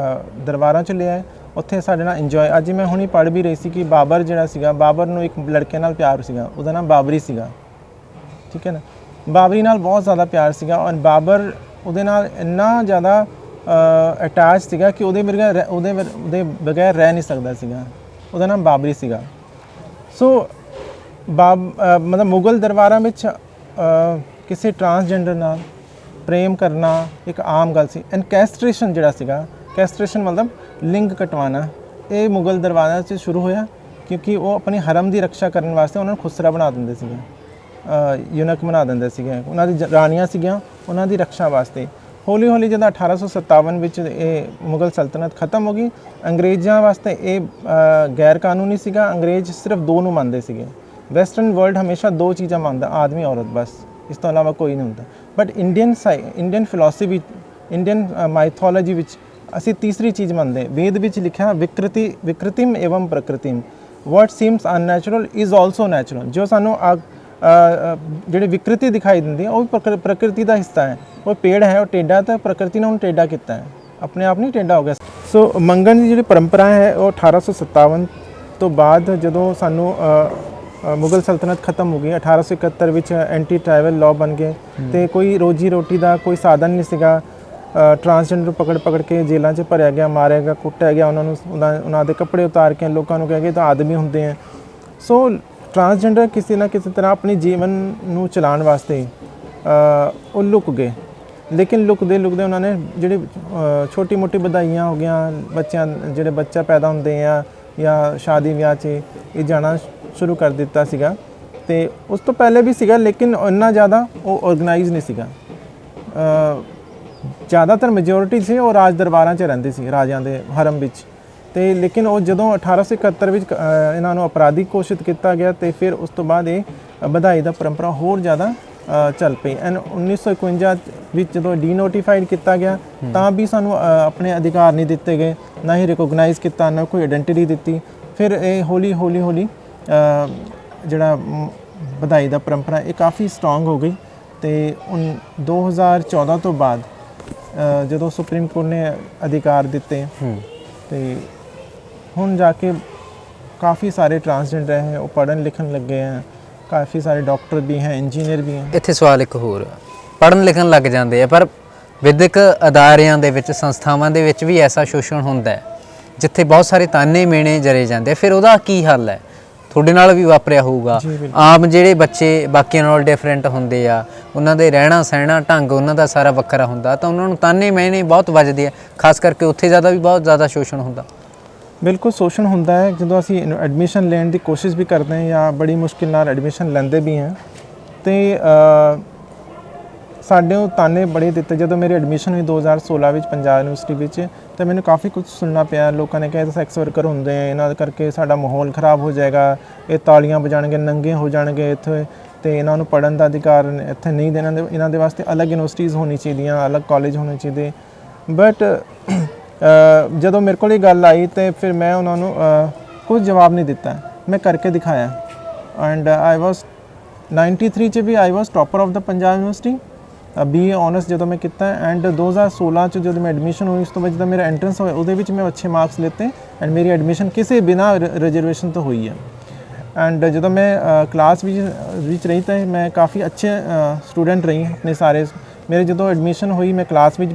ਦਰਬਾਰਾਂ 'ਚ ਲਿਆ, ਉੱਥੇ ਸਾਡੇ ਨਾਲ ਇੰਜੋਏ। ਅੱਜ ਮੈਂ ਹੁਣੀ ਪੜ੍ਹ ਵੀ ਰਹੀ ਸੀ ਕਿ ਬਾਬਰ ਜਿਹੜਾ ਸੀਗਾ, ਬਾਬਰ ਨੂੰ ਇੱਕ ਲੜਕੇ ਨਾਲ ਪਿਆਰ ਸੀਗਾ, ਉਹਦਾ ਨਾਮ ਬਾਬਰੀ ਸੀਗਾ, ਠੀਕ ਹੈ ਨਾ। ਬਾਬਰੀ ਨਾਲ ਬਹੁਤ ਜ਼ਿਆਦਾ ਪਿਆਰ ਸੀਗਾ ਔਰ ਬਾਬਰ ਉਹਦੇ ਨਾਲ ਇੰਨਾ ਜ਼ਿਆਦਾ ਅਟੈਚ ਸੀਗਾ ਕਿ ਉਹਦੇ ਬਗੈਰ ਰਹਿ ਨਹੀਂ ਸਕਦਾ ਸੀਗਾ। ਉਹਦਾ ਨਾਮ ਬਾਬਰੀ ਸੀਗਾ। ਸੋ ਮਤਲਬ ਮੁਗਲ ਦਰਬਾਰਾਂ ਵਿੱਚ ਕਿਸੇ ਟਰਾਂਸਜੈਂਡਰ ਨਾਲ ਪ੍ਰੇਮ ਕਰਨਾ ਇੱਕ ਆਮ ਗੱਲ ਸੀ। ਐਂਡ ਕੈਸਟ੍ਰੇਸ਼ਨ ਜਿਹੜਾ ਸੀਗਾ, ਕੈਸਟ੍ਰੇਸ਼ਨ ਮਤਲਬ ਲਿੰਗ ਕਟਵਾਉਣਾ, ਇਹ ਮੁਗਲ ਦਰਬਾਰਾਂ 'ਚ ਸ਼ੁਰੂ ਹੋਇਆ ਕਿਉਂਕਿ ਉਹ ਆਪਣੀ ਹਰਮ ਦੀ ਰੱਖਿਆ ਕਰਨ ਵਾਸਤੇ ਉਹਨਾਂ ਨੂੰ ਖੁਸਰਾ ਬਣਾ ਦਿੰਦੇ ਸੀਗੇ, ਯੂਨਕ ਬਣਾ ਦਿੰਦੇ ਸੀਗੇ। ਉਹਨਾਂ ਦੀ ਰਾਣੀਆਂ ਸੀਗੀਆਂ, ਉਹਨਾਂ ਦੀ ਰੱਖਿਆ ਵਾਸਤੇ। ਹੌਲੀ ਹੌਲੀ ਜਦੋਂ 1857 ਵਿੱਚ ਇਹ ਮੁਗਲ ਸਲਤਨਤ ਖਤਮ ਹੋ ਗਈ, ਅੰਗਰੇਜ਼ਾਂ ਵਾਸਤੇ ਇਹ ਗੈਰ ਕਾਨੂੰਨੀ ਸੀਗਾ। ਅੰਗਰੇਜ਼ ਸਿਰਫ ਦੋ ਨੂੰ ਮੰਨਦੇ ਸੀਗੇ। ਵੈਸਟਰਨ ਵਰਲਡ ਹਮੇਸ਼ਾ ਦੋ ਚੀਜ਼ਾਂ ਮੰਨਦਾ, ਆਦਮੀ ਔਰਤ, ਬਸ, ਇਸ ਤੋਂ ਇਲਾਵਾ ਕੋਈ ਨਹੀਂ ਹੁੰਦਾ। But Indian philosophy, Indian mythology ਵਿੱਚ ਅਸੀਂ ਤੀਸਰੀ ਚੀਜ਼ ਮੰਨਦੇ। ਵੇਦ ਵਿੱਚ ਲਿਖਿਆ ਵਿਕ੍ਰਿਤਿਮ ਏਵਮ ਪ੍ਰਕ੍ਰਿਤਿਮ, what seems unnatural is also natural. ਜੋ ਸਾਨੂੰ ਜਿਹੜੀ ਵਿਕ੍ਰਿਤੀ ਦਿਖਾਈ ਦਿੰਦੀ ਹੈ ਉਹ ਵੀ ਪ੍ਰਕਿਰਤੀ ਦਾ ਹਿੱਸਾ ਹੈ। ਉਹ ਪੇੜ ਹੈ, ਉਹ ਟੇਡਾ, ਤਾਂ ਪ੍ਰਕਿਰਤੀ ਨੇ ਉਹਨੂੰ ਟੇਡਾ ਕੀਤਾ ਹੈ, ਆਪਣੇ ਆਪ ਨਹੀਂ ਟੇਡਾ ਹੋ ਗਿਆ। ਸੋ ਮੰਗਣ ਦੀ ਜਿਹੜੀ ਪਰੰਪਰਾ ਹੈ ਉਹ 1857 ਤੋਂ ਬਾਅਦ ਜਦੋਂ ਸਾਨੂੰ ਮੁਗਲ ਸਲਤਨਤ ਖਤਮ ਹੋ ਗਈ, 1871 ਵਿੱਚ ਐਂਟੀ ਟ੍ਰਾਈਬਲ ਲਾਅ ਬਣ ਗਏ ਤੇ ਕੋਈ ਰੋਜੀ ਰੋਟੀ ਦਾ ਕੋਈ ਸਾਧਨ ਨਹੀਂ ਸੀਗਾ। ਟਰਾਂਸਜੈਂਡਰ ਪਕੜ ਕੇ ਜੇਲ੍ਹਾਂ 'ਚ ਭਰਿਆ ਗਿਆ, ਮਾਰਿਆ ਗਿਆ, ਕੁੱਟਿਆ ਗਿਆ, ਉਹਨਾਂ ਨੂੰ ਉਹਨਾਂ ਦੇ ਕੱਪੜੇ ਉਤਾਰ ਕੇ ਲੋਕਾਂ ਨੂੰ ਕਹਿ ਕੇ ਤਾਂ ਆਦਮੀ ਹੁੰਦੇ ਹੈ। ਸੋ ਟਰਾਂਸਜੈਂਡਰ ਕਿਸੇ ਨਾ ਕਿਸੇ ਤਰ੍ਹਾਂ ਆਪਣੀ ਜੀਵਨ ਨੂੰ ਚਲਾਉਣ ਵਾਸਤੇ ਉਹ ਲੁਕ ਗਏ। ਲੇਕਿਨ ਲੁਕਦੇ ਉਹਨਾਂ ਨੇ ਜਿਹੜੇ ਛੋਟੀ ਮੋਟੀ ਵਧਾਈਆਂ ਹੋ ਗਈਆਂ, ਬੱਚਿਆਂ ਜਿਹੜੇ ਬੱਚਾ ਪੈਦਾ ਹੁੰਦੇ ਆ ਜਾਂ ਸ਼ਾਦੀ ਵਿਆਹ 'ਚ ਇਹ ਜਾਣਾ ਸ਼ੁਰੂ ਕਰ ਦਿੱਤਾ ਸੀਗਾ। ਤੇ ਉਸ ਤੋਂ ਪਹਿਲੇ ਵੀ ਸੀਗਾ ਲੇਕਿਨ ਇੰਨਾ ਜ਼ਿਆਦਾ ਉਹ ਆਰਗੇਨਾਈਜ਼ ਨਹੀਂ ਸੀਗਾ। ਜ਼ਿਆਦਾਤਰ ਮੈਜੋਰਿਟੀ ਸੀ ਉਹ ਰਾਜ ਦਰਬਾਰਾਂ 'ਚ ਰਹਿੰਦੇ ਸੀ, ਰਾਜਿਆਂ ਦੇ ਹਰਮ ਵਿੱਚ। ਤੇ ਲੇਕਿਨ ਉਹ ਜਦੋਂ 1871 ਵਿੱਚ ਇਹਨਾਂ ਨੂੰ ਅਪਰਾਧਿਕ ਘੋਸ਼ਿਤ ਕੀਤਾ ਗਿਆ ਤੇ ਫਿਰ ਉਸ ਤੋਂ ਬਾਅਦ ਇਹ ਵਧਾਈ ਦਾ ਪਰੰਪਰਾ ਹੋਰ ਜ਼ਿਆਦਾ ਚੱਲ ਪਈ। ਐਂਡ 1951 ਵਿੱਚ ਜਦੋਂ ਡੀਨੋਟੀਫਾਈਡ ਕੀਤਾ ਗਿਆ ਤਾਂ ਵੀ ਸਾਨੂੰ ਆਪਣੇ ਅਧਿਕਾਰ ਨਹੀਂ ਦਿੱਤੇ ਗਏ, ਨਾ ਹੀ ਰਿਕੋਗਨਾਈਜ਼ ਕੀਤਾ, ਨਾ ਕੋਈ ਆਇਡੈਂਟੀਟੀ ਦਿੱਤੀ। ਫਿਰ ਇਹ ਹੌਲੀ ਜਿਹੜਾ ਵਧਾਈ ਦਾ ਪਰੰਪਰਾ ਇਹ ਕਾਫੀ ਸਟਰੋਂਗ ਹੋ ਗਈ। ਤੇ 2014 ਤੋਂ ਬਾਅਦ ਜਦੋਂ ਸੁਪਰੀਮ ਕੋਰਟ ਨੇ ਅਧਿਕਾਰ ਦਿੱਤੇ ਤੇ ਹੁਣ ਜਾ ਕੇ ਕਾਫੀ ਸਾਰੇ ਟਰਾਂਸਜੈਂਡਰ ਹੈ ਉਹ ਪੜ੍ਹਨ ਲਿਖਣ ਲੱਗੇ ਹੈ, ਕਾਫੀ ਸਾਰੇ ਡਾਕਟਰ ਵੀ ਹੈ, ਇੰਜੀਨੀਅਰ ਵੀ ਹੈ। ਇੱਥੇ ਸਵਾਲ ਇੱਕ ਹੋਰ, ਪੜ੍ਹਨ ਲਿਖਣ ਲੱਗ ਜਾਂਦੇ ਆ ਪਰ ਵਿਦਿਅਕ ਅਦਾਰਿਆਂ ਦੇ ਵਿੱਚ, ਸੰਸਥਾਵਾਂ ਦੇ ਵਿੱਚ ਵੀ ਐਸਾ ਸ਼ੋਸ਼ਣ ਹੁੰਦਾ ਹੈ ਜਿੱਥੇ ਬਹੁਤ ਸਾਰੇ ਤਾਨੇ ਮੇਣੇ ਜਰੇ ਜਾਂਦੇ, ਫਿਰ ਉਹਦਾ ਕੀ ਹੱਲ ਹੈ? ਤੁਹਾਡੇ ਨਾਲ ਵੀ ਵਾਪਰਿਆ ਹੋਊਗਾ। ਆਮ ਜਿਹੜੇ ਬੱਚੇ ਬਾਕੀਆਂ ਨਾਲ ਡਿਫਰੈਂਟ ਹੁੰਦੇ ਆ, ਉਹਨਾਂ ਦੇ ਰਹਿਣਾ ਸਹਿਣਾ ਢੰਗ ਉਹਨਾਂ ਦਾ ਸਾਰਾ ਵੱਖਰਾ ਹੁੰਦਾ, ਤਾਂ ਉਹਨਾਂ ਨੂੰ ਤਾਨੇ ਮੇਣੇ ਬਹੁਤ ਵੱਜਦੇ ਆ, ਖਾਸ ਕਰਕੇ ਉੱਥੇ ਬਹੁਤ ਜ਼ਿਆਦਾ ਸ਼ੋਸ਼ਣ ਹੁੰਦਾ। ਬਿਲਕੁਲ ਸ਼ੋਸ਼ਣ ਹੁੰਦਾ ਹੈ। ਜਦੋਂ ਅਸੀਂ ਐਡਮਿਸ਼ਨ ਲੈਣ ਦੀ ਕੋਸ਼ਿਸ਼ ਵੀ ਕਰਦੇ ਹਾਂ ਜਾਂ ਬੜੀ ਮੁਸ਼ਕਿਲ ਨਾਲ ਐਡਮਿਸ਼ਨ ਲੈਂਦੇ ਵੀ ਹਾਂ ਤੇ ਸਾਡੇ ਉਹ ਤਾਨੇ ਬੜੇ ਦਿੱਤੇ। ਜਦੋਂ ਮੇਰੀ ਐਡਮਿਸ਼ਨ ਹੋਈ 2016 ਵਿੱਚ ਪੰਜਾਬ ਯੂਨੀਵਰਸਿਟੀ ਵਿੱਚ ਤਾਂ ਮੈਨੂੰ ਕਾਫੀ ਕੁਝ ਸੁਣਨਾ ਪਿਆ। ਲੋਕਾਂ ਨੇ ਕਿਹਾ ਇਹ ਸੈਕਸ ਵਰਕਰ ਹੁੰਦੇ ਆ, ਇਹਨਾਂ ਕਰਕੇ ਸਾਡਾ ਮਾਹੌਲ ਖਰਾਬ ਹੋ ਜਾਏਗਾ, ਇਹ ਤਾਲੀਆਂ ਵਜਾਣਗੇ, ਨੰਗੇ ਹੋ ਜਾਣਗੇ ਇੱਥੇ, ਤੇ ਇਹਨਾਂ ਨੂੰ ਪੜ੍ਹਨ ਦਾ ਅਧਿਕਾਰ ਇੱਥੇ ਨਹੀਂ ਦੇਣਾ, ਇਹਨਾਂ ਦੇ ਵਾਸਤੇ ਅਲੱਗ ਯੂਨੀਵਰਸਿਟੀਜ਼ ਹੋਣੀ ਚਾਹੀਦੀਆਂ, ਅਲੱਗ ਕਾਲਜ ਹੋਣੇ ਚਾਹੀਦੇ। ਬਟ ਜਦੋਂ ਮੇਰੇ ਕੋਲ ਇਹ ਗੱਲ ਆਈ ਤੇ ਫਿਰ ਮੈਂ ਉਹਨਾਂ ਨੂੰ ਕੁਝ ਜਵਾਬ ਨਹੀਂ ਦਿੱਤਾ, ਮੈਂ ਕਰਕੇ ਦਿਖਾਇਆ। ਐਂਡ ਆਈ ਵਾਸ 93 'ਚ ਵੀ I was topper of the Punjab University, BA honours ਜਦੋਂ ਮੈਂ ਕੀਤਾ। ਐਂਡ 2016 'ਚ ਜਦੋਂ ਮੈਂ ਐਡਮਿਸ਼ਨ ਹੋਈ ਉਸ ਤੋਂ ਬਾਅਦ ਜਦੋਂ ਮੇਰਾ ਐਂਟਰੈਂਸ ਹੋਇਆ ਉਹਦੇ ਵਿੱਚ ਮੈਂ ਅੱਛੇ ਮਾਰਕਸ ਲਿੱਤੇ ਐਂਡ ਮੇਰੀ ਐਡਮਿਸ਼ਨ ਕਿਸੇ ਬਿਨਾਂ ਰਿਜ਼ਰਵੇਸ਼ਨ ਤੋਂ ਹੋਈ ਹੈ। ਐਂਡ ਜਦੋਂ ਮੈਂ ਕਲਾਸ ਵਿੱਚ ਰਹੀ ਤਾਂ ਮੈਂ ਕਾਫੀ ਅੱਛੇ ਸਟੂਡੈਂਟ ਰਹੀ ਆਪਣੇ ਸਾਰੇ। ਮੇਰੇ ਜਦੋਂ ਐਡਮਿਸ਼ਨ ਹੋਈ ਮੈਂ ਕਲਾਸ ਵਿੱਚ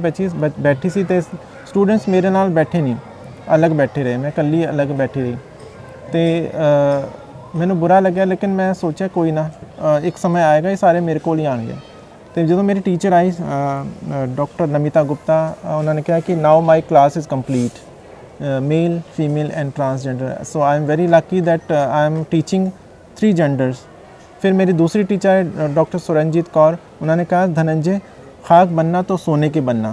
ਬੈਠੀ ਸੀ ਤੇ ਸਟੂਡੈਂਟਸ ਮੇਰੇ ਨਾਲ ਬੈਠੇ ਨਹੀਂ, ਅਲੱਗ ਬੈਠੇ ਰਹੇ, ਮੈਂ ਇਕੱਲੀ ਅਲੱਗ ਬੈਠੀ ਰਹੀ ਤੇ ਮੈਨੂੰ ਬੁਰਾ ਲੱਗਿਆ। ਲੇਕਿਨ ਮੈਂ ਸੋਚਿਆ ਕੋਈ ਨਾ, ਇੱਕ ਸਮਾਂ ਆਏਗਾ ਇਹ ਸਾਰੇ ਮੇਰੇ ਕੋਲ ਹੀ ਆਉਣਗੇ। ਤੇ ਜਦੋਂ ਮੇਰੀ ਟੀਚਰ ਆਈ ਡਾਕਟਰ ਨਮਿਤਾ ਗੁਪਤਾ, ਉਹਨਾਂ ਨੇ ਕਿਹਾ ਕਿ now my class is complete, male, female and transgender, so I am very lucky that I am teaching 3 genders. फिर मेरी दूसरी टीचर है डॉक्टर सुरंजीत कौर, उन्होंने कहा धनंजय खाक बनना तो सोने के बनना,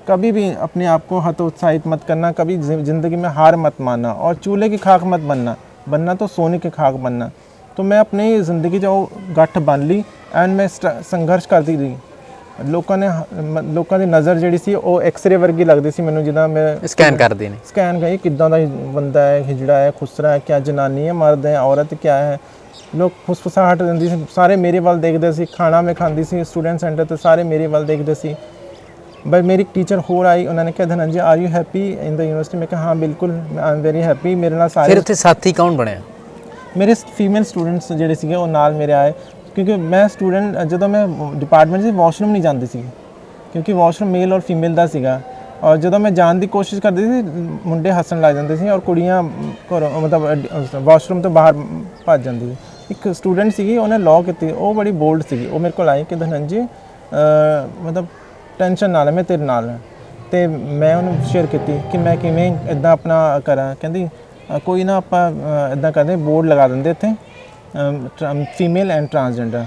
कभी भी अपने आप को हतोत्साहित मत करना, कभी ज़िंदगी में हार मत मानना और चूल्हे की खाक मत बनना तो सोने की खाक बनना। तो मैं अपनी ज़िंदगी जो ਗੱਠ बन ली एंड मैं संघर्ष करती रही। ਲੋਕਾਂ ਦੀ ਨਜ਼ਰ ਜਿਹੜੀ ਸੀ ਉਹ ਐਕਸਰੇ ਵਰਗੀ ਲੱਗਦੀ ਸੀ ਮੈਨੂੰ, ਜਿੱਦਾਂ ਮੈਂ ਸਕੈਨ ਕਰਦੇ ਨੇ, ਸਕੈਨ ਗਈ ਕਿੱਦਾਂ ਦਾ ਬੰਦਾ ਹੈ, ਹਿਜੜਾ ਹੈ, ਖੁਸਰਾ ਹੈ, ਕਿਆ ਜਨਾਨੀ ਹੈ, ਮਰਦ ਹੈ, ਔਰਤ ਕਿਆ ਹੈ। ਲੋਕ ਫੁਸਫੁਸਾਹਟ ਦਿੰਦੀ ਸੀ, ਸਾਰੇ ਮੇਰੇ ਵੱਲ ਦੇਖਦੇ ਸੀ। ਖਾਣਾ ਮੈਂ ਖਾਂਦੀ ਸੀ ਸਟੂਡੈਂਟ ਸੈਂਟਰ ਤੇ, ਸਾਰੇ ਮੇਰੇ ਵੱਲ ਦੇਖਦੇ ਸੀ। ਬਟ ਮੇਰੀ टीचर ਹੋਰ ਆਈ, ਉਹਨਾਂ ਨੇ ਕਿਹਾ Dhananjay are you happy in the university? ਮੈਂ ਕਿਹਾ ਹਾਂ ਬਿਲਕੁਲ, ਆਈ ਐਮ ਵੈਰੀ ਹੈਪੀ। ਮੇਰੇ ਨਾਲ ਸਾਰੇ ਫਿਰ ਉੱਥੇ ਸਾਥੀ ਕੌਣ ਬਣਿਆ? ਮੇਰੇ ਫੀਮੇਲ ਸਟੂਡੈਂਟਸ ਜਿਹੜੇ ਸੀਗੇ ਉਹ ਨਾਲ ਮੇਰੇ ਆਏ, ਕਿਉਂਕਿ ਮੈਂ ਸਟੂਡੈਂਟ ਜਦੋਂ ਮੈਂ ਡਿਪਾਰਟਮੈਂਟ 'ਚ ਵਾਸ਼ਰੂਮ ਨਹੀਂ ਜਾਂਦੀ ਸੀ, ਕਿਉਂਕਿ ਵਾਸ਼ਰੂਮ ਮੇਲ ਔਰ ਫੀਮੇਲ ਦਾ ਸੀਗਾ। ਔਰ ਜਦੋਂ ਮੈਂ ਜਾਣ ਦੀ ਕੋਸ਼ਿਸ਼ ਕਰਦੀ ਸੀ ਮੁੰਡੇ ਹੱਸਣ ਲੱਗ ਜਾਂਦੇ ਸੀ ਔਰ ਕੁੜੀਆਂ ਘਰੋਂ ਮਤਲਬ ਵਾਸ਼ਰੂਮ ਤੋਂ ਬਾਹਰ ਭੱਜ ਜਾਂਦੀ ਸੀ। ਇੱਕ ਸਟੂਡੈਂਟ ਸੀਗੀ, ਉਹਨੇ ਲਾਅ ਕੀਤੀ, ਉਹ ਬੜੀ ਬੋਲਡ ਸੀਗੀ। ਉਹ ਮੇਰੇ ਕੋਲ ਆਈ ਕਿ ਧਨੰਜੇ ਮਤਲਬ ਟੈਨਸ਼ਨ ਨਾਲ ਹੈ, ਮੈਂ ਤੇਰੇ ਨਾਲ ਹਾਂ। ਅਤੇ ਮੈਂ ਉਹਨੂੰ ਸ਼ੇਅਰ ਕੀਤੀ ਕਿ ਮੈਂ ਕਿਵੇਂ ਇੱਦਾਂ ਆਪਣਾ ਕਰਾਂ। ਕਹਿੰਦੀ ਕੋਈ ਨਾ ਆਪਾਂ ਇੱਦਾਂ ਕਰਦੇ, ਬੋਰਡ ਲਗਾ ਦਿੰਦੇ ਇੱਥੇ ਫੀਮੇਲ ਐਂਡ ਟਰਾਂਸਜੈਂਡਰ।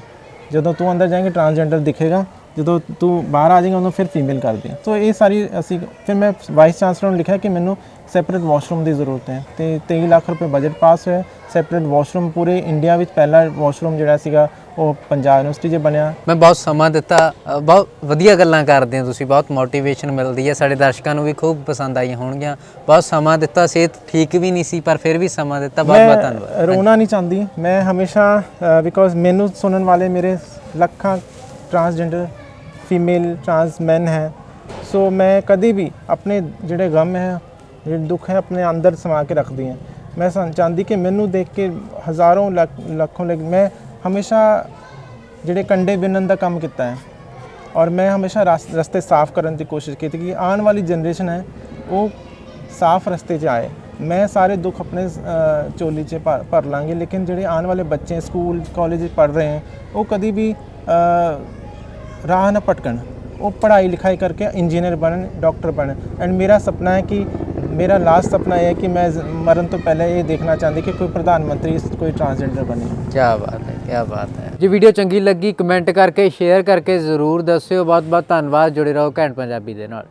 ਜਦੋਂ ਤੂੰ ਅੰਦਰ ਜਾਏਂਗੇ ਟਰਾਂਸਜੈਂਡਰ ਦਿਖੇਗਾ, ਜਦੋਂ ਤੂੰ ਬਾਹਰ ਆ ਜਾਏਗਾ ਉਹਨੂੰ ਫਿਰ ਫੀਮੇਲ ਕਰਦੇ ਆ। ਸੋ ਇਹ ਸਾਰੀ ਅਸੀਂ ਫਿਰ ਮੈਂ ਵਾਈਸ ਚਾਂਸਲਰ ਨੂੰ ਲਿਖਿਆ ਕਿ ਮੈਨੂੰ ਸੈਪਰੇਟ ਵਾਸ਼ਰੂਮ ਦੀ ਜ਼ਰੂਰਤ ਹੈ, ਅਤੇ 23 ਲੱਖ ਰੁਪਏ ਬਜਟ ਪਾਸ ਹੋਇਆ। ਸੈਪਰੇਟ ਵਾਸ਼ਰੂਮ ਪੂਰੇ ਇੰਡੀਆ ਵਿੱਚ ਪਹਿਲਾ ਵਾਸ਼ਰੂਮ ਜਿਹੜਾ ਸੀਗਾ ਉਹ ਪੰਜਾਬ ਯੂਨੀਵਰਸਿਟੀ 'ਚ ਬਣਿਆ। ਮੈਂ ਬਹੁਤ ਸਮਾਂ ਦਿੱਤਾ, ਬਹੁਤ ਵਧੀਆ ਗੱਲਾਂ ਕਰਦੇ ਹੋ ਤੁਸੀਂ, ਬਹੁਤ ਮੋਟੀਵੇਸ਼ਨ ਮਿਲਦੀ ਹੈ, ਸਾਡੇ ਦਰਸ਼ਕਾਂ ਨੂੰ ਵੀ ਖੂਬ ਪਸੰਦ ਆਈਆਂ ਹੋਣਗੀਆਂ। ਬਹੁਤ ਸਮਾਂ ਦਿੱਤਾ, ਸਿਹਤ ਠੀਕ ਵੀ ਨਹੀਂ ਸੀ ਪਰ ਫਿਰ ਵੀ ਸਮਾਂ ਦਿੱਤਾ, ਬਹੁਤ ਬਹੁਤ ਧੰਨਵਾਦ। ਰੋਣਾ ਨਹੀਂ ਚਾਹੁੰਦੀ ਮੈਂ ਹਮੇਸ਼ਾ, ਬਿਕੋਜ਼ ਮੈਨੂੰ ਸੁਣਨ ਵਾਲੇ ਮੇਰੇ ਲੱਖਾਂ ਟਰਾਂਸਜੈਂਡਰ ਫੀਮੇਲ ਟਰਾਂਸ ਮੈਨ ਹੈ। ਸੋ ਮੈਂ ਕਦੇ ਵੀ ਆਪਣੇ ਜਿਹੜੇ ਗਮ ਹੈ, ਜਿਹੜੇ ਦੁੱਖ ਹੈ ਆਪਣੇ ਅੰਦਰ ਸਮਾ ਕੇ ਰੱਖਦੀ ਹਾਂ। ਮੈਂ ਚਾਹੁੰਦੀ ਕਿ ਮੈਨੂੰ ਦੇਖ ਕੇ ਹਜ਼ਾਰਾਂ ਲੱਖੋਂ ਲੋਕ, ਮੈਂ ਹਮੇਸ਼ਾ ਜਿਹੜੇ ਕੰਡੇ ਬਿੰਨਣ ਦਾ ਕੰਮ ਕੀਤਾ ਹੈ ਔਰ ਮੈਂ ਹਮੇਸ਼ਾ ਰਸਤੇ ਸਾਫ਼ ਕਰਨ ਦੀ ਕੋਸ਼ਿਸ਼ ਕੀਤੀ ਕਿ ਆਉਣ ਵਾਲੀ ਜਨਰੇਸ਼ਨ ਹੈ ਉਹ ਸਾਫ਼ ਰਸਤੇ 'ਚ ਆਏ। ਮੈਂ ਸਾਰੇ ਦੁੱਖ ਆਪਣੇ ਝੋਲੀ 'ਚ ਭਰ ਲਾਂਗੇ, ਲੇਕਿਨ ਜਿਹੜੇ ਆਉਣ ਵਾਲੇ ਬੱਚੇ ਸਕੂਲ ਕਾਲਜ ਪੜ੍ਹ ਰਹੇ ਹੈ ਉਹ ਕਦੀ ਵੀ ਰਾਹ ਨਾ ਭਟਕਣ, ਉਹ ਪੜ੍ਹਾਈ ਲਿਖਾਈ ਕਰਕੇ ਇੰਜੀਨੀਅਰ ਬਣਨ, ਡਾਕਟਰ ਬਣਨ। ਐਂਡ ਮੇਰਾ ਸੁਪਨਾ ਹੈ ਕਿ ਮੇਰਾ ਲਾਸਟ ਸੁਪਨਾ ਇਹ ਹੈ ਕਿ ਮੈਂ ਮਰਨ ਤੋਂ ਪਹਿਲੇ ਇਹ ਦੇਖਣਾ ਚਾਹੁੰਦੀ ਕਿ ਕੋਈ ਪ੍ਰਧਾਨ ਮੰਤਰੀ ਕੋਈ ਟਰਾਂਸਜੈਂਡਰ ਬਣੇ। ਕੀ ਬਾਤ ਹੈ, ਕੀ ਬਾਤ ਹੈ। ਜੇ ਵੀਡੀਓ ਚੰਗੀ ਲੱਗੀ ਕਮੈਂਟ ਕਰਕੇ ਸ਼ੇਅਰ ਕਰਕੇ ਜ਼ਰੂਰ ਦੱਸਿਓ। ਬਹੁਤ ਬਹੁਤ ਧੰਨਵਾਦ, ਜੁੜੇ ਰਹੋ ਘੈਂਟ ਪੰਜਾਬੀ ਦੇ ਨਾਲ।